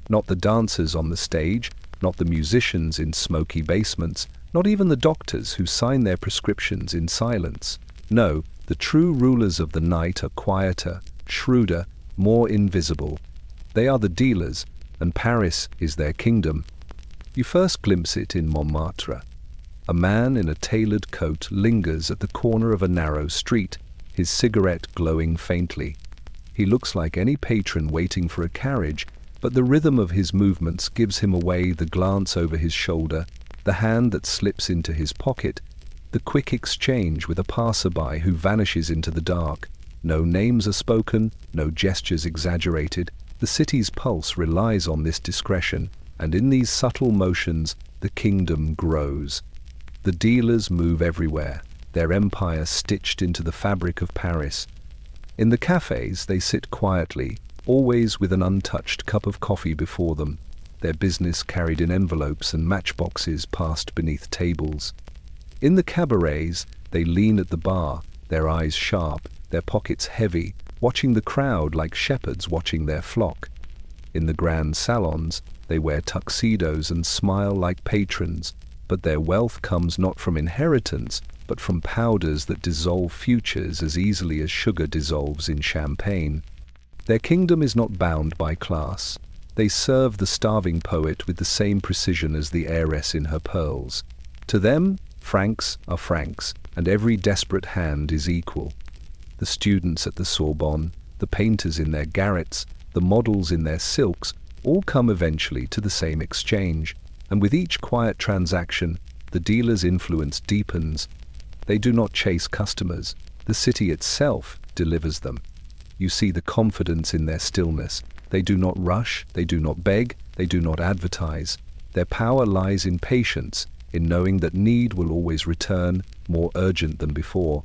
Not the dancers on the stage, not the musicians in smoky basements, not even the doctors who sign their prescriptions in silence. No, the true rulers of the night are quieter, shrewder, more invisible. They are the dealers, and Paris is their kingdom. You first glimpse it in Montmartre. A man in a tailored coat lingers at the corner of a narrow street, his cigarette glowing faintly. He looks like any patron waiting for a carriage, but the rhythm of his movements gives him away: the glance over his shoulder, the hand that slips into his pocket, the quick exchange with a passerby who vanishes into the dark. No names are spoken, no gestures exaggerated. The city's pulse relies on this discretion, and in these subtle motions the kingdom grows. The dealers move everywhere, their empire stitched into the fabric of Paris. In the cafes they sit quietly, always with an untouched cup of coffee before them, their business carried in envelopes and matchboxes passed beneath tables. In the cabarets they lean at the bar, their eyes sharp, their pockets heavy, watching the crowd like shepherds watching their flock. In the grand salons they wear tuxedos and smile like patrons, but their wealth comes not from inheritance, but from powders that dissolve futures as easily as sugar dissolves in champagne. Their kingdom is not bound by class. They serve the starving poet with the same precision as the heiress in her pearls. To them, francs are francs, and every desperate hand is equal. The students at the Sorbonne, the painters in their garrets, the models in their silks, all come eventually to the same exchange, and with each quiet transaction, the dealer's influence deepens. They do not chase customers. The city itself delivers them. You see the confidence in their stillness. They do not rush, they do not beg, they do not advertise. Their power lies in patience, in knowing that need will always return, more urgent than before.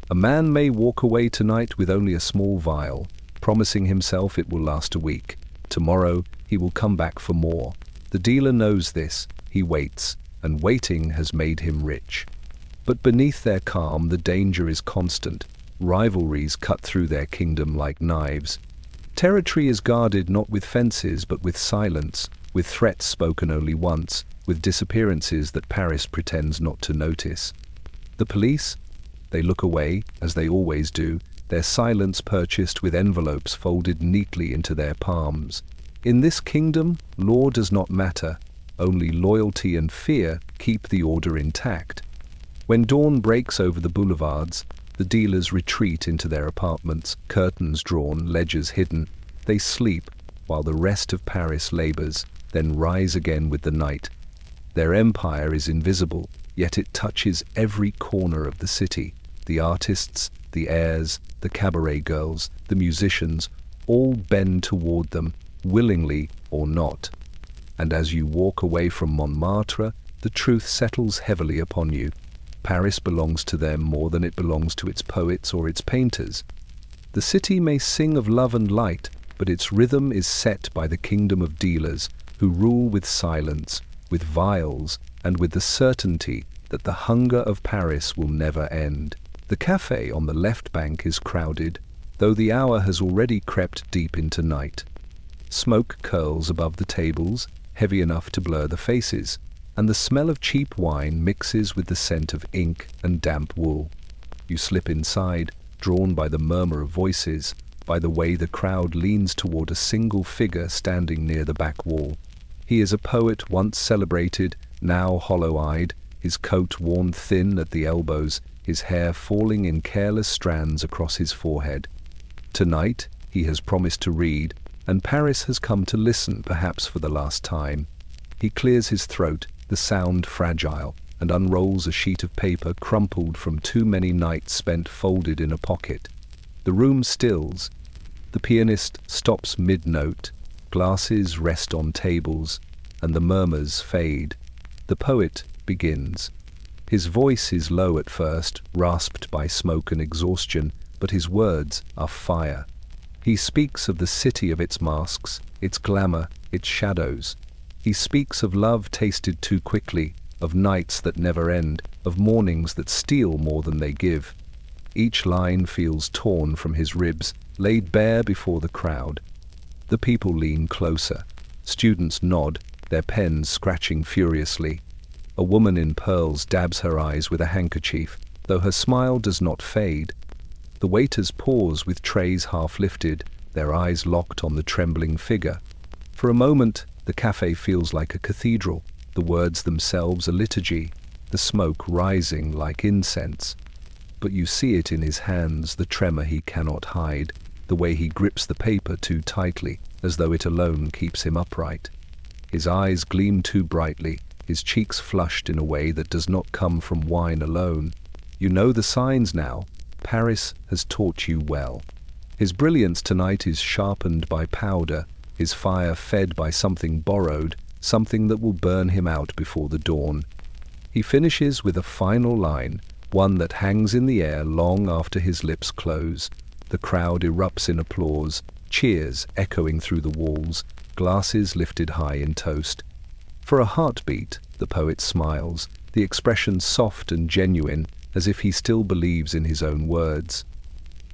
A man may walk away tonight with only a small vial, promising himself it will last a week. Tomorrow he will come back for more. The dealer knows this. He waits, and waiting has made him rich. But beneath their calm the danger is constant. Rivalries cut through their kingdom like knives. Territory is guarded not with fences but with silence, with threats spoken only once, with disappearances that Paris pretends not to notice. The police? They look away, as they always do, their silence purchased with envelopes folded neatly into their palms. In this kingdom, law does not matter. Only loyalty and fear keep the order intact. When dawn breaks over the boulevards, the dealers retreat into their apartments, curtains drawn, ledgers hidden. They sleep, while the rest of Paris labors, then rise again with the night. Their empire is invisible, yet it touches every corner of the city. The artists, the heirs, the cabaret girls, the musicians, all bend toward them, willingly or not. And as you walk away from Montmartre, the truth settles heavily upon you. Paris belongs to them more than it belongs to its poets or its painters. The city may sing of love and light, but its rhythm is set by the kingdom of dealers, who rule with silence, with vials, and with the certainty that the hunger of Paris will never end. The cafe on the left bank is crowded, though the hour has already crept deep into night. Smoke curls above the tables, heavy enough to blur the faces, and the smell of cheap wine mixes with the scent of ink and damp wool. You slip inside, drawn by the murmur of voices, by the way the crowd leans toward a single figure standing near the back wall. He is a poet once celebrated, now hollow-eyed, his coat worn thin at the elbows, his hair falling in careless strands across his forehead. Tonight he has promised to read, and Paris has come to listen, perhaps for the last time. He clears his throat, the sound fragile, and unrolls a sheet of paper crumpled from too many nights spent folded in a pocket. The room stills. The pianist stops mid-note, glasses rest on tables, and the murmurs fade. The poet begins. His voice is low at first, rasped by smoke and exhaustion, but his words are fire. He speaks of the city of its masks, its glamour, its shadows. He speaks of love tasted too quickly, of nights that never end, of mornings that steal more than they give. Each line feels torn from his ribs, laid bare before the crowd. The people lean closer. Students nod, their pens scratching furiously. A woman in pearls dabs her eyes with a handkerchief, though her smile does not fade. The waiters pause with trays half lifted, their eyes locked on the trembling figure. For a moment, the cafe feels like a cathedral, the words themselves a liturgy, the smoke rising like incense. But you see it in his hands, the tremor he cannot hide, the way he grips the paper too tightly, as though it alone keeps him upright. His eyes gleam too brightly, his cheeks flushed in a way that does not come from wine alone. You know the signs now. Paris has taught you well. His brilliance tonight is sharpened by powder, his fire fed by something borrowed, something that will burn him out before the dawn. He finishes with a final line, one that hangs in the air long after his lips close. The crowd erupts in applause, cheers echoing through the walls, glasses lifted high in toast. For a heartbeat, the poet smiles, the expression soft and genuine, as if he still believes in his own words.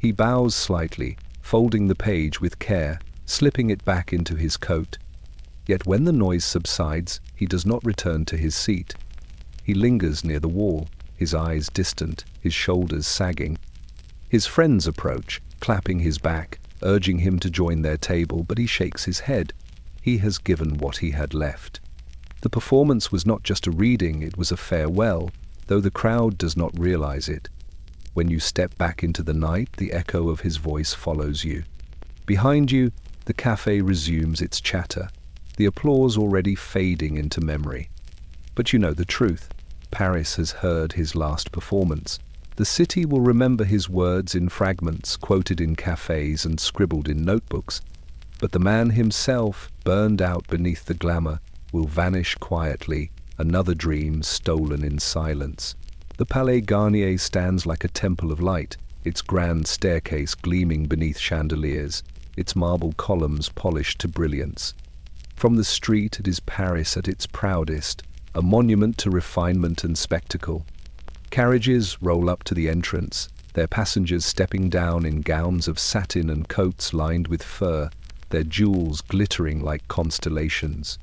He bows slightly, folding the page with care, slipping it back into his coat. Yet when the noise subsides, he does not return to his seat. He lingers near the wall, his eyes distant, his shoulders sagging. His friends approach, clapping his back, urging him to join their table, but he shakes his head. He has given what he had left. The performance was not just a reading, it was a farewell, though the crowd does not realize it. When you step back into the night, the echo of his voice follows you. Behind you, the cafe resumes its chatter, the applause already fading into memory. But you know the truth. Paris has heard his last performance. The city will remember his words in fragments, quoted in cafes and scribbled in notebooks. But the man himself, burned out beneath the glamour, will vanish quietly, another dream stolen in silence. The Palais Garnier stands like a temple of light, its grand staircase gleaming beneath chandeliers, its marble columns polished to brilliance. From the street it is Paris at its proudest, a monument to refinement and spectacle. Carriages roll up to the entrance, their passengers stepping down in gowns of satin and coats lined with fur, their jewels glittering like constellations.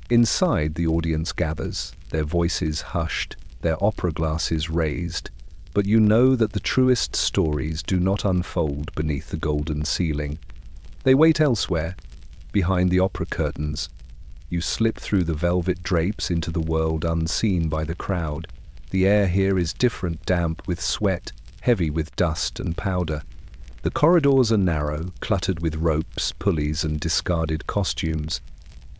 Inside, the audience gathers, their voices hushed, their opera glasses raised, but you know that the truest stories do not unfold beneath the golden ceiling. They wait elsewhere, behind the opera curtains. You slip through the velvet drapes into the world unseen by the crowd. The air here is different, damp with sweat, heavy with dust and powder. The corridors are narrow, cluttered with ropes, pulleys, and discarded costumes.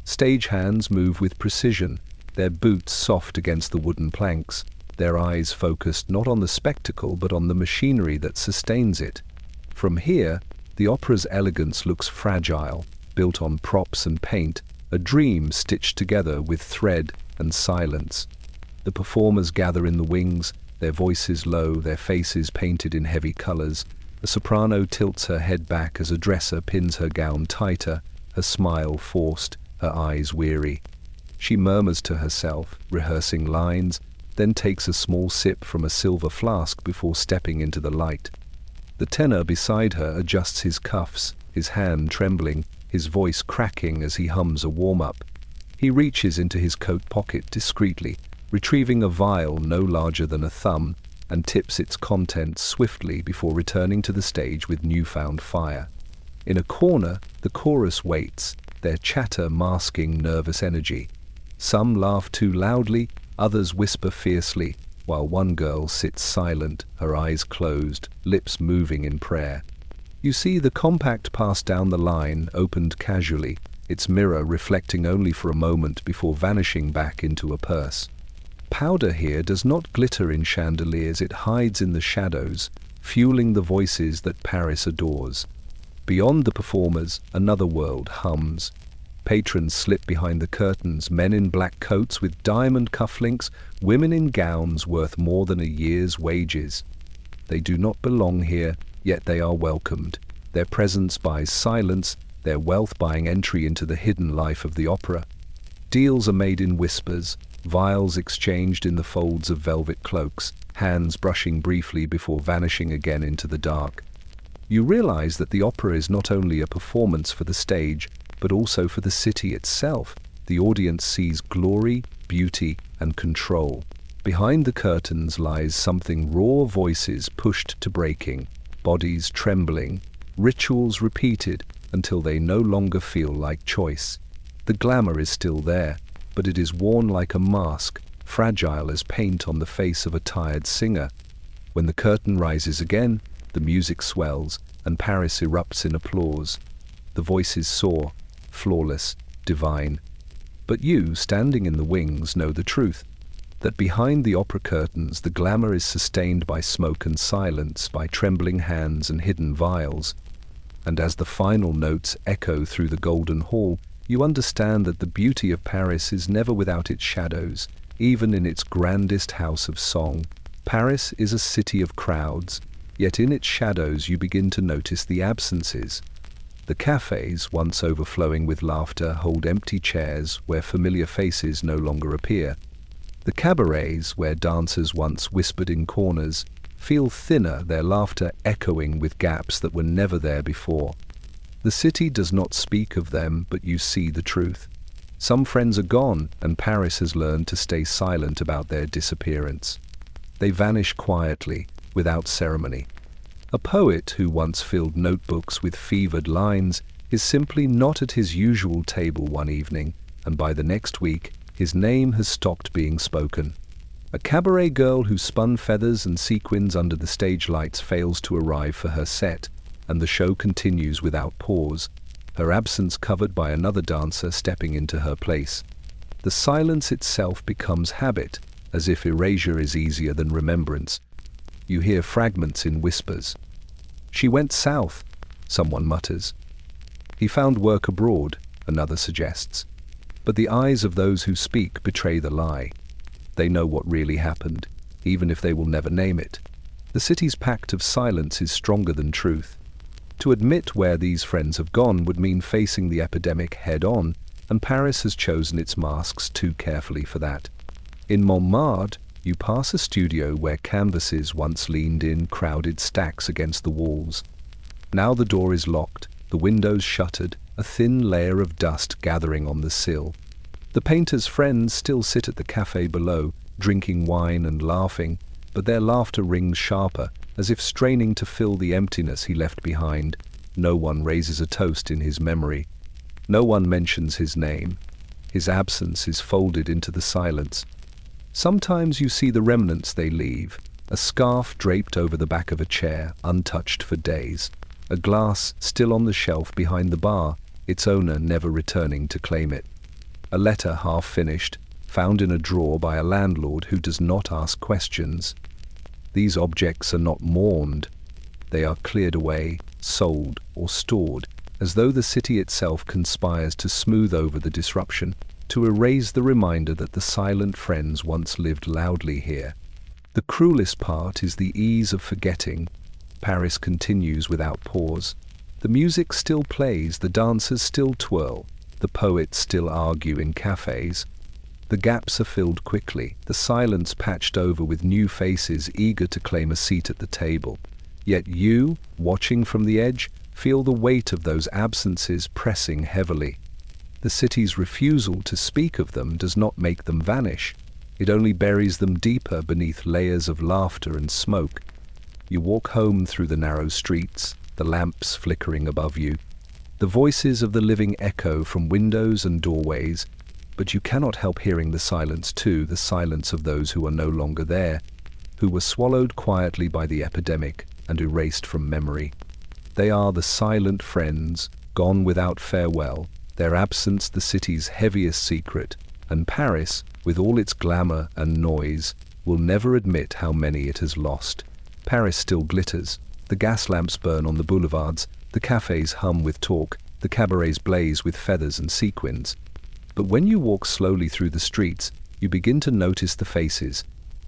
Stagehands move with precision, their boots soft against the wooden planks, their eyes focused not on the spectacle but on the machinery that sustains it. From here, the opera's elegance looks fragile, built on props and paint, a dream stitched together with thread and silence. The performers gather in the wings, their voices low, their faces painted in heavy colors. A soprano tilts her head back as a dresser pins her gown tighter, her smile forced, her eyes weary. She murmurs to herself, rehearsing lines, then takes a small sip from a silver flask before stepping into the light. The tenor beside her adjusts his cuffs, his hand trembling, his voice cracking as he hums a warm-up. He reaches into his coat pocket discreetly, retrieving a vial no larger than a thumb, and tips its contents swiftly before returning to the stage with newfound fire. In a corner, the chorus waits, their chatter masking nervous energy. Some laugh too loudly, others whisper fiercely, while one girl sits silent, her eyes closed, lips moving in prayer. You see the compact pass down the line, opened casually, its mirror reflecting only for a moment before vanishing back into a purse. Powder here does not glitter in chandeliers, it hides in the shadows, fueling the voices that Paris adores. Beyond the performers, another world hums. Patrons slip behind the curtains, men in black coats with diamond cufflinks, women in gowns worth more than a year's wages. They do not belong here, yet they are welcomed. Their presence buys silence, their wealth buying entry into the hidden life of the opera. Deals are made in whispers, vials exchanged in the folds of velvet cloaks, hands brushing briefly before vanishing again into the dark. You realize that the opera is not only a performance for the stage, but also for the city itself. The audience sees glory, beauty, and control. Behind the curtains lies something raw, voices pushed to breaking, bodies trembling, rituals repeated until they no longer feel like choice. The glamour is still there, but it is worn like a mask, fragile as paint on the face of a tired singer. When the curtain rises again, the music swells, and Paris erupts in applause. The voices soar, flawless, divine. But you, standing in the wings, know the truth, that behind the opera curtains the glamour is sustained by smoke and silence, by trembling hands and hidden vials. And as the final notes echo through the golden hall, you understand that the beauty of Paris is never without its shadows, even in its grandest house of song. Paris is a city of crowds, yet in its shadows you begin to notice the absences. The cafes, once overflowing with laughter, hold empty chairs where familiar faces no longer appear. The cabarets, where dancers once whispered in corners, feel thinner, their laughter echoing with gaps that were never there before. The city does not speak of them, but you see the truth. Some friends are gone, and Paris has learned to stay silent about their disappearance. They vanish quietly, without ceremony. A poet who once filled notebooks with fevered lines is simply not at his usual table one evening, and by the next week, his name has stopped being spoken. A cabaret girl who spun feathers and sequins under the stage lights fails to arrive for her set, and the show continues without pause, her absence covered by another dancer stepping into her place. The silence itself becomes habit, as if erasure is easier than remembrance. You hear fragments in whispers. "She went south," someone mutters. "He found work abroad," another suggests. But the eyes of those who speak betray the lie. They know what really happened, even if they will never name it. The city's pact of silence is stronger than truth. To admit where these friends have gone would mean facing the epidemic head-on, and Paris has chosen its masks too carefully for that. In Montmartre, you pass a studio where canvases once leaned in crowded stacks against the walls. Now the door is locked, the windows shuttered, a thin layer of dust gathering on the sill. The painter's friends still sit at the cafe below, drinking wine and laughing, but their laughter rings sharper, as if straining to fill the emptiness he left behind. No one raises a toast in his memory. No one mentions his name. His absence is folded into the silence. Sometimes you see the remnants they leave, a scarf draped over the back of a chair, untouched for days, a glass still on the shelf behind the bar, its owner never returning to claim it. A letter half finished, found in a drawer by a landlord who does not ask questions. These objects are not mourned. They are cleared away, sold, or stored, as though the city itself conspires to smooth over the disruption, to erase the reminder that the silent friends once lived loudly here. The cruelest part is the ease of forgetting. Paris continues without pause. The music still plays, the dancers still twirl, the poets still argue in cafes. The gaps are filled quickly, the silence patched over with new faces eager to claim a seat at the table. Yet you, watching from the edge, feel the weight of those absences pressing heavily. The city's refusal to speak of them does not make them vanish. It only buries them deeper beneath layers of laughter and smoke. You walk home through the narrow streets, the lamps flickering above you. The voices of the living echo from windows and doorways, but you cannot help hearing the silence too, the silence of those who are no longer there, who were swallowed quietly by the epidemic and erased from memory. They are the silent friends, gone without farewell, their absence the city's heaviest secret, and Paris, with all its glamour and noise, will never admit how many it has lost. Paris still glitters, the gas lamps burn on the boulevards, the cafes hum with talk, the cabarets blaze with feathers and sequins. But when you walk slowly through the streets, you begin to notice the faces,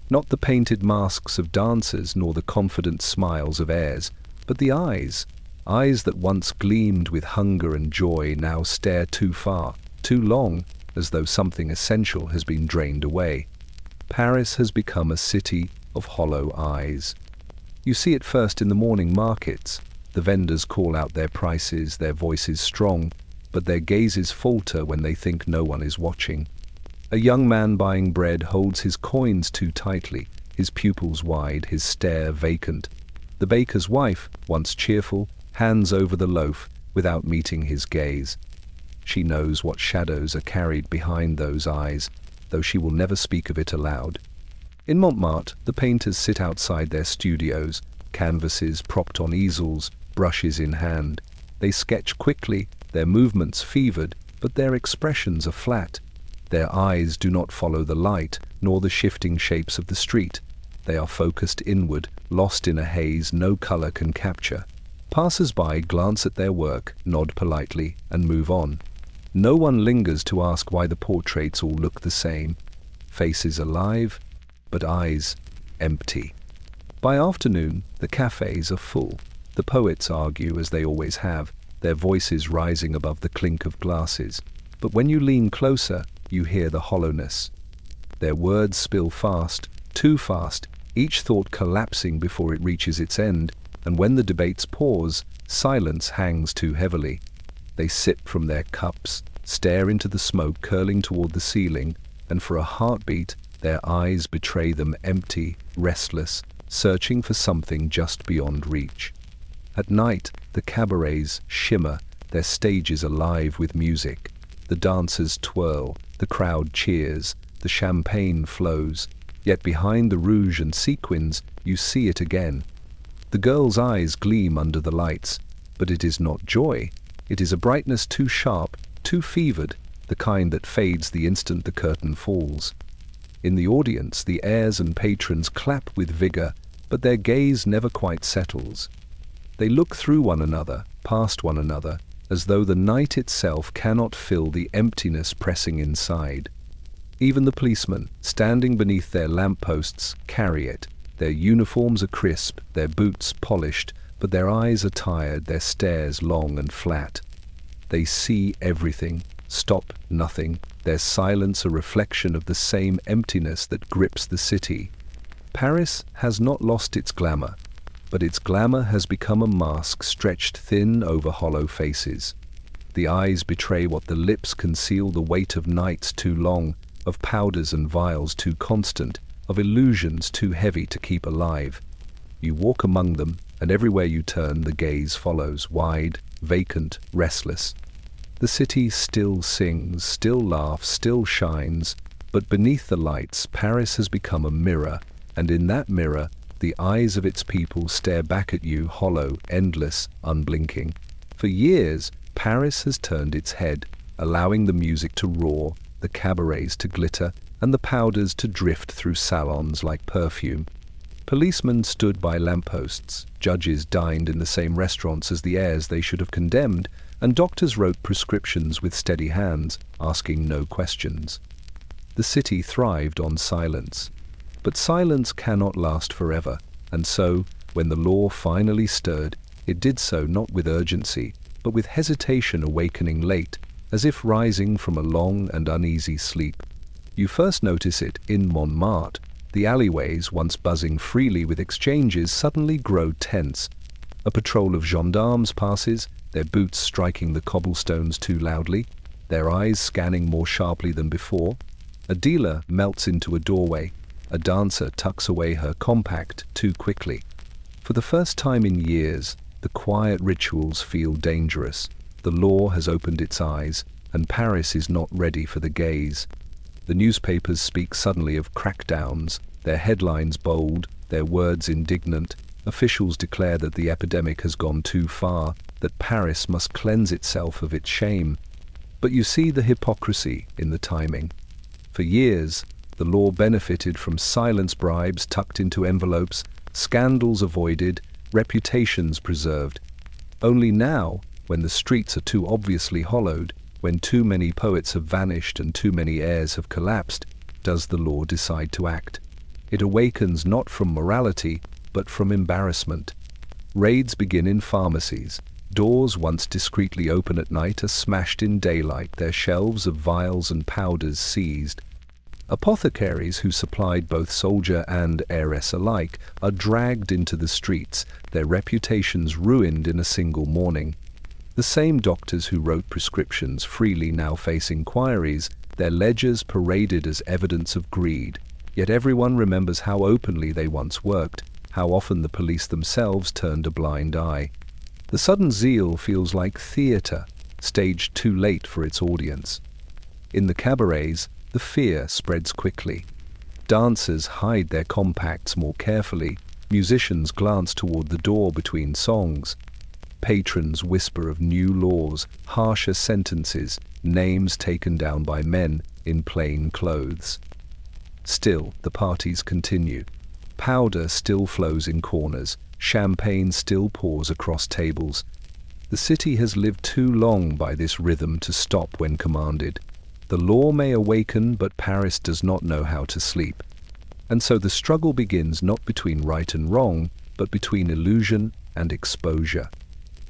not the painted masks of dancers nor the confident smiles of heirs, but the eyes. Eyes that once gleamed with hunger and joy now stare too far, too long, as though something essential has been drained away. Paris has become a city of hollow eyes. You see it first in the morning markets. The vendors call out their prices, their voices strong, but their gazes falter when they think no one is watching. A young man buying bread holds his coins too tightly, his pupils wide, his stare vacant. The baker's wife, once cheerful, hands over the loaf without meeting his gaze. She knows what shadows are carried behind those eyes, though she will never speak of it aloud. In Montmartre, the painters sit outside their studios, canvases propped on easels, brushes in hand. They sketch quickly, their movements fevered, but their expressions are flat. Their eyes do not follow the light, nor the shifting shapes of the street. They are focused inward, lost in a haze no color can capture. Passers-by glance at their work, nod politely, and move on. No one lingers to ask why the portraits all look the same. Faces alive, but eyes empty. By afternoon, the cafes are full. The poets argue as they always have, their voices rising above the clink of glasses. But when you lean closer, you hear the hollowness. Their words spill fast, too fast, each thought collapsing before it reaches its end, and when the debates pause, silence hangs too heavily. They sip from their cups, stare into the smoke curling toward the ceiling, and for a heartbeat, their eyes betray them empty, restless, searching for something just beyond reach. At night, the cabarets shimmer, their stages alive with music. The dancers twirl, the crowd cheers, the champagne flows, yet behind the rouge and sequins, you see it again. The girl's eyes gleam under the lights, but it is not joy. It is a brightness too sharp, too fevered, the kind that fades the instant the curtain falls. In the audience, the heirs and patrons clap with vigor, but their gaze never quite settles. They look through one another, past one another, as though the night itself cannot fill the emptiness pressing inside. Even the policemen, standing beneath their lampposts, carry it. Their uniforms are crisp, their boots polished, but their eyes are tired, their stares long and flat. They see everything, stop nothing, their silence a reflection of the same emptiness that grips the city. Paris has not lost its glamour, but its glamour has become a mask stretched thin over hollow faces. The eyes betray what the lips conceal, the weight of nights too long, of powders and vials too constant, of illusions too heavy to keep alive. You walk among them, and everywhere you turn the gaze follows, wide, vacant, restless. The city still sings, still laughs, still shines, but beneath the lights Paris has become a mirror, and in that mirror the eyes of its people stare back at you, hollow, endless, unblinking. For years, Paris has turned its head, allowing the music to roar, the cabarets to glitter, and the powders to drift through salons like perfume. Policemen stood by lampposts, judges dined in the same restaurants as the heirs they should have condemned, and doctors wrote prescriptions with steady hands, asking no questions. The city thrived on silence. But silence cannot last forever, and so, when the law finally stirred, it did so not with urgency, but with hesitation awakening late, as if rising from a long and uneasy sleep. You first notice it in Montmartre. The alleyways, once buzzing freely with exchanges, suddenly grow tense. A patrol of gendarmes passes, their boots striking the cobblestones too loudly, their eyes scanning more sharply than before. A dealer melts into a doorway. A dancer tucks away her compact too quickly. For the first time in years, the quiet rituals feel dangerous. The law has opened its eyes, and Paris is not ready for the gaze. The newspapers speak suddenly of crackdowns, their headlines bold, their words indignant. Officials declare that the epidemic has gone too far, that Paris must cleanse itself of its shame. But you see the hypocrisy in the timing. For years, the law benefited from silence, bribes tucked into envelopes, scandals avoided, reputations preserved. Only now, when the streets are too obviously hollowed, when too many poets have vanished and too many heirs have collapsed, does the law decide to act. It awakens not from morality, but from embarrassment. Raids begin in pharmacies. Doors once discreetly open at night are smashed in daylight, their shelves of vials and powders seized. Apothecaries who supplied both soldier and heiress alike are dragged into the streets, their reputations ruined in a single morning. The same doctors who wrote prescriptions freely now face inquiries, their ledgers paraded as evidence of greed. Yet everyone remembers how openly they once worked, how often the police themselves turned a blind eye. The sudden zeal feels like theatre, staged too late for its audience. In the cabarets, the fear spreads quickly. Dancers hide their compacts more carefully, musicians glance toward the door between songs. Patrons whisper of new laws, harsher sentences, names taken down by men in plain clothes. Still, the parties continue. Powder still flows in corners, champagne still pours across tables. The city has lived too long by this rhythm to stop when commanded. The law may awaken, but Paris does not know how to sleep. And so the struggle begins not between right and wrong, but between illusion and exposure.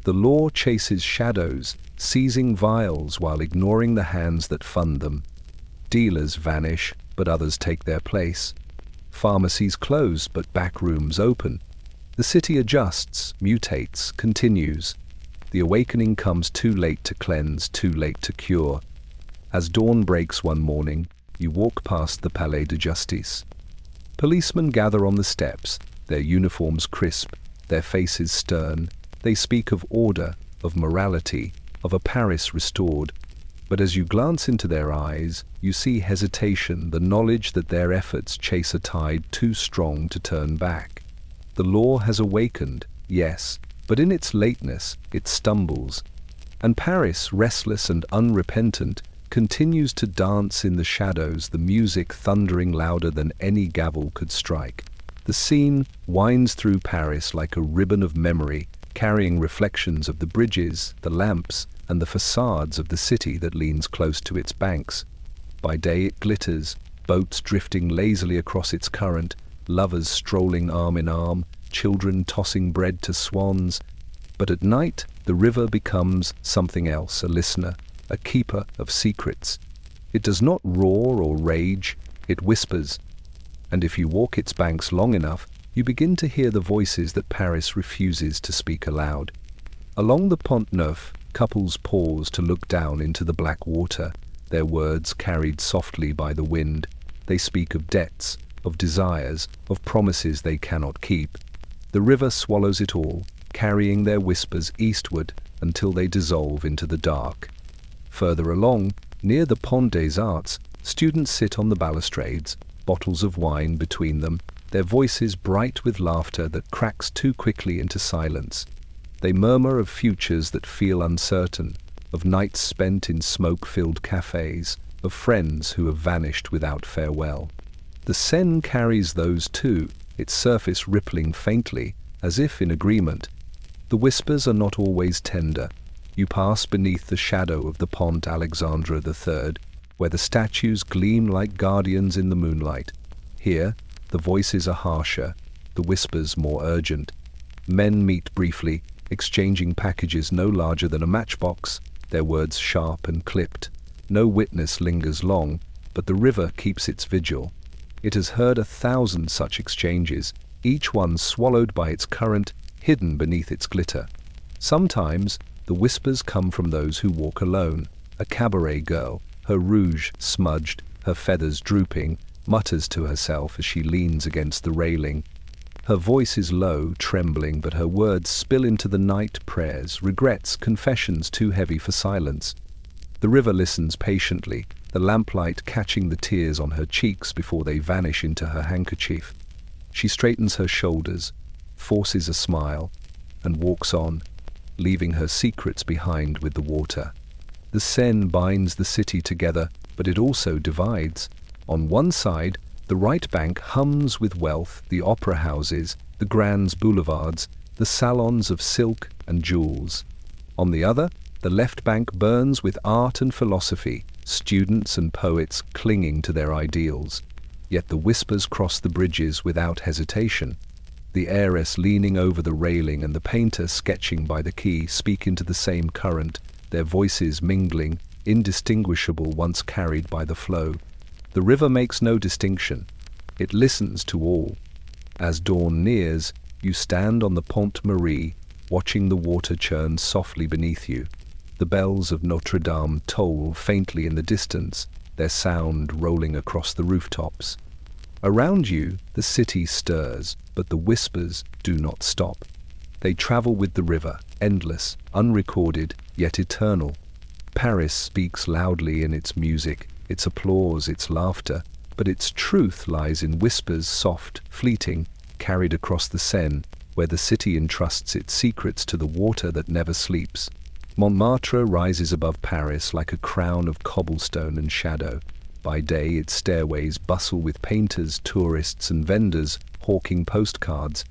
The law chases shadows, seizing vials while ignoring the hands that fund them. Dealers vanish, but others take their place. Pharmacies close, but back rooms open. The city adjusts, mutates, continues. The awakening comes too late to cleanse, too late to cure. As dawn breaks one morning, you walk past the Palais de Justice. Policemen gather on the steps, their uniforms crisp, their faces stern. They speak of order, of morality, of a Paris restored. But as you glance into their eyes, you see hesitation, the knowledge that their efforts chase a tide too strong to turn back. The law has awakened, yes, but in its lateness, it stumbles. And Paris, restless and unrepentant, continues to dance in the shadows, the music thundering louder than any gavel could strike. The scene winds through Paris like a ribbon of memory, carrying reflections of the bridges, the lamps, and the facades of the city that leans close to its banks. By day it glitters, boats drifting lazily across its current, lovers strolling arm in arm, children tossing bread to swans. But at night, the river becomes something else, a listener, a keeper of secrets. It does not roar or rage, it whispers. And if you walk its banks long enough, you begin to hear the voices that Paris refuses to speak aloud. Along the Pont Neuf, couples pause to look down into the black water, their words carried softly by the wind. They speak of debts, of desires, of promises they cannot keep. The river swallows it all, carrying their whispers eastward until they dissolve into the dark. Further along, near the Pont des Arts, students sit on the balustrades, bottles of wine between them, their voices bright with laughter that cracks too quickly into silence. They murmur of futures that feel uncertain, of nights spent in smoke-filled cafes, of friends who have vanished without farewell. The Seine carries those too, its surface rippling faintly, as if in agreement. The whispers are not always tender. You pass beneath the shadow of the Pont Alexandre III, where the statues gleam like guardians in the moonlight. Here, the voices are harsher, the whispers more urgent. Men meet briefly, exchanging packages no larger than a matchbox, their words sharp and clipped. No witness lingers long, but the river keeps its vigil. It has heard 1,000 such exchanges, each one swallowed by its current, hidden beneath its glitter. Sometimes, the whispers come from those who walk alone. A cabaret girl, her rouge smudged, her feathers drooping, mutters to herself as she leans against the railing. Her voice is low, trembling, but her words spill into the night, prayers, regrets, confessions too heavy for silence. The river listens patiently, the lamplight catching the tears on her cheeks before they vanish into her handkerchief. She straightens her shoulders, forces a smile, and walks on, leaving her secrets behind with the water. The Seine binds the city together, but it also divides. On one side, the right bank hums with wealth, the opera houses, the grand boulevards, the salons of silk and jewels. On the other, the left bank burns with art and philosophy, students and poets clinging to their ideals. Yet the whispers cross the bridges without hesitation. The heiress leaning over the railing and the painter sketching by the quay speak into the same current, their voices mingling, indistinguishable once carried by the flow. The river makes no distinction. It listens to all. As dawn nears, you stand on the Pont Marie, watching the water churn softly beneath you. The bells of Notre Dame toll faintly in the distance, their sound rolling across the rooftops. Around you, the city stirs, but the whispers do not stop. They travel with the river, endless, unrecorded, yet eternal. Paris speaks loudly in its music, its applause, its laughter, but its truth lies in whispers, soft, fleeting, carried across the Seine, where the city entrusts its secrets to the water that never sleeps. Montmartre rises above Paris like a crown of cobblestone and shadow. By day, its stairways bustle with painters, tourists, and vendors hawking postcards.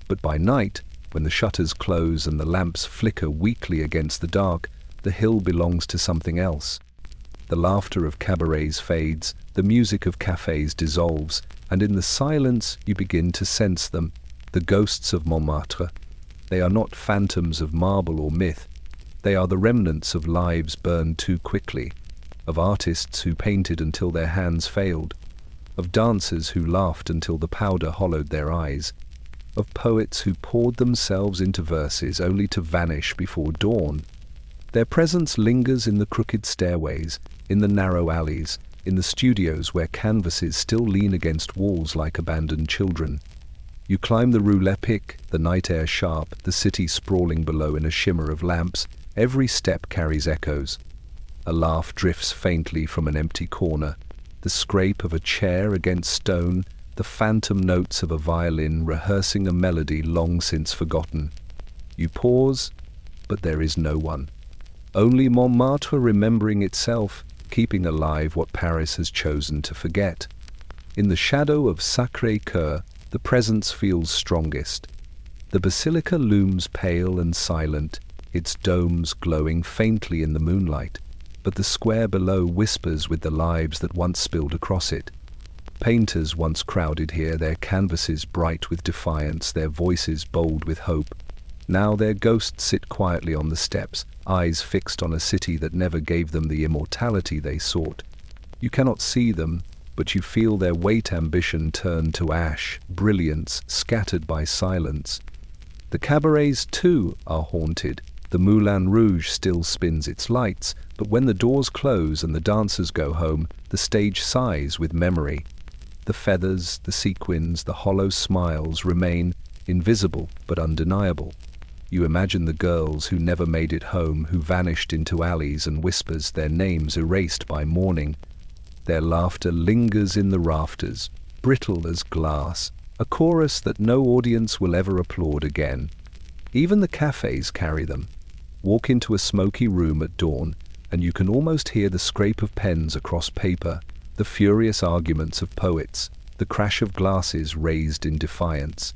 But by night, when the shutters close and the lamps flicker weakly against the dark, the hill belongs to something else. The laughter of cabarets fades, the music of cafes dissolves, and in the silence you begin to sense them, the ghosts of Montmartre. They are not phantoms of marble or myth. They are the remnants of lives burned too quickly, of artists who painted until their hands failed, of dancers who laughed until the powder hollowed their eyes, of poets who poured themselves into verses only to vanish before dawn. Their presence lingers in the crooked stairways, in the narrow alleys, in the studios where canvases still lean against walls like abandoned children. You climb the Rue Lepic, the night air sharp, the city sprawling below in a shimmer of lamps. Every step carries echoes. A laugh drifts faintly from an empty corner, the scrape of a chair against stone, the phantom notes of a violin rehearsing a melody long since forgotten. You pause, but there is no one. Only Montmartre remembering itself, keeping alive what Paris has chosen to forget. In the shadow of Sacré-Cœur, the presence feels strongest. The basilica looms pale and silent, its domes glowing faintly in the moonlight, but the square below whispers with the lives that once spilled across it. Painters once crowded here, their canvases bright with defiance, their voices bold with hope. Now their ghosts sit quietly on the steps, eyes fixed on a city that never gave them the immortality they sought. You cannot see them, but you feel their weight ambition turn to ash, brilliance scattered by silence. The cabarets, too, are haunted. The Moulin Rouge still spins its lights, but when the doors close and the dancers go home, the stage sighs with memory. The feathers, the sequins, the hollow smiles remain, invisible but undeniable. You imagine the girls who never made it home, who vanished into alleys and whispers, their names erased by morning. Their laughter lingers in the rafters, brittle as glass, a chorus that no audience will ever applaud again. Even the cafes carry them. Walk into a smoky room at dawn, and you can almost hear the scrape of pens across paper, the furious arguments of poets, the crash of glasses raised in defiance.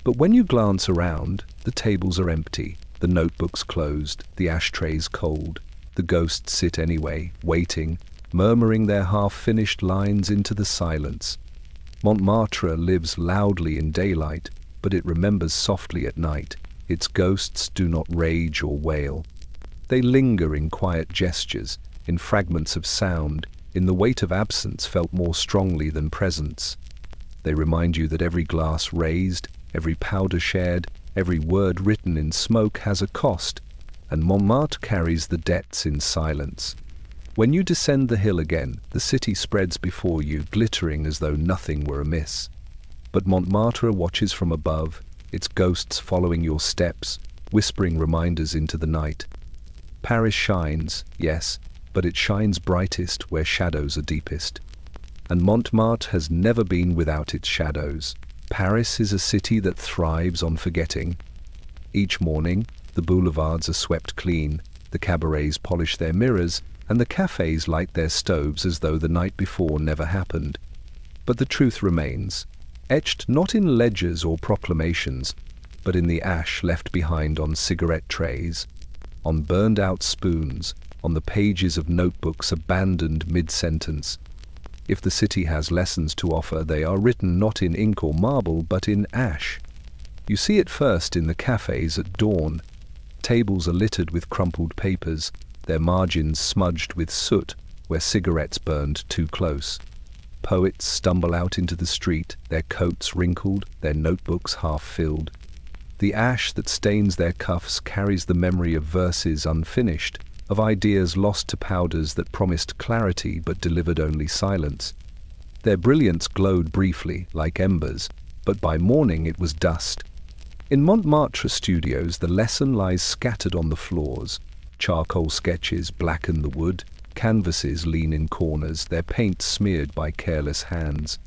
But when you glance around, the tables are empty, the notebooks closed, the ashtrays cold. The ghosts sit anyway, waiting, murmuring their half-finished lines into the silence. Montmartre lives loudly in daylight, but it remembers softly at night. Its ghosts do not rage or wail. They linger in quiet gestures, in fragments of sound, in the weight of absence felt more strongly than presence. They remind you that every glass raised, every powder shared, every word written in smoke has a cost, and Montmartre carries the debts in silence. When you descend the hill again, the city spreads before you, glittering as though nothing were amiss. But Montmartre watches from above, its ghosts following your steps, whispering reminders into the night. Paris shines, yes, but it shines brightest where shadows are deepest. And Montmartre has never been without its shadows. Paris is a city that thrives on forgetting. Each morning, the boulevards are swept clean, the cabarets polish their mirrors, and the cafes light their stoves as though the night before never happened. But the truth remains, etched not in ledgers or proclamations, but in the ash left behind on cigarette trays, on burned-out spoons, on the pages of notebooks abandoned mid-sentence. If the city has lessons to offer, they are written not in ink or marble, but in ash. You see it first in the cafes at dawn. Tables are littered with crumpled papers, their margins smudged with soot where cigarettes burned too close. Poets stumble out into the street, their coats wrinkled, their notebooks half-filled. The ash that stains their cuffs carries the memory of verses unfinished, of ideas lost to powders that promised clarity but delivered only silence. Their brilliance glowed briefly, like embers, but by morning it was dust. In Montmartre studios, the lesson lies scattered on the floors. Charcoal sketches blacken the wood, canvases lean in corners, their paint smeared by careless hands.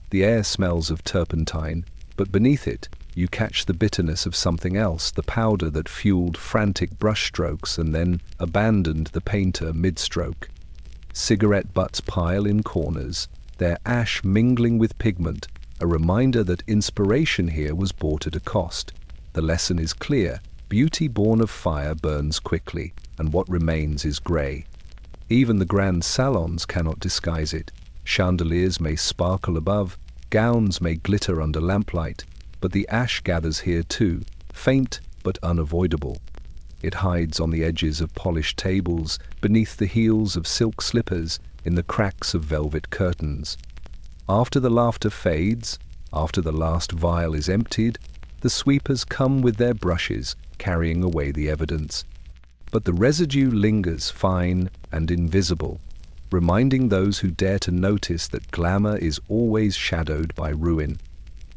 The air smells of turpentine, but beneath it, you catch the bitterness of something else, the powder that fueled frantic brushstrokes and then abandoned the painter mid-stroke. Cigarette butts pile in corners, their ash mingling with pigment, a reminder that inspiration here was bought at a cost. The lesson is clear: beauty born of fire burns quickly, and what remains is grey. Even the grand salons cannot disguise it. Chandeliers may sparkle above, gowns may glitter under lamplight, but the ash gathers here too, faint but unavoidable. It hides on the edges of polished tables, beneath the heels of silk slippers, in the cracks of velvet curtains. After the laughter fades, after the last vial is emptied, the sweepers come with their brushes, carrying away the evidence. But the residue lingers, fine and invisible, reminding those who dare to notice that glamour is always shadowed by ruin.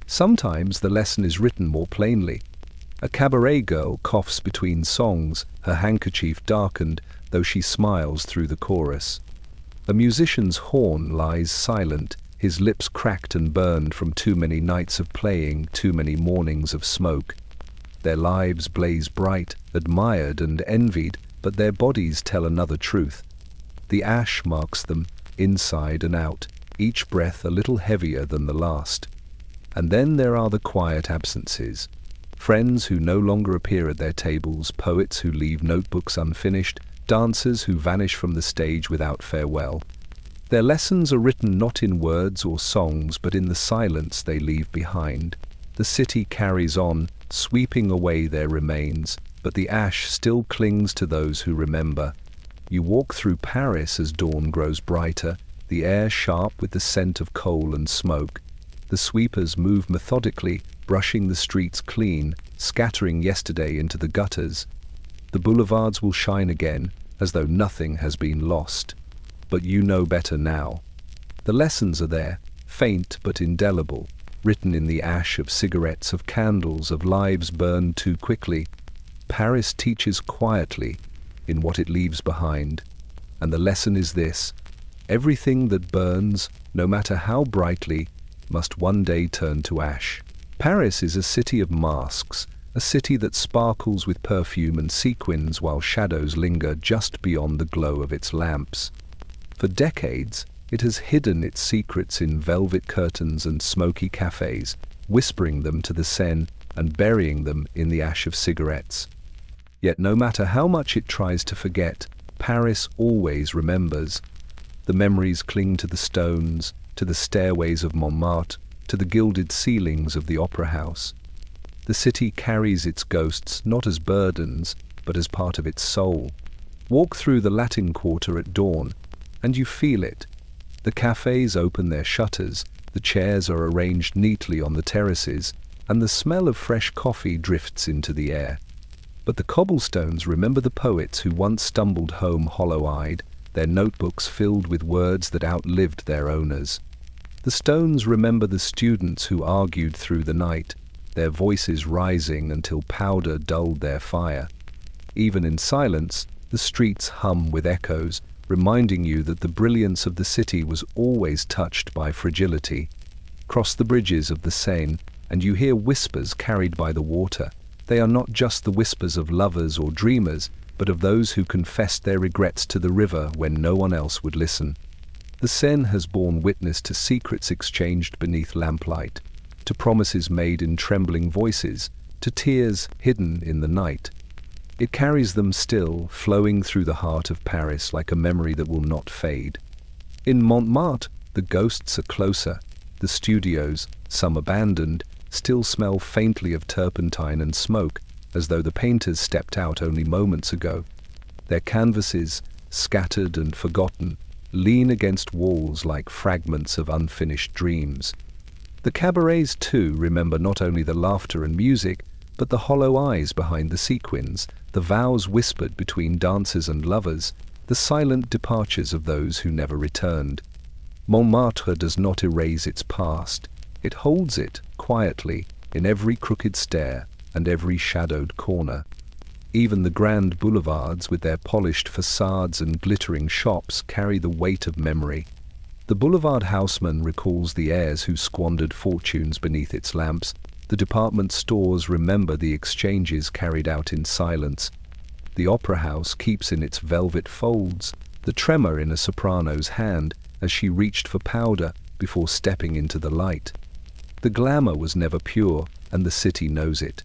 Sometimes the lesson is written more plainly. A cabaret girl coughs between songs, her handkerchief darkened, though she smiles through the chorus. A musician's horn lies silent, his lips cracked and burned from too many nights of playing, too many mornings of smoke. Their lives blaze bright, admired and envied, but their bodies tell another truth. The ash marks them, inside and out, each breath a little heavier than the last. And then there are the quiet absences. Friends who no longer appear at their tables, poets who leave notebooks unfinished, dancers who vanish from the stage without farewell. Their lessons are written not in words or songs, but in the silence they leave behind. The city carries on, sweeping away their remains, but the ash still clings to those who remember. You walk through Paris as dawn grows brighter, the air sharp with the scent of coal and smoke. The sweepers move methodically, brushing the streets clean, scattering yesterday into the gutters. The boulevards will shine again, as though nothing has been lost. But you know better now. The lessons are there, faint but indelible, written in the ash of cigarettes, of candles, of lives burned too quickly. Paris teaches quietly in what it leaves behind. And the lesson is this: everything that burns, no matter how brightly, must one day turn to ash. Paris is a city of masks, a city that sparkles with perfume and sequins while shadows linger just beyond the glow of its lamps. For decades, it has hidden its secrets in velvet curtains and smoky cafes, whispering them to the Seine and burying them in the ash of cigarettes. Yet no matter how much it tries to forget, Paris always remembers. The memories cling to the stones, to the stairways of Montmartre, to the gilded ceilings of the opera house. The city carries its ghosts not as burdens, but as part of its soul. Walk through the Latin Quarter at dawn, and you feel it. The cafes open their shutters, the chairs are arranged neatly on the terraces, and the smell of fresh coffee drifts into the air. But the cobblestones remember the poets who once stumbled home hollow-eyed, their notebooks filled with words that outlived their owners. The stones remember the students who argued through the night, their voices rising until powder dulled their fire. Even in silence, the streets hum with echoes, reminding you that the brilliance of the city was always touched by fragility. Cross the bridges of the Seine, and you hear whispers carried by the water. They are not just the whispers of lovers or dreamers, but of those who confessed their regrets to the river when no one else would listen. The Seine has borne witness to secrets exchanged beneath lamplight, to promises made in trembling voices, to tears hidden in the night. It carries them still, flowing through the heart of Paris like a memory that will not fade. In Montmartre, the ghosts are closer. The studios, some abandoned, still smell faintly of turpentine and smoke, as though the painters stepped out only moments ago. Their canvases, scattered and forgotten, lean against walls like fragments of unfinished dreams. The cabarets, too, remember not only the laughter and music, but the hollow eyes behind the sequins, the vows whispered between dancers and lovers, the silent departures of those who never returned. Montmartre does not erase its past. It holds it, quietly, in every crooked stair and every shadowed corner. Even the grand boulevards, with their polished facades and glittering shops, carry the weight of memory. The boulevard houseman recalls the heirs who squandered fortunes beneath its lamps. The department stores remember the exchanges carried out in silence. The opera house keeps in its velvet folds the tremor in a soprano's hand as she reached for powder before stepping into the light. The glamour was never pure, and the city knows it.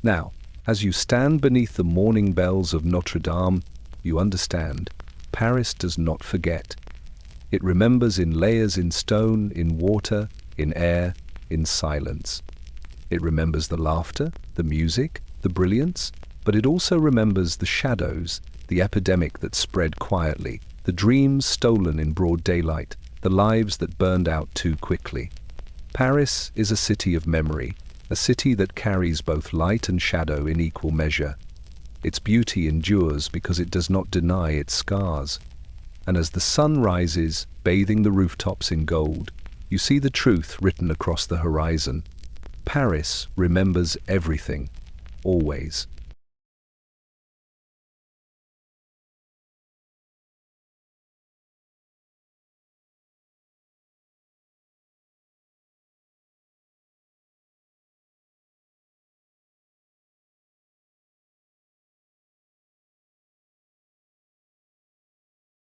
Now, as you stand beneath the morning bells of Notre Dame, you understand. Paris does not forget. It remembers in layers, in stone, in water, in air, in silence. It remembers the laughter, the music, the brilliance, but it also remembers the shadows, the epidemic that spread quietly, the dreams stolen in broad daylight, the lives that burned out too quickly. Paris is a city of memory, a city that carries both light and shadow in equal measure. Its beauty endures because it does not deny its scars. And as the sun rises, bathing the rooftops in gold, you see the truth written across the horizon. Paris remembers everything, always.